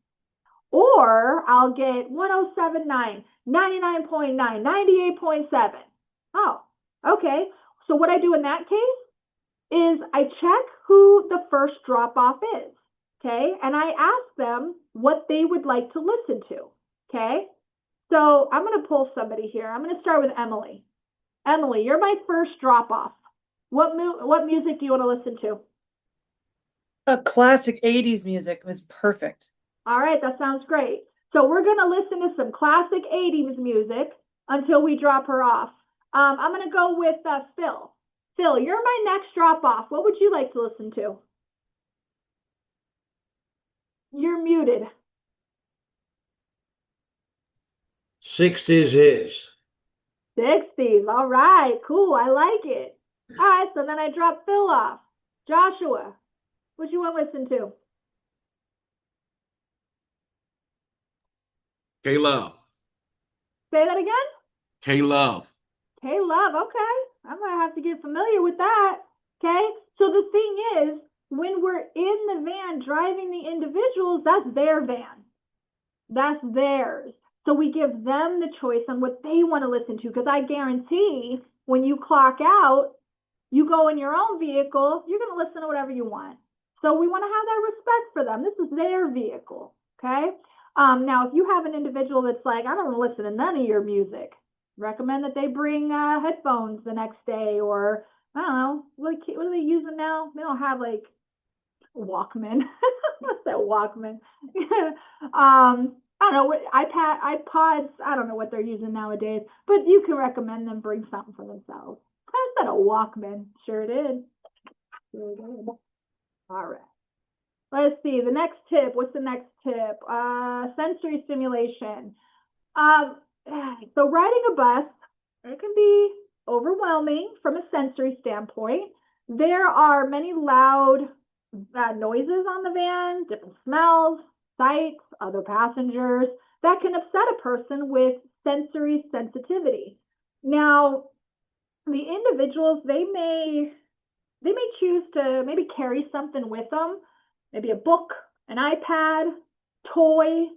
Or I'll get 1079, 99.9, 98.7. Oh, okay. So what I do in that case is I check who the first drop off is. Okay. And I ask them what they would like to listen to. Okay. So I'm going to pull somebody here. I'm going to start with Emily. Emily, you're my first drop off. What music do you want to listen to? A classic 80s music was perfect. All right, that sounds great. So we're going to listen to some classic 80s music until we drop her off. I'm going to go with Phil. Phil, you're my next drop off. What would you like to listen to? You're muted. 60s hits. 60s. All right, cool. I like it. All right, so then I drop Phil off. Joshua, what you want to listen to? K Love. Say that again? K Love. K Love. Okay. I'm going to have to get familiar with that. Okay. So the thing is, when we're in the van driving the individuals, that's their van. That's theirs. So we give them the choice on what they want to listen to. Because I guarantee when you clock out, you go in your own vehicle, you're going to listen to whatever you want. So we want to have that respect for them. This is their vehicle. Okay. Now, if you have an individual that's like, I don't want to listen to none of your music, recommend that they bring headphones the next day, or I don't know, what are they using now? They don't have like Walkman. What's that Walkman? I don't know what iPods. I don't know what they're using nowadays, but you can recommend them bring something for themselves. I said a Walkman. Sure did. Sure did. All right. Let's see. The next tip. What's the next tip? Sensory stimulation. Um, so riding a bus, it can be overwhelming from a sensory standpoint. There are many loud noises on the van, different smells, sights, other passengers that can upset a person with sensory sensitivity. Now, the individuals, they may choose to maybe carry something with them, maybe a book, an iPad, toy,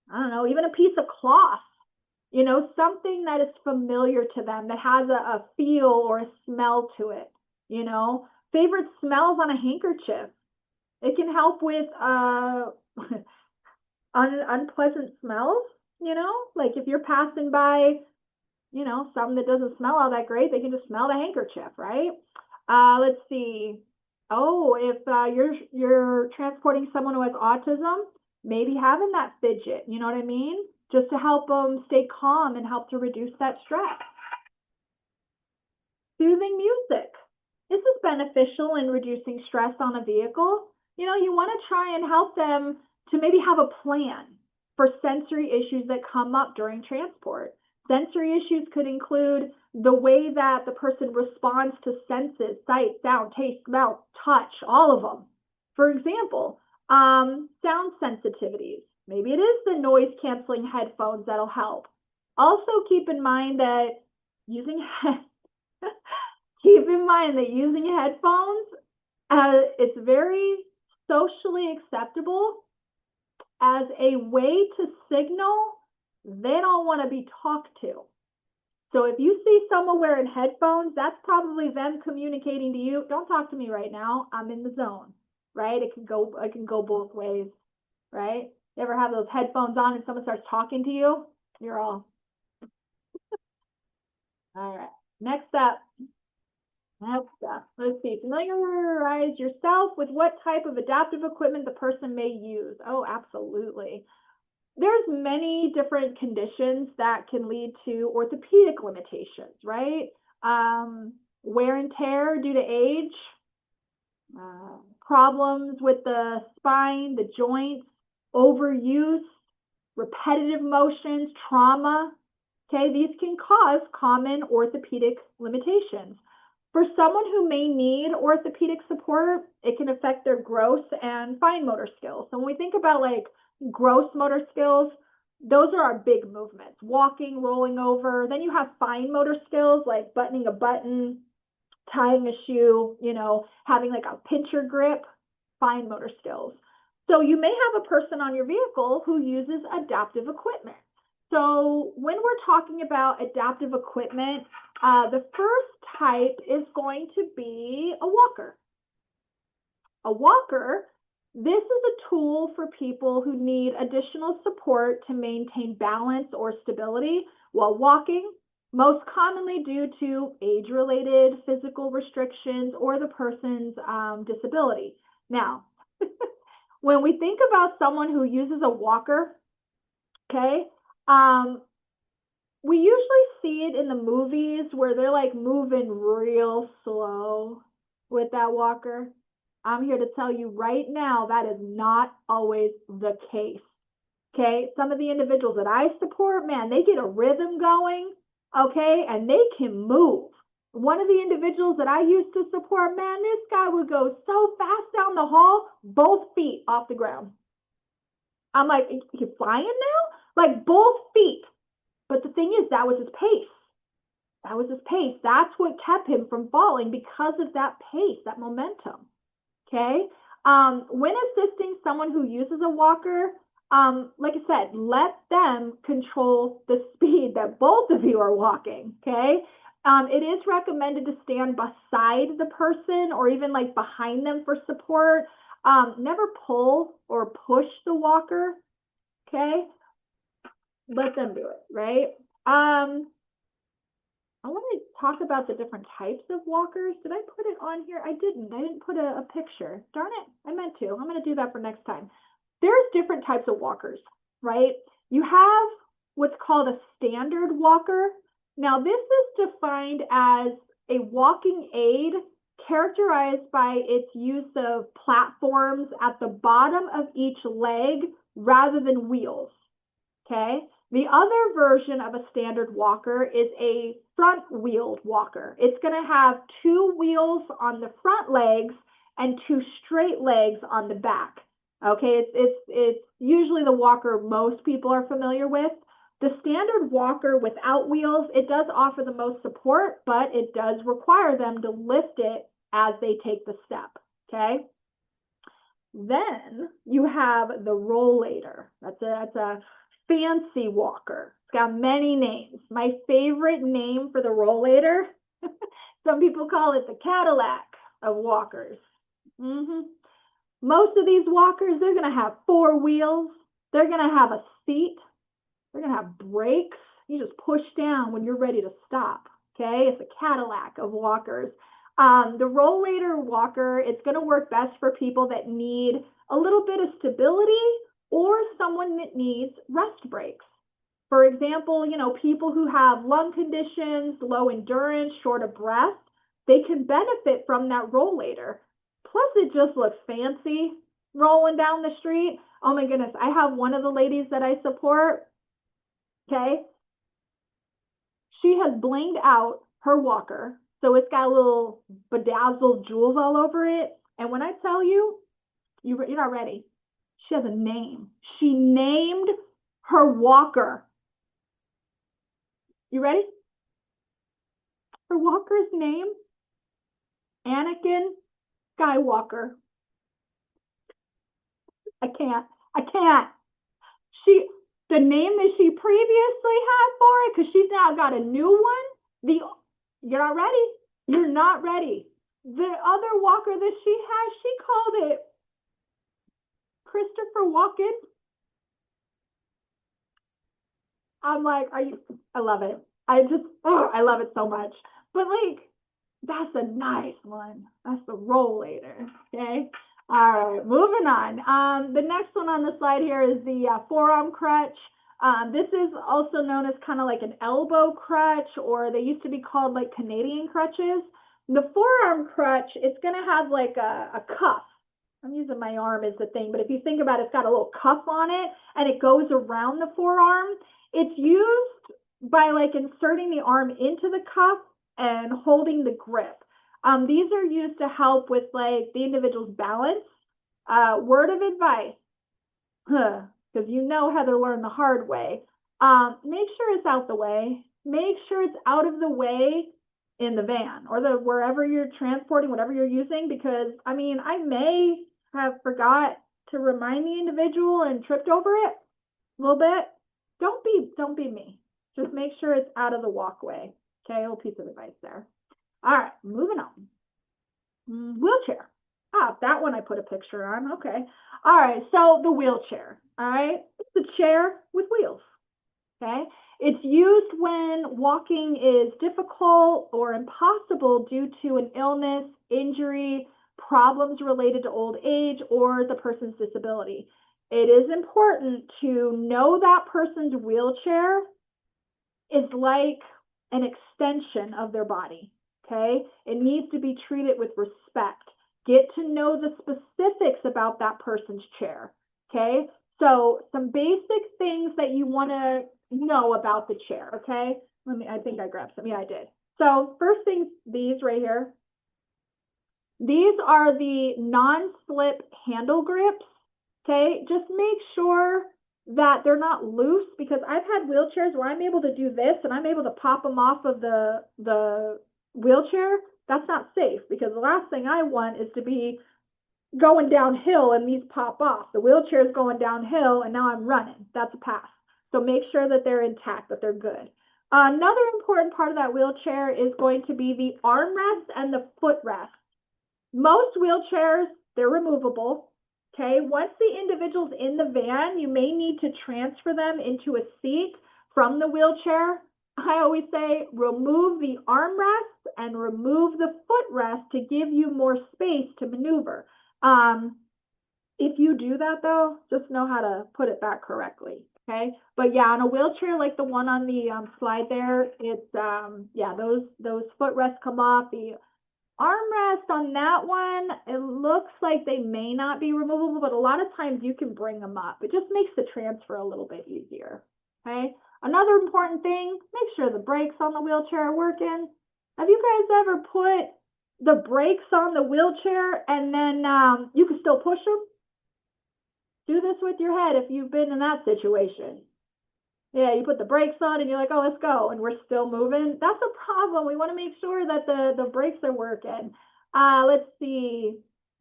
I don't know, even a piece of cloth, something that is familiar to them, that has a feel or a smell to it, favorite smells on a handkerchief. It can help with unpleasant smells, like if you're passing by, something that doesn't smell all that great, they can just smell the handkerchief, right? Let's see. Oh, if you're transporting someone who has autism, maybe having that fidget, you know what I mean? Just to help them stay calm and help to reduce that stress. Soothing music. This is beneficial in reducing stress on a vehicle. You want to try and help them to maybe have a plan for sensory issues that come up during transport. Sensory issues could include the way that the person responds to senses, sight, sound, taste, smell, touch, all of them. For example, sound sensitivities. Maybe it is the noise canceling headphones that'll help. Also, keep in mind that using keep in mind that using headphones, it's very socially acceptable as a way to signal they don't want to be talked to. So if you see someone wearing headphones, that's probably them communicating to you, don't talk to me right now, I'm in the zone, right? It can go both ways, right? You ever have those headphones on and someone starts talking to you? You're all right. Next up, let's see. Familiarize yourself with what type of adaptive equipment the person may use. Oh, absolutely. There's many different conditions that can lead to orthopedic limitations, right? Wear and tear due to age, problems with the spine, the joints, overuse, repetitive motions, trauma. Okay, these can cause common orthopedic limitations. For someone who may need orthopedic support, it can affect their gross and fine motor skills. So when we think about like gross motor skills, those are our big movements, walking, rolling over. Then you have fine motor skills like buttoning a button, tying a shoe, having like a pincher grip, fine motor skills. So you may have a person on your vehicle who uses adaptive equipment. So when we're talking about adaptive equipment, the first type is going to be a walker. A walker, this is a tool for people who need additional support to maintain balance or stability while walking, most commonly due to age-related physical restrictions or the person's disability. Now, when we think about someone who uses a walker, okay, we usually see it in the movies where they're like moving real slow with that walker. I'm here to tell you right now that is not always the case. Okay, some of the individuals that I support, man, they get a rhythm going, okay, and they can move. One of the individuals that I used to support, man, this guy would go so fast down the hall, both feet off the ground. I'm like, you flying now? Like both feet. But the thing is, that was his pace. That was his pace. That's what kept him from falling because of that pace, that momentum. Okay. When assisting someone who uses a walker, like I said, let them control the speed that both of you are walking. Okay. It is recommended to stand beside the person or even like behind them for support. Never pull or push the walker. Okay. Let them do it, right? I want to talk about the different types of walkers. Did I put it on here? I didn't. I didn't put a picture. Darn it. I meant to. I'm going to do that for next time. There's different types of walkers, right? You have what's called a standard walker. Now, this is defined as a walking aid characterized by its use of platforms at the bottom of each leg rather than wheels, okay? The other version of a standard walker is a front-wheeled walker. It's going to have two wheels on the front legs and two straight legs on the back. Okay, it's usually the walker most people are familiar with. The standard walker without wheels, it does offer the most support, but it does require them to lift it as they take the step. Okay. Then you have the rollator. That's a fancy walker. It's got many names. My favorite name for the rollator, some people call it the Cadillac of walkers. Most of these walkers, they're going to have four wheels. They're going to have a seat. They're going to have brakes. You just push down when you're ready to stop. Okay, it's a Cadillac of walkers. The rollator walker, it's going to work best for people that need a little bit of stability or someone that needs rest breaks. For example, people who have lung conditions, low endurance, short of breath, they can benefit from that rollator. Plus, it just looks fancy rolling down the street. Oh my goodness, I have one of the ladies that I support, okay? She has blinged out her walker. So it's got little bedazzled jewels all over it. And when I tell you, you're not ready. She has a name. She named her walker. You ready? Her walker's name? Anakin Skywalker. I can't. The name that she previously had for it, because she's now got a new one. You're not ready. You're not ready. The other walker that she has, she called it Christopher Walken. I'm like, I love it. I love it so much. But like, that's a nice one. That's the rollator. Okay. All right, moving on. The next one on the slide here is the forearm crutch. This is also known as kind of like an elbow crutch, or they used to be called like Canadian crutches. The forearm crutch, it's going to have like a cuff. I'm using my arm as the thing, but if you think about it, it's got a little cuff on it and it goes around the forearm. It's used by like inserting the arm into the cuff and holding the grip. These are used to help with like the individual's balance. Word of advice, because Heather learned the hard way. Make sure it's out the way. Make sure it's out of the way in the van or wherever you're transporting, whatever you're using, because I mean, I may have forgot to remind the individual and tripped over it a little bit. Don't be me. Just make sure it's out of the walkway. Okay, a little piece of advice there. All right, moving on. Wheelchair. Ah, that one I put a picture on. Okay. All right, so the wheelchair. All right, it's a chair with wheels. Okay. It's used when walking is difficult or impossible due to an illness, injury, problems related to old age, or the person's disability. It is important to know that person's wheelchair is like an extension of their body. Okay. It needs to be treated with respect. Get to know the specifics about that person's chair. Okay. So some basic things that you want to know about the chair. Okay. I think I grabbed some. Yeah, I did. So first things, these right here. These are the non-slip handle grips. Okay. Just make sure that they're not loose, because I've had wheelchairs where I'm able to do this and I'm able to pop them off of the wheelchair. That's not safe, because the last thing I want is to be going downhill and these pop off. The wheelchair is going downhill and now I'm running. That's a pass. So make sure that they're intact, that they're good. Another important part of that wheelchair is going to be the armrest and the footrest. Most wheelchairs, they're removable. Okay, once the individual's in the van, you may need to transfer them into a seat from the wheelchair. I always say remove the armrest and remove the footrest to give you more space to maneuver. If you do that though, just know how to put it back correctly. Okay, but yeah, on a wheelchair like the one on the slide there, it's yeah, those footrests come off. The armrest on that one, it looks like they may not be removable, but a lot of times you can bring them up. It just makes the transfer a little bit easier. Okay. Another important thing, make sure the brakes on the wheelchair are working. Have you guys ever put the brakes on the wheelchair and then you can still push them? Do this with your head if you've been in that situation. Yeah, you put the brakes on and you're like, oh, let's go, and we're still moving. That's a problem. We want to make sure that the brakes are working. Let's see,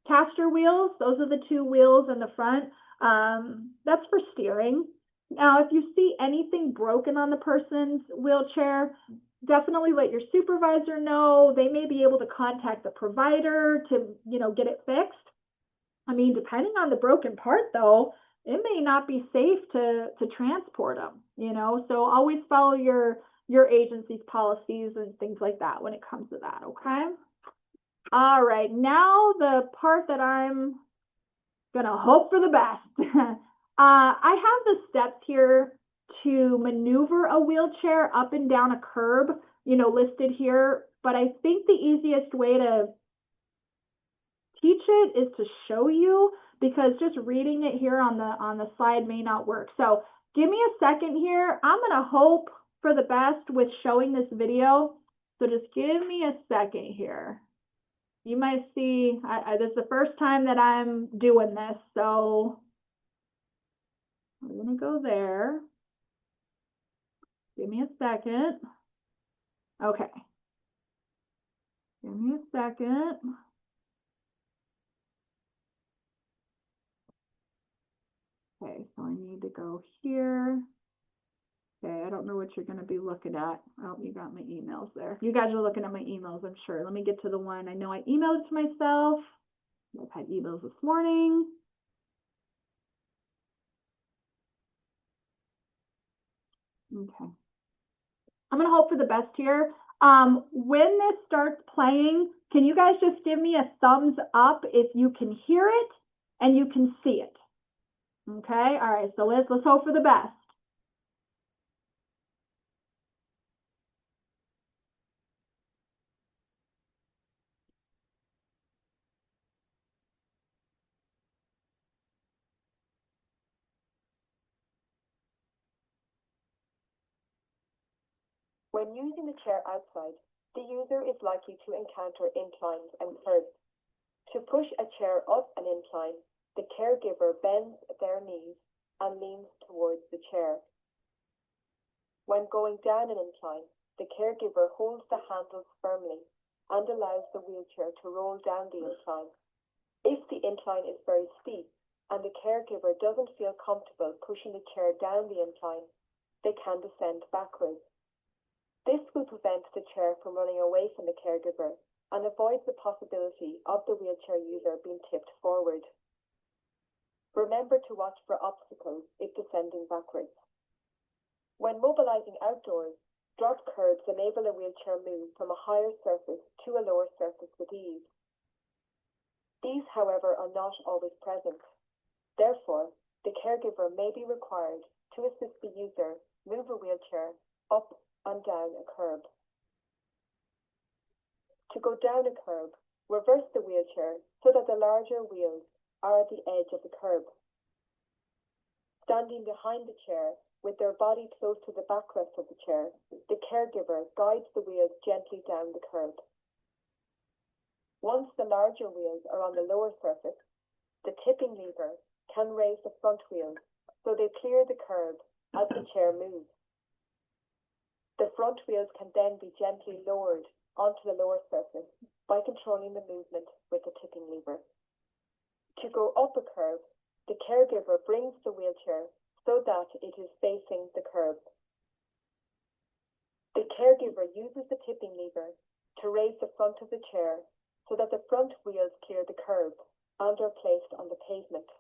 caster wheels. Those are the two wheels in the front. That's for steering. Now, if you see anything broken on the person's wheelchair, definitely let your supervisor know. They may be able to contact the provider to, get it fixed. I mean, depending on the broken part, though, it may not be safe to transport them, so always follow your agency's policies and things like that when it comes to that. Okay. All right. Now the part that I'm going to hope for the best. I have the steps here to maneuver a wheelchair up and down a curb, listed here, but I think the easiest way to teach it is to show you, because just reading it here on the slide may not work. So give me a second here. I'm going to hope for the best with showing this video. So just give me a second here. You might see, this is the first time that I'm doing this. So I'm going to go there. Give me a second. Okay. Give me a second. Okay, so I need to go here. Okay, I don't know what you're going to be looking at. Oh, you got my emails there. You guys are looking at my emails, I'm sure. Let me get to the one. I know I emailed it to myself. I've had emails this morning. Okay. I'm going to hope for the best here. When this starts playing, can you guys just give me a thumbs up if you can hear it and you can see it? Okay. All right. So let's hope for the best. When using the chair outside, the user is likely to encounter inclines and curves. To push a chair up an incline, the caregiver bends their knees and leans towards the chair. When going down an incline, the caregiver holds the handles firmly and allows the wheelchair to roll down the incline. If the incline is very steep and the caregiver doesn't feel comfortable pushing the chair down the incline, they can descend backwards. This will prevent the chair from running away from the caregiver and avoids the possibility of the wheelchair user being tipped forward. Remember to watch for obstacles if descending backwards. When mobilizing outdoors, drop curbs enable a wheelchair move from a higher surface to a lower surface with ease. These, however, are not always present. Therefore, the caregiver may be required to assist the user move a wheelchair up and down a curb. To go down a curb, reverse the wheelchair so that the larger wheels are at the edge of the curb. Standing behind the chair with their body close to the backrest of the chair, the caregiver guides the wheels gently down the curb. Once the larger wheels are on the lower surface, the tipping lever can raise the front wheels so they clear the curb as the chair moves. The front wheels can then be gently lowered onto the lower surface by controlling the movement with the tipping lever. To go up a curb, the caregiver brings the wheelchair so that it is facing the curb. The caregiver uses the tipping lever to raise the front of the chair so that the front wheels clear the curb and are placed on the pavement.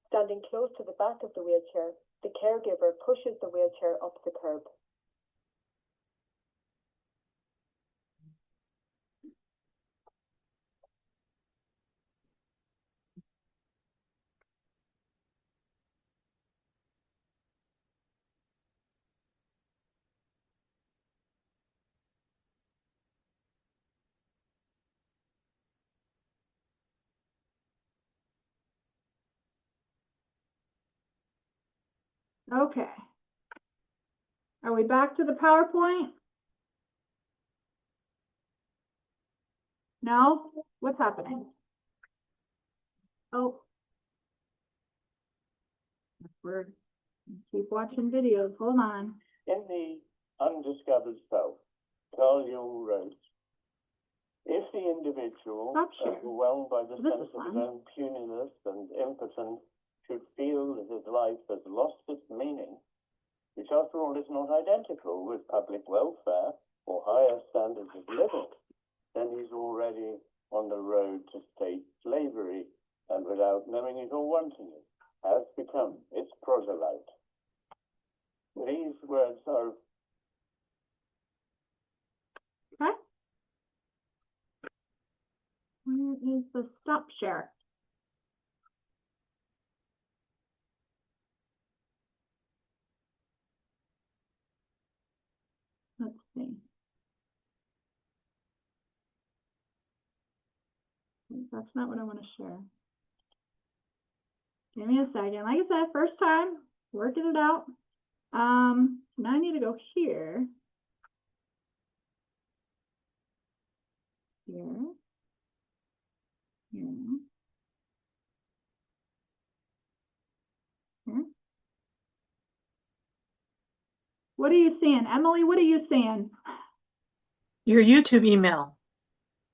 Standing close to the back of the wheelchair, the caregiver pushes the wheelchair up the curb. Okay. Are we back to the PowerPoint? No? What's happening? Oh. We're keep watching videos. Hold on. In the undiscovered South, Carl Jung wrote, if the individual, overwhelmed by the sense of his own puniness and impotence, should feel that his life has lost its meaning, which after all is not identical with public welfare or higher standards of living, then he's already on the road to state slavery and without knowing it or wanting it, has become its proselyte. These words are... Okay. Where is the stop share? Let's see. That's not what I want to share. Give me a second. Like I said, first time, working it out. Now I need to go here. Here. Here. Here. What are you seeing? Emily, what are you seeing? Your YouTube email.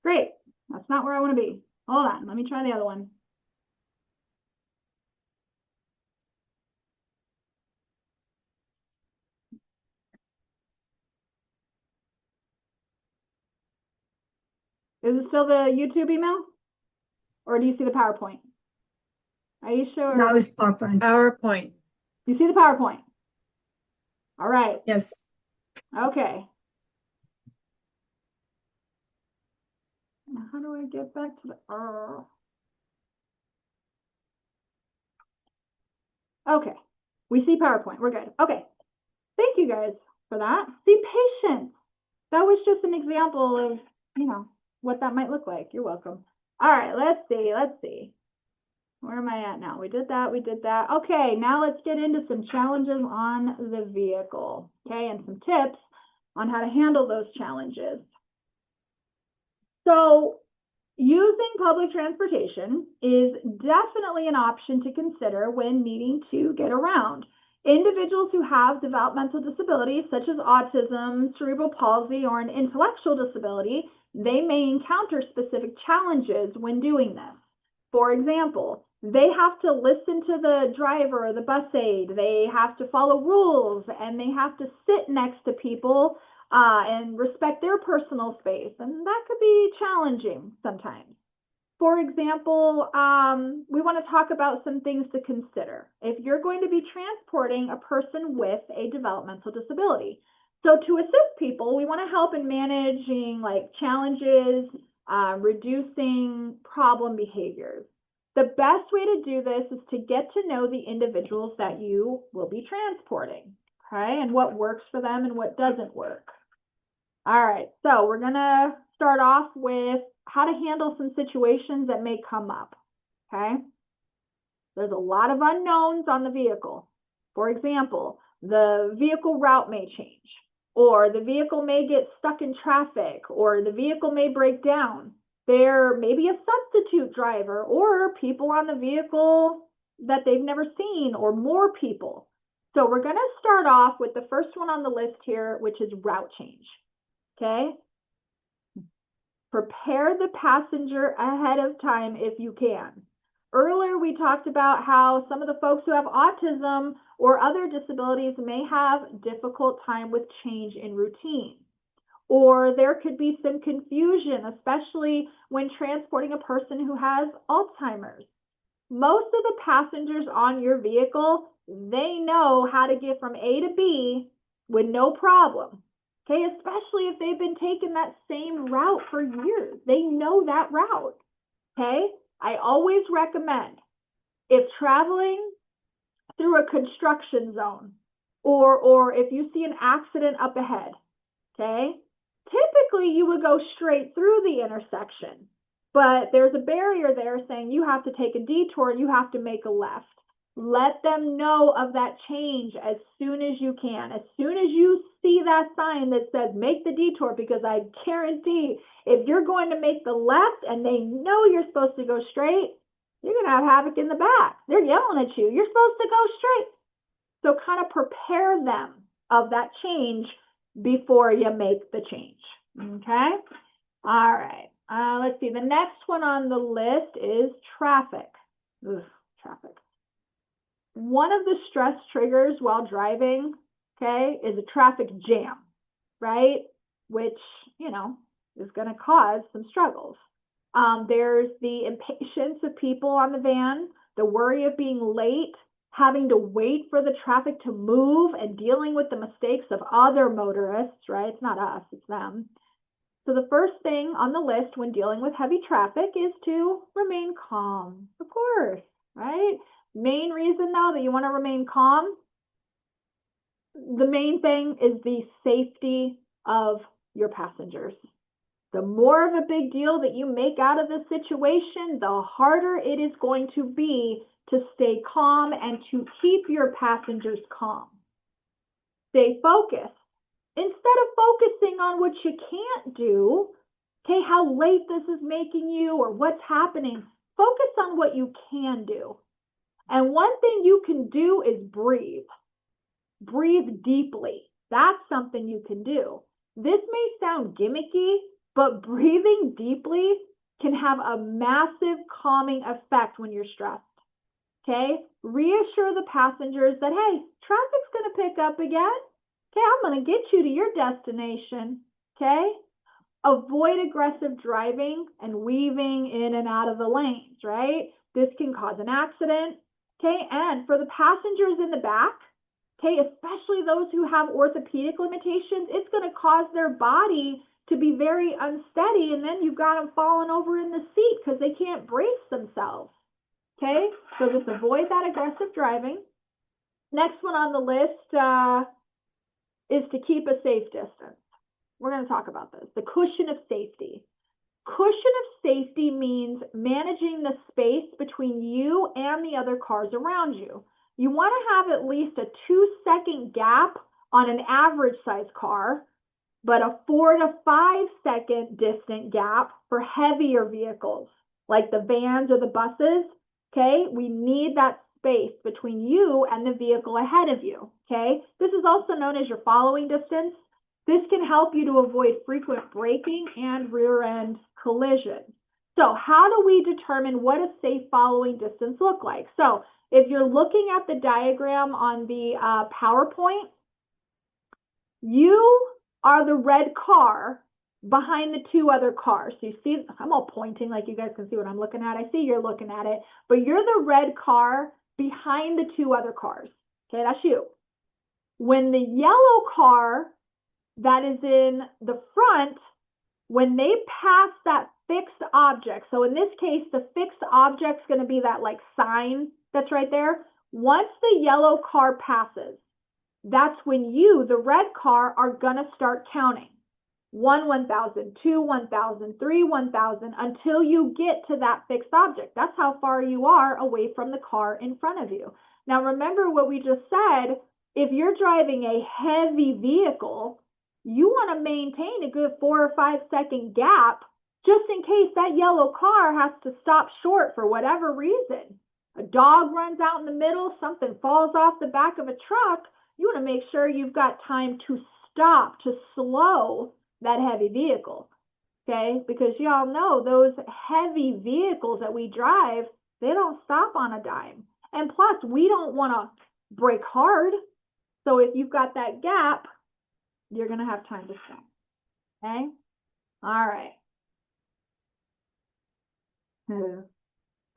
Great. That's not where I want to be. Hold on. Let me try the other one. Is it still the YouTube email? Or do you see the PowerPoint? Are you sure? Now it's PowerPoint. PowerPoint. You see the PowerPoint? All right. Yes. Okay. Now how do I get back to the... Okay. We see PowerPoint. We're good. Okay. Thank you guys for that. Be patient. That was just an example of, what that might look like. You're welcome. All right. Let's see. Let's see. Where am I at now? We did that. We did that. Okay. Now let's get into some challenges on the vehicle. Okay. And some tips on how to handle those challenges. So using public transportation is definitely an option to consider when needing to get around. Individuals who have developmental disabilities such as autism, cerebral palsy, or an intellectual disability, they may encounter specific challenges when doing this. For example, they have to listen to the driver or the bus aide, they have to follow rules, and they have to sit next to people and respect their personal space, and that could be challenging sometimes. For example, we want to talk about some things to consider if you're going to be transporting a person with a developmental disability. So to assist people, we want to help in managing like challenges, reducing problem behaviors. The best way to do this is to get to know the individuals that you will be transporting, okay, and what works for them and what doesn't work. All right, so we're gonna start off with how to handle some situations that may come up, okay? There's a lot of unknowns on the vehicle. For example, the vehicle route may change, or the vehicle may get stuck in traffic, or the vehicle may break down. There may be a substitute driver or people on the vehicle that they've never seen, or more people. So we're gonna start off with the first one on the list here, which is route change. Okay, prepare the passenger ahead of time if you can. Earlier, we talked about how some of the folks who have autism or other disabilities may have difficult time with change in routine. Or there could be some confusion, especially when transporting a person who has Alzheimer's. Most of the passengers on your vehicle, they know how to get from A to B with no problem. Okay, especially if they've been taking that same route for years. They know that route. Okay, I always recommend if traveling through a construction zone or if you see an accident up ahead, okay, typically you would go straight through the intersection, but there's a barrier there saying you have to take a detour and you have to make a left. Let them know of that change as soon as you can. As soon as you see that sign that says make the detour, because I guarantee if you're going to make the left and they know you're supposed to go straight, you're going to have havoc in the back. They're yelling at you. You're supposed to go straight. So kind of prepare them of that change before you make the change. Okay? All right. Let's see. The next one on the list is traffic. Ugh, traffic. One of the stress triggers while driving, okay, is a traffic jam, right? Which, you know, is going to cause some struggles. There's the impatience of people on the van, the worry of being late, having to wait for the traffic to move, and dealing with the mistakes of other motorists, right? It's not us, it's them. So the first thing on the list when dealing with heavy traffic is to remain calm, of course, right? Main reason, though, that you want to remain calm, the main thing is the safety of your passengers. The more of a big deal that you make out of this situation, the harder it is going to be to stay calm and to keep your passengers calm. Stay focused. Instead of focusing on what you can't do, okay, how late this is making you or what's happening, focus on what you can do. And one thing you can do is breathe. Breathe deeply. That's something you can do. This may sound gimmicky, but breathing deeply can have a massive calming effect when you're stressed. Okay? Reassure the passengers that, hey, traffic's going to pick up again. Okay, I'm going to get you to your destination. Okay? Avoid aggressive driving and weaving in and out of the lanes, right? This can cause an accident. Okay, and for the passengers in the back, okay, especially those who have orthopedic limitations, it's going to cause their body to be very unsteady, and then you've got them falling over in the seat because they can't brace themselves. Okay, so just avoid that aggressive driving. Next one on the list is to keep a safe distance. We're going to talk about this. The cushion of safety. Cushion of safety means managing the space between you and the other cars around you. You want to have at least a 2-second gap on an average size car, but a 4 to 5 second distant gap for heavier vehicles like the vans or the buses. Okay, we need that space between you and the vehicle ahead of you, okay? This is also known as your following distance. This can help you to avoid frequent braking and rear end collisions. So how do we determine what a safe following distance look like? So if you're looking at the diagram on the PowerPoint, you are the red car behind the two other cars. So you see, I'm all pointing like you guys can see what I'm looking at. I see you're looking at it, but you're the red car behind the two other cars. Okay, that's you. When the yellow car that is in the front, when they pass that fixed object, so in this case, the fixed object's going to be that like sign that's right there. Once the yellow car passes, that's when you, the red car, are going to start counting. 1, 1,000, 2, 1,000, 3, 1,000, until you get to that fixed object. That's how far you are away from the car in front of you. Now, remember what we just said. If you're driving a heavy vehicle, you want to maintain a good 4 or 5 second gap just in case that yellow car has to stop short for whatever reason. A dog runs out in the middle, something falls off the back of a truck. You want to make sure you've got time to stop, to slow that heavy vehicle, okay? Because y'all know those heavy vehicles that we drive, they don't stop on a dime. And plus, we don't want to brake hard. So if you've got that gap, you're going to have time to stop, okay? All right.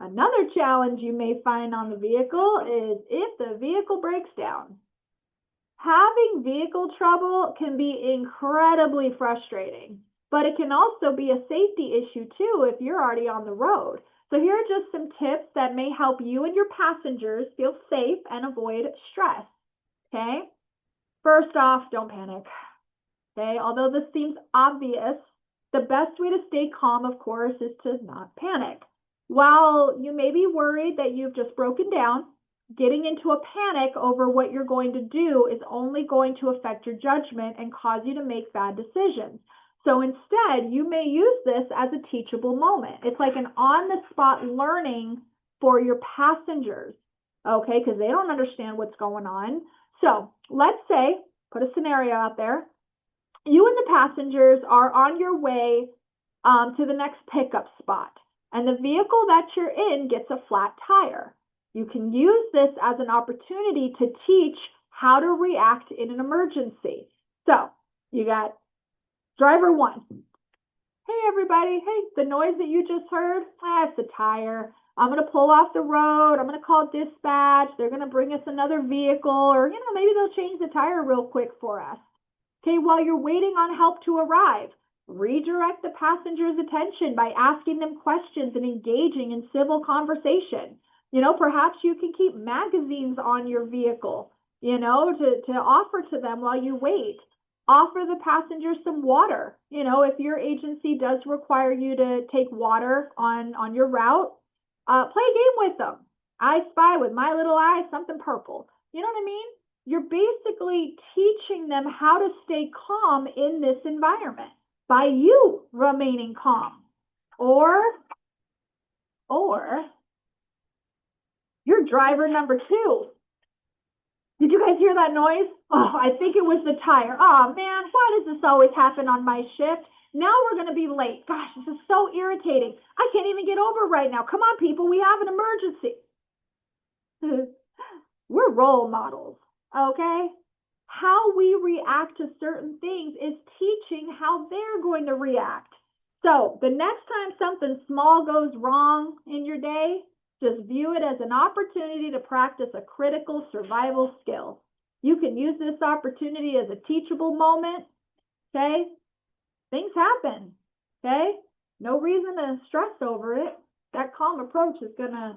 Another challenge you may find on the vehicle is if the vehicle breaks down. Having vehicle trouble can be incredibly frustrating, but it can also be a safety issue too if you're already on the road. So here are just some tips that may help you and your passengers feel safe and avoid stress, okay? First off, don't panic, okay? Although this seems obvious, the best way to stay calm, of course, is to not panic. While you may be worried that you've just broken down, getting into a panic over what you're going to do is only going to affect your judgment and cause you to make bad decisions. So instead, you may use this as a teachable moment. It's like an on-the-spot learning for your passengers, okay, because they don't understand what's going on. So let's say, put a scenario out there. You and the passengers are on your way to the next pickup spot, and the vehicle that you're in gets a flat tire. You can use this as an opportunity to teach how to react in an emergency. So you got driver 1. Hey, everybody. Hey, the noise that you just heard, that's the tire. I'm going to pull off the road. I'm going to call dispatch. They're going to bring us another vehicle, or, maybe they'll change the tire real quick for us. Okay, while you're waiting on help to arrive, redirect the passenger's attention by asking them questions and engaging in civil conversation. Perhaps you can keep magazines on your vehicle, to offer to them while you wait. Offer the passenger some water. If your agency does require you to take water on your route, play a game with them. I spy with my little eye something purple. You know what I mean? You're basically teaching them how to stay calm in this environment by you remaining calm. Or you're driver number 2. Did you guys hear that noise? Oh, I think it was the tire. Oh, man, why does this always happen on my shift? Now we're going to be late. Gosh, this is so irritating. I can't even get over right now. Come on, people, we have an emergency. We're role models, okay? How we react to certain things is teaching how they're going to react. So the next time something small goes wrong in your day, just view it as an opportunity to practice a critical survival skill. You can use this opportunity as a teachable moment, okay? Things happen, okay? No reason to stress over it. That calm approach is gonna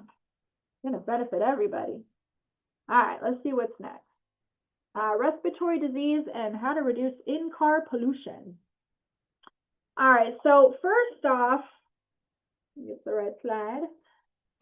benefit everybody. All right, let's see what's next. Respiratory disease and how to reduce in-car pollution. All right, so first off, get the right slide.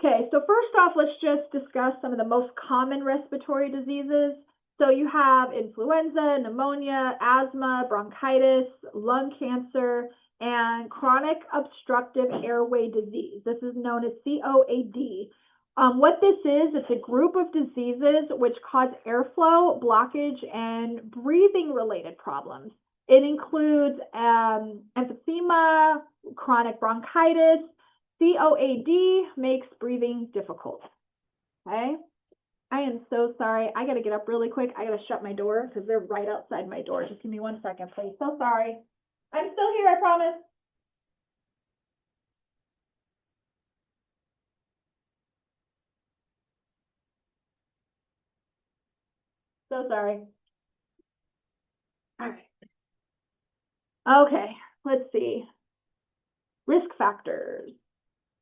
Okay, so first off, let's just discuss some of the most common respiratory diseases. So you have influenza, pneumonia, asthma, bronchitis, lung cancer, and chronic obstructive airway disease. This is known as COAD. What this is, it's a group of diseases which cause airflow, blockage, and breathing-related problems. It includes emphysema, chronic bronchitis, COAD makes breathing difficult. Okay? I am so sorry. I got to get up really quick. I got to shut my door because they're right outside my door. Just give me 1 second, please. So sorry. I'm still here, I promise. So sorry. All right. Okay, let's see. Risk factors.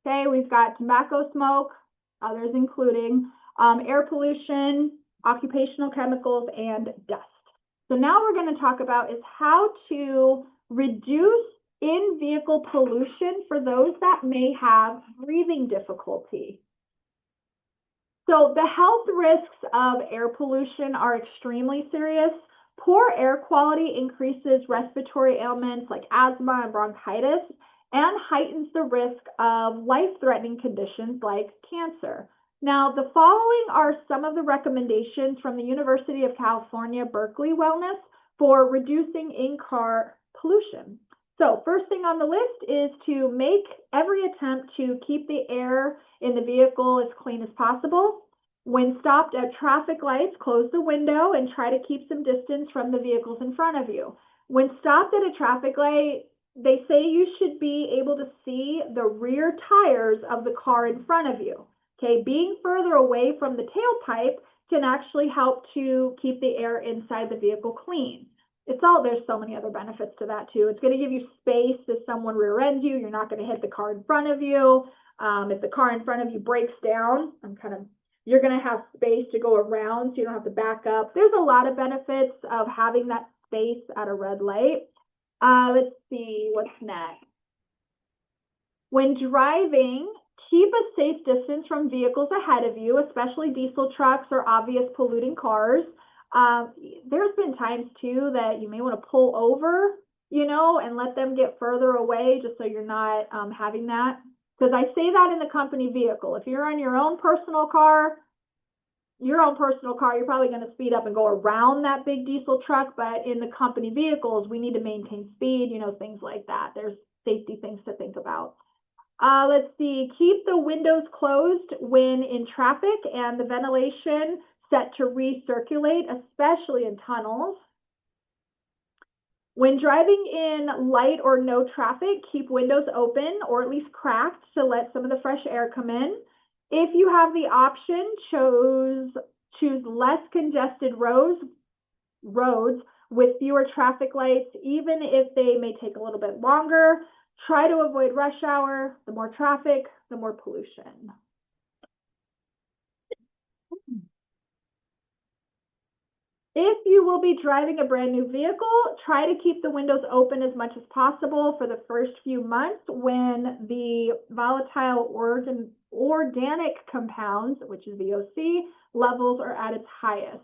Okay, we've got tobacco smoke, others including air pollution, occupational chemicals, and dust. So now we're going to talk about is how to reduce in-vehicle pollution for those that may have breathing difficulty. So the health risks of air pollution are extremely serious. Poor air quality increases respiratory ailments like asthma and bronchitis and heightens the risk of life-threatening conditions like cancer. Now, the following are some of the recommendations from the University of California, Berkeley Wellness for reducing in-car pollution. So first thing on the list is to make every attempt to keep the air in the vehicle as clean as possible. When stopped at traffic lights, close the window and try to keep some distance from the vehicles in front of you. When stopped at a traffic light, they say you should be able to see the rear tires of the car in front of you. Okay, being further away from the tailpipe can actually help to keep the air inside the vehicle clean. There's so many other benefits to that too. It's going to give you space if someone rear ends you. You're not going to hit the car in front of you. If the car in front of you breaks down, you're going to have space to go around so you don't have to back up. There's a lot of benefits of having that space at a red light. Let's see, what's next? When driving, keep a safe distance from vehicles ahead of you, especially diesel trucks or obvious polluting cars. There's been times too that you may want to pull over, and let them get further away just so you're not having that. Because I say that in the company vehicle. If you're on your own personal car, you're probably going to speed up and go around that big diesel truck. But in the company vehicles, we need to maintain speed, things like that. There's safety things to think about. Let's see, keep the windows closed when in traffic and the ventilation set to recirculate, especially in tunnels. When driving in light or no traffic, keep windows open or at least cracked to let some of the fresh air come in. If you have the option, choose less congested roads with fewer traffic lights, even if they may take a little bit longer. Try to avoid rush hour. The more traffic, the more pollution. If you will be driving a brand new vehicle, try to keep the windows open as much as possible for the first few months when the volatile organic compounds, which is VOC, levels are at its highest.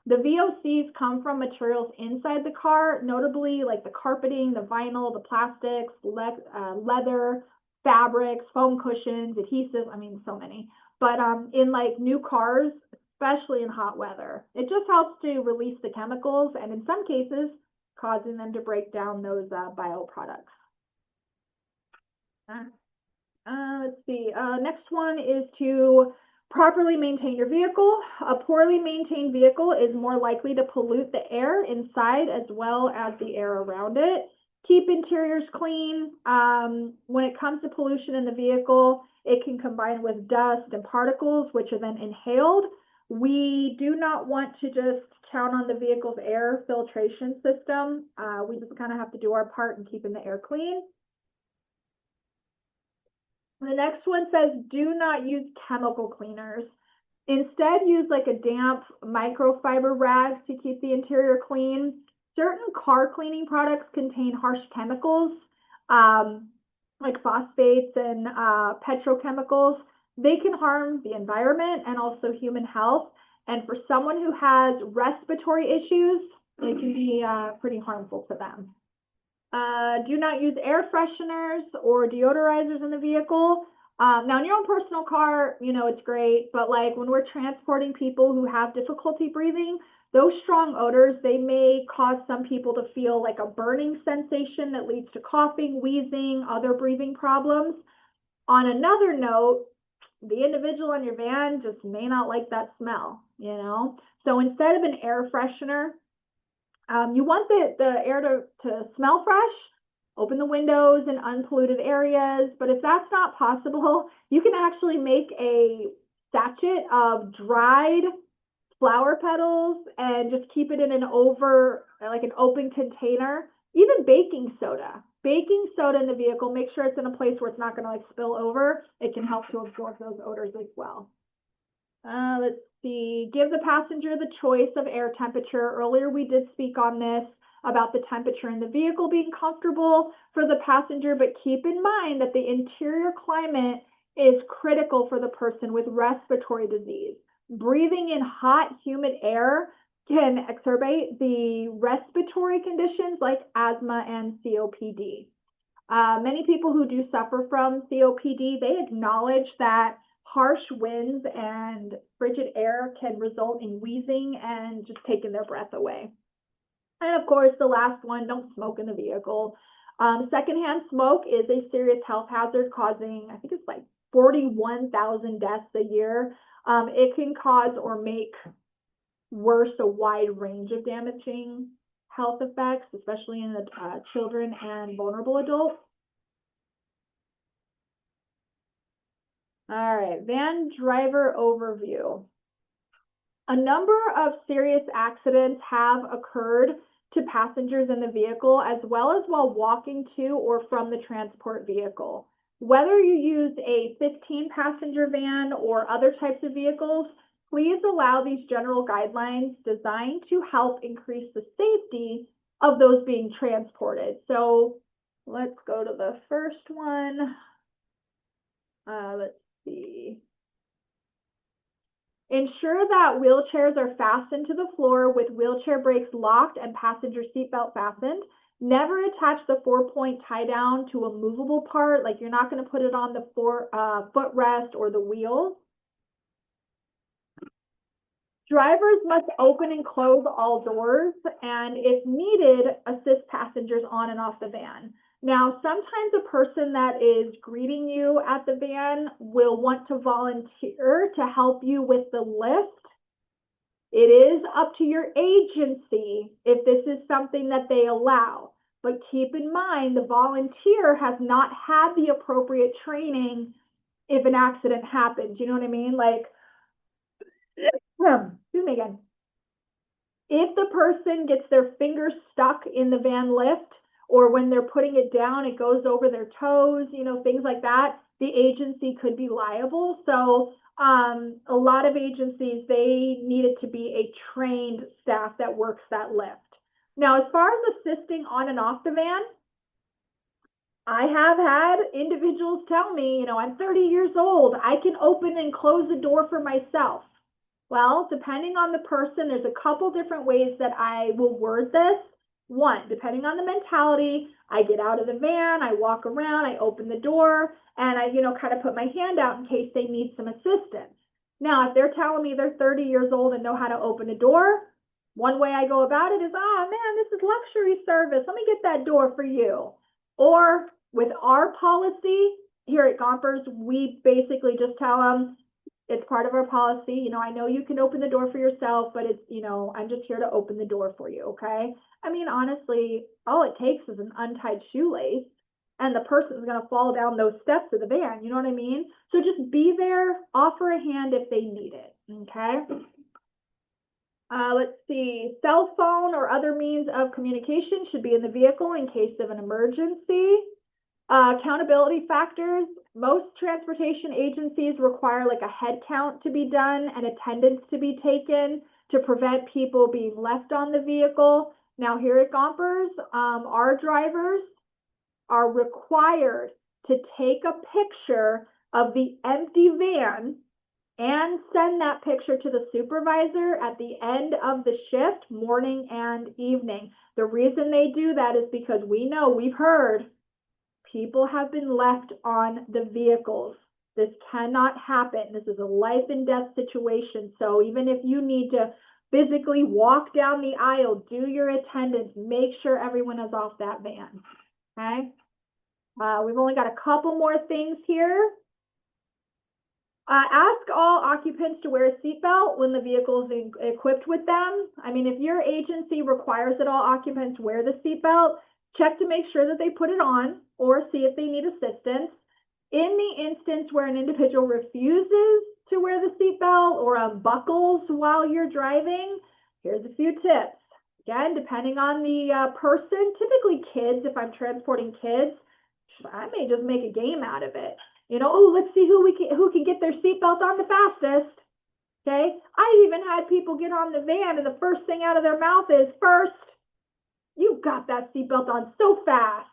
The VOCs come from materials inside the car, notably like the carpeting, the vinyl, the plastics, leather, fabrics, foam cushions, adhesives, so many. But in like new cars, especially in hot weather, it just helps to release the chemicals and in some cases, causing them to break down those bioproducts. Let's see, next one is to properly maintain your vehicle. A poorly maintained vehicle is more likely to pollute the air inside as well as the air around it. Keep interiors clean. When it comes to pollution in the vehicle, it can combine with dust and particles, which are then inhaled. We do not want to just count on the vehicle's air filtration system. We just kind of have to do our part in keeping the air clean. The next one says, do not use chemical cleaners. Instead, use like a damp microfiber rag to keep the interior clean. Certain car cleaning products contain harsh chemicals, like phosphates and petrochemicals. They can harm the environment and also human health. And for someone who has respiratory issues, it can be pretty harmful to them. Do not use air fresheners or deodorizers in the vehicle. Now in your own personal car, you know, it's great, but like when we're transporting people who have difficulty breathing, those strong odors, they may cause some people to feel like a burning sensation that leads to coughing, wheezing, other breathing problems. On another note, the individual in your van just may not like that smell, you know? So instead of an air freshener, you want the air to smell fresh. Open the windows in unpolluted areas. But if that's not possible, you can actually make a sachet of dried flower petals and just keep it in an like an open container. Even baking soda. Baking soda in the vehicle, make sure it's in a place where it's not going to like spill over. It can help to absorb those odors as well. Let's see. Give the passenger the choice of air temperature. Earlier we did speak on this about the temperature in the vehicle being comfortable for the passenger, but keep in mind that the interior climate is critical for the person with respiratory disease. Breathing in hot, humid air can exacerbate the respiratory conditions like asthma and COPD. Many people who do suffer from COPD, they acknowledge that harsh winds and frigid air can result in wheezing and just taking their breath away. And of course, the last one, don't smoke in the vehicle. Secondhand smoke is a serious health hazard causing, I think it's like 41,000 deaths a year. It can cause or make worse a wide range of damaging health effects, especially in the children and vulnerable adults. All right, van driver overview. A number of serious accidents have occurred to passengers in the vehicle, as well as while walking to or from the transport vehicle. Whether you use a 15-passenger van or other types of vehicles, please allow these general guidelines designed to help increase the safety of those being transported. So let's go to the first one. Let's see. Ensure that wheelchairs are fastened to the floor with wheelchair brakes locked and passenger seatbelt fastened. Never attach the 4-point tie down to a movable part, like you're not going to put it on the footrest or the wheels. Drivers must open and close all doors, and if needed, assist passengers on and off the van. Now, sometimes a person that is greeting you at the van will want to volunteer to help you with the lift. It is up to your agency if this is something that they allow. But keep in mind, the volunteer has not had the appropriate training if an accident happens. You know what I mean? Like, excuse me again. If the person gets their fingers stuck in the van lift, or when they're putting it down, it goes over their toes, you know, things like that, the agency could be liable. So a lot of agencies, they need it to be a trained staff that works that lift. Now, as far as assisting on and off the van, I have had individuals tell me, you know, I'm 30 years old, I can open and close the door for myself. Well, depending on the person, there's a couple different ways that I will word this. One, depending on the mentality, I get out of the van, I walk around, I open the door, and I, you know, kind of put my hand out in case they need some assistance. Now, if they're telling me they're 30 years old and know how to open a door, one way I go about it is, oh man, this is luxury service. Let me get that door for you. Or with our policy here at Gompers, we basically just tell them, it's part of our policy. You know, I know you can open the door for yourself, but it's, you know, I'm just here to open the door for you, okay? I mean, honestly, all it takes is an untied shoelace and the person's going to fall down those steps of the van. You know what I mean? So just be there, offer a hand if they need it, okay? Let's see. Cell phone or other means of communication should be in the vehicle in case of an emergency. Accountability factors. Most transportation agencies require like a head count to be done and attendance to be taken to prevent people being left on the vehicle. Now here at Gompers, our drivers are required to take a picture of the empty van and send that picture to the supervisor at the end of the shift, morning and evening. The reason they do that is because we know, we've heard, people have been left on the vehicles. This cannot happen. This is a life and death situation. So even if you need to physically walk down the aisle, do your attendance, make sure everyone is off that van, okay? We've only got a couple more things here. Ask all occupants to wear a seatbelt when the vehicle is equipped with them. I mean, if your agency requires that all occupants wear the seatbelt, check to make sure that they put it on or see if they need assistance. In the instance where an individual refuses to wear the seatbelt or unbuckles while you're driving, here's a few tips. Again, depending on the person, typically kids, if I'm transporting kids, I may just make a game out of it. You know, oh, let's see who can get their seatbelt on the fastest. Okay, I even had people get on the van and the first thing out of their mouth is, first, you got that seatbelt on so fast.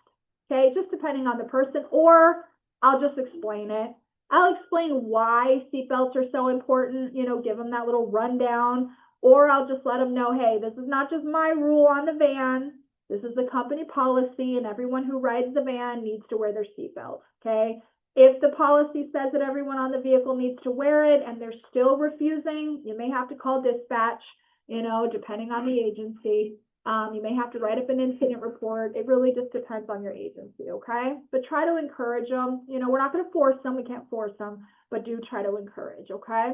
Okay, just depending on the person, or I'll just explain it. I'll explain why seatbelts are so important, you know, give them that little rundown, or I'll just let them know, hey, this is not just my rule on the van. This is the company policy, and everyone who rides the van needs to wear their seatbelt, okay? If the policy says that everyone on the vehicle needs to wear it and they're still refusing, you may have to call dispatch, you know, depending on the agency. You may have to write up an incident report. It really just depends on your agency, okay? But try to encourage them. You know, we're not going to force them. We can't force them, but do try to encourage, okay?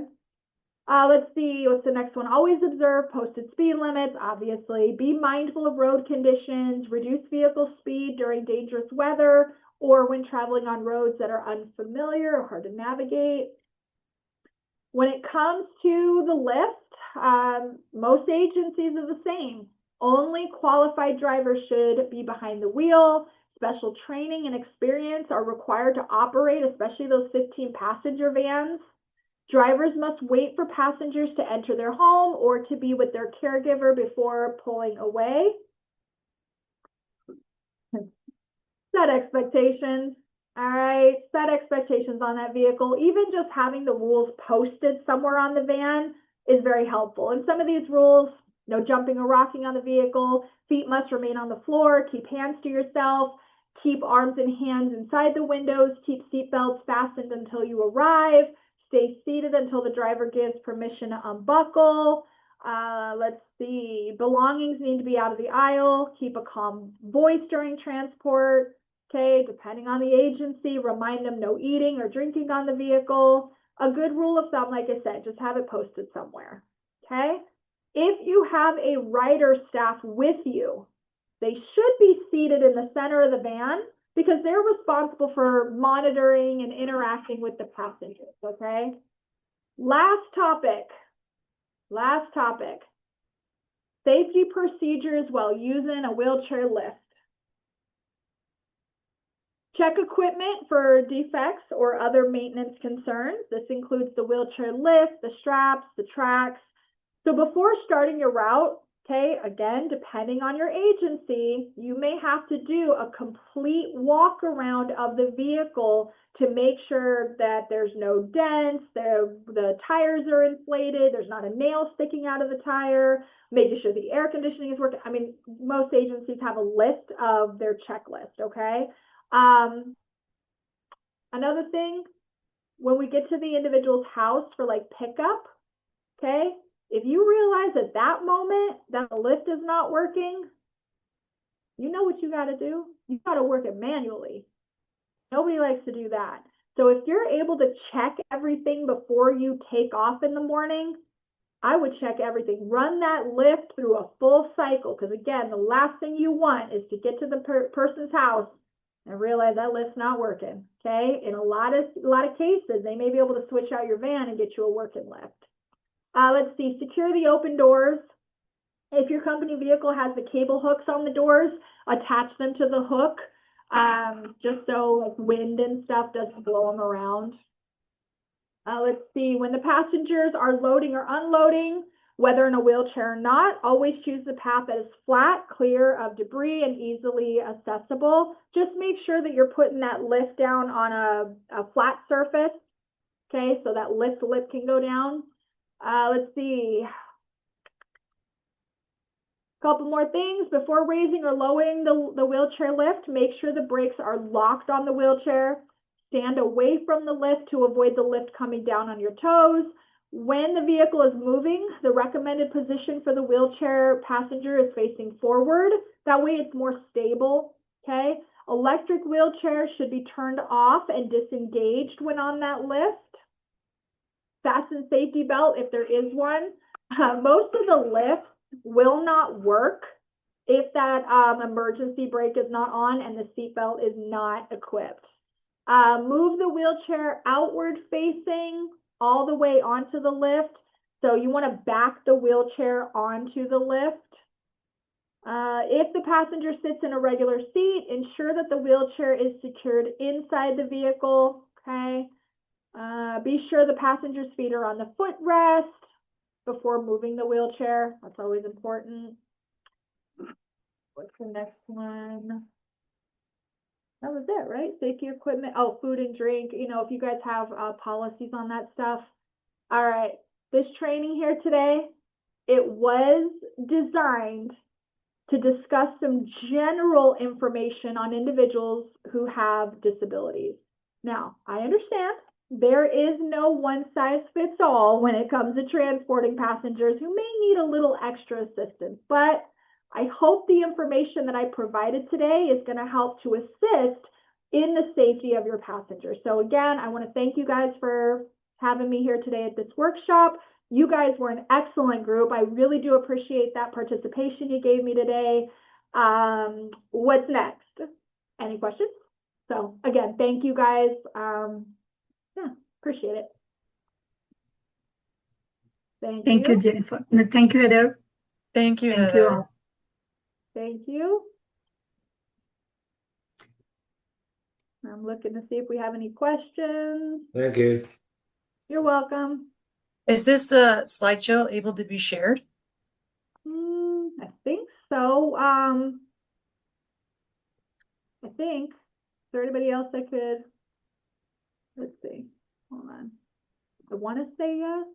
Let's see, what's the next one? Always observe posted speed limits, obviously. Be mindful of road conditions. Reduce vehicle speed during dangerous weather or when traveling on roads that are unfamiliar or hard to navigate. When it comes to the lift, most agencies are the same. Only qualified drivers should be behind the wheel. Special training and experience are required to operate, especially those 15-passenger vans. Drivers must wait for passengers to enter their home or to be with their caregiver before pulling away. Set expectations. All right, set expectations on that vehicle. Even just having the rules posted somewhere on the van is very helpful. And some of these rules, no jumping or rocking on the vehicle, feet must remain on the floor, keep hands to yourself, keep arms and hands inside the windows, keep seatbelts fastened until you arrive, stay seated until the driver gives permission to unbuckle. Let's see, belongings need to be out of the aisle, keep a calm voice during transport. Okay, depending on the agency, remind them no eating or drinking on the vehicle. A good rule of thumb, like I said, just have it posted somewhere. Okay, if you have a rider staff with you, they should be seated in the center of the van because they're responsible for monitoring and interacting with the passengers, okay? Last topic. Safety procedures while using a wheelchair lift. Check equipment for defects or other maintenance concerns. This includes the wheelchair lift, the straps, the tracks. So before starting your route, okay, again, depending on your agency, you may have to do a complete walk around of the vehicle to make sure that there's no dents, the tires are inflated, there's not a nail sticking out of the tire, making sure the air conditioning is working. I mean, most agencies have a list of their checklist, okay? Another thing, when we get to the individual's house for like pickup, okay, if you realize at that moment that the lift is not working, you know what you got to do? You got to work it manually. Nobody likes to do that. So if you're able to check everything before you take off in the morning, I would check everything. Run that lift through a full cycle because, again, the last thing you want is to get to the person's house and realize that lift's not working, okay? In a lot of cases, they may be able to switch out your van and get you a working lift. Let's see, secure the open doors. If your company vehicle has the cable hooks on the doors, attach them to the hook, just so like wind and stuff doesn't blow them around. Let's see, when the passengers are loading or unloading, whether in a wheelchair or not, always choose the path that is flat, clear of debris, and easily accessible. Just make sure that you're putting that lift down on a flat surface, okay, so that lift lip can go down. Let's see. A couple more things. Before raising or lowering the wheelchair lift, make sure the brakes are locked on the wheelchair. Stand away from the lift to avoid the lift coming down on your toes. When the vehicle is moving, the recommended position for the wheelchair passenger is facing forward. That way it's more stable, okay? Electric wheelchairs should be turned off and disengaged when on that lift. Fasten safety belt if there is one. Most of the lifts will not work if that emergency brake is not on and the seat belt is not equipped. Move the wheelchair outward facing all the way onto the lift. So you want to back the wheelchair onto the lift. If the passenger sits in a regular seat, ensure that the wheelchair is secured inside the vehicle, okay? Be sure the passenger's feet are on the footrest before moving the wheelchair. That's always important. What's the next one? That was it, right? Safety equipment. Oh, food and drink. You know, if you guys have policies on that stuff. All right. This training here today, it was designed to discuss some general information on individuals who have disabilities. Now, I understand there is no one size fits all when it comes to transporting passengers who may need a little extra assistance, but I hope the information that I provided today is going to help to assist in the safety of your passengers. So again, I want to thank you guys for having me here today at this workshop. You guys were an excellent group. I really do appreciate that participation you gave me today. What's next? Any questions? So again, thank you guys. Yeah, appreciate it. Thank you, Jennifer. No, thank you, Heather. Thank you, Thank Heather. you all. Thank you. I'm looking to see if we have any questions. Thank you. You're welcome. Is this slideshow able to be shared? I think so. I think. Is there anybody else that could? Let's see. Hold on. I want to say yes.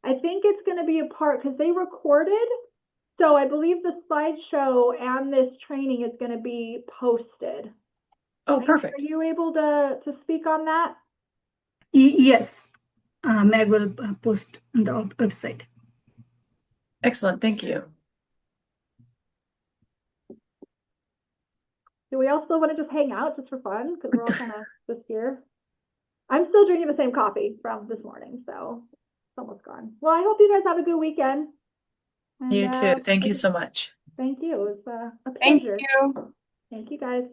I think it's going to be a part because they recorded. So I believe the slideshow and this training is going to be posted. Oh, perfect. Are you able to speak on that? Yes, Meg will post on the website. Excellent. Thank you. Do we all still want to just hang out just for fun? Because we're all kind of just here. I'm still drinking the same coffee from this morning, so it's almost gone. Well, I hope you guys have a good weekend. And, You too. Thank you so much. Thank you. It was a Thank pleasure. you. Thank you, guys.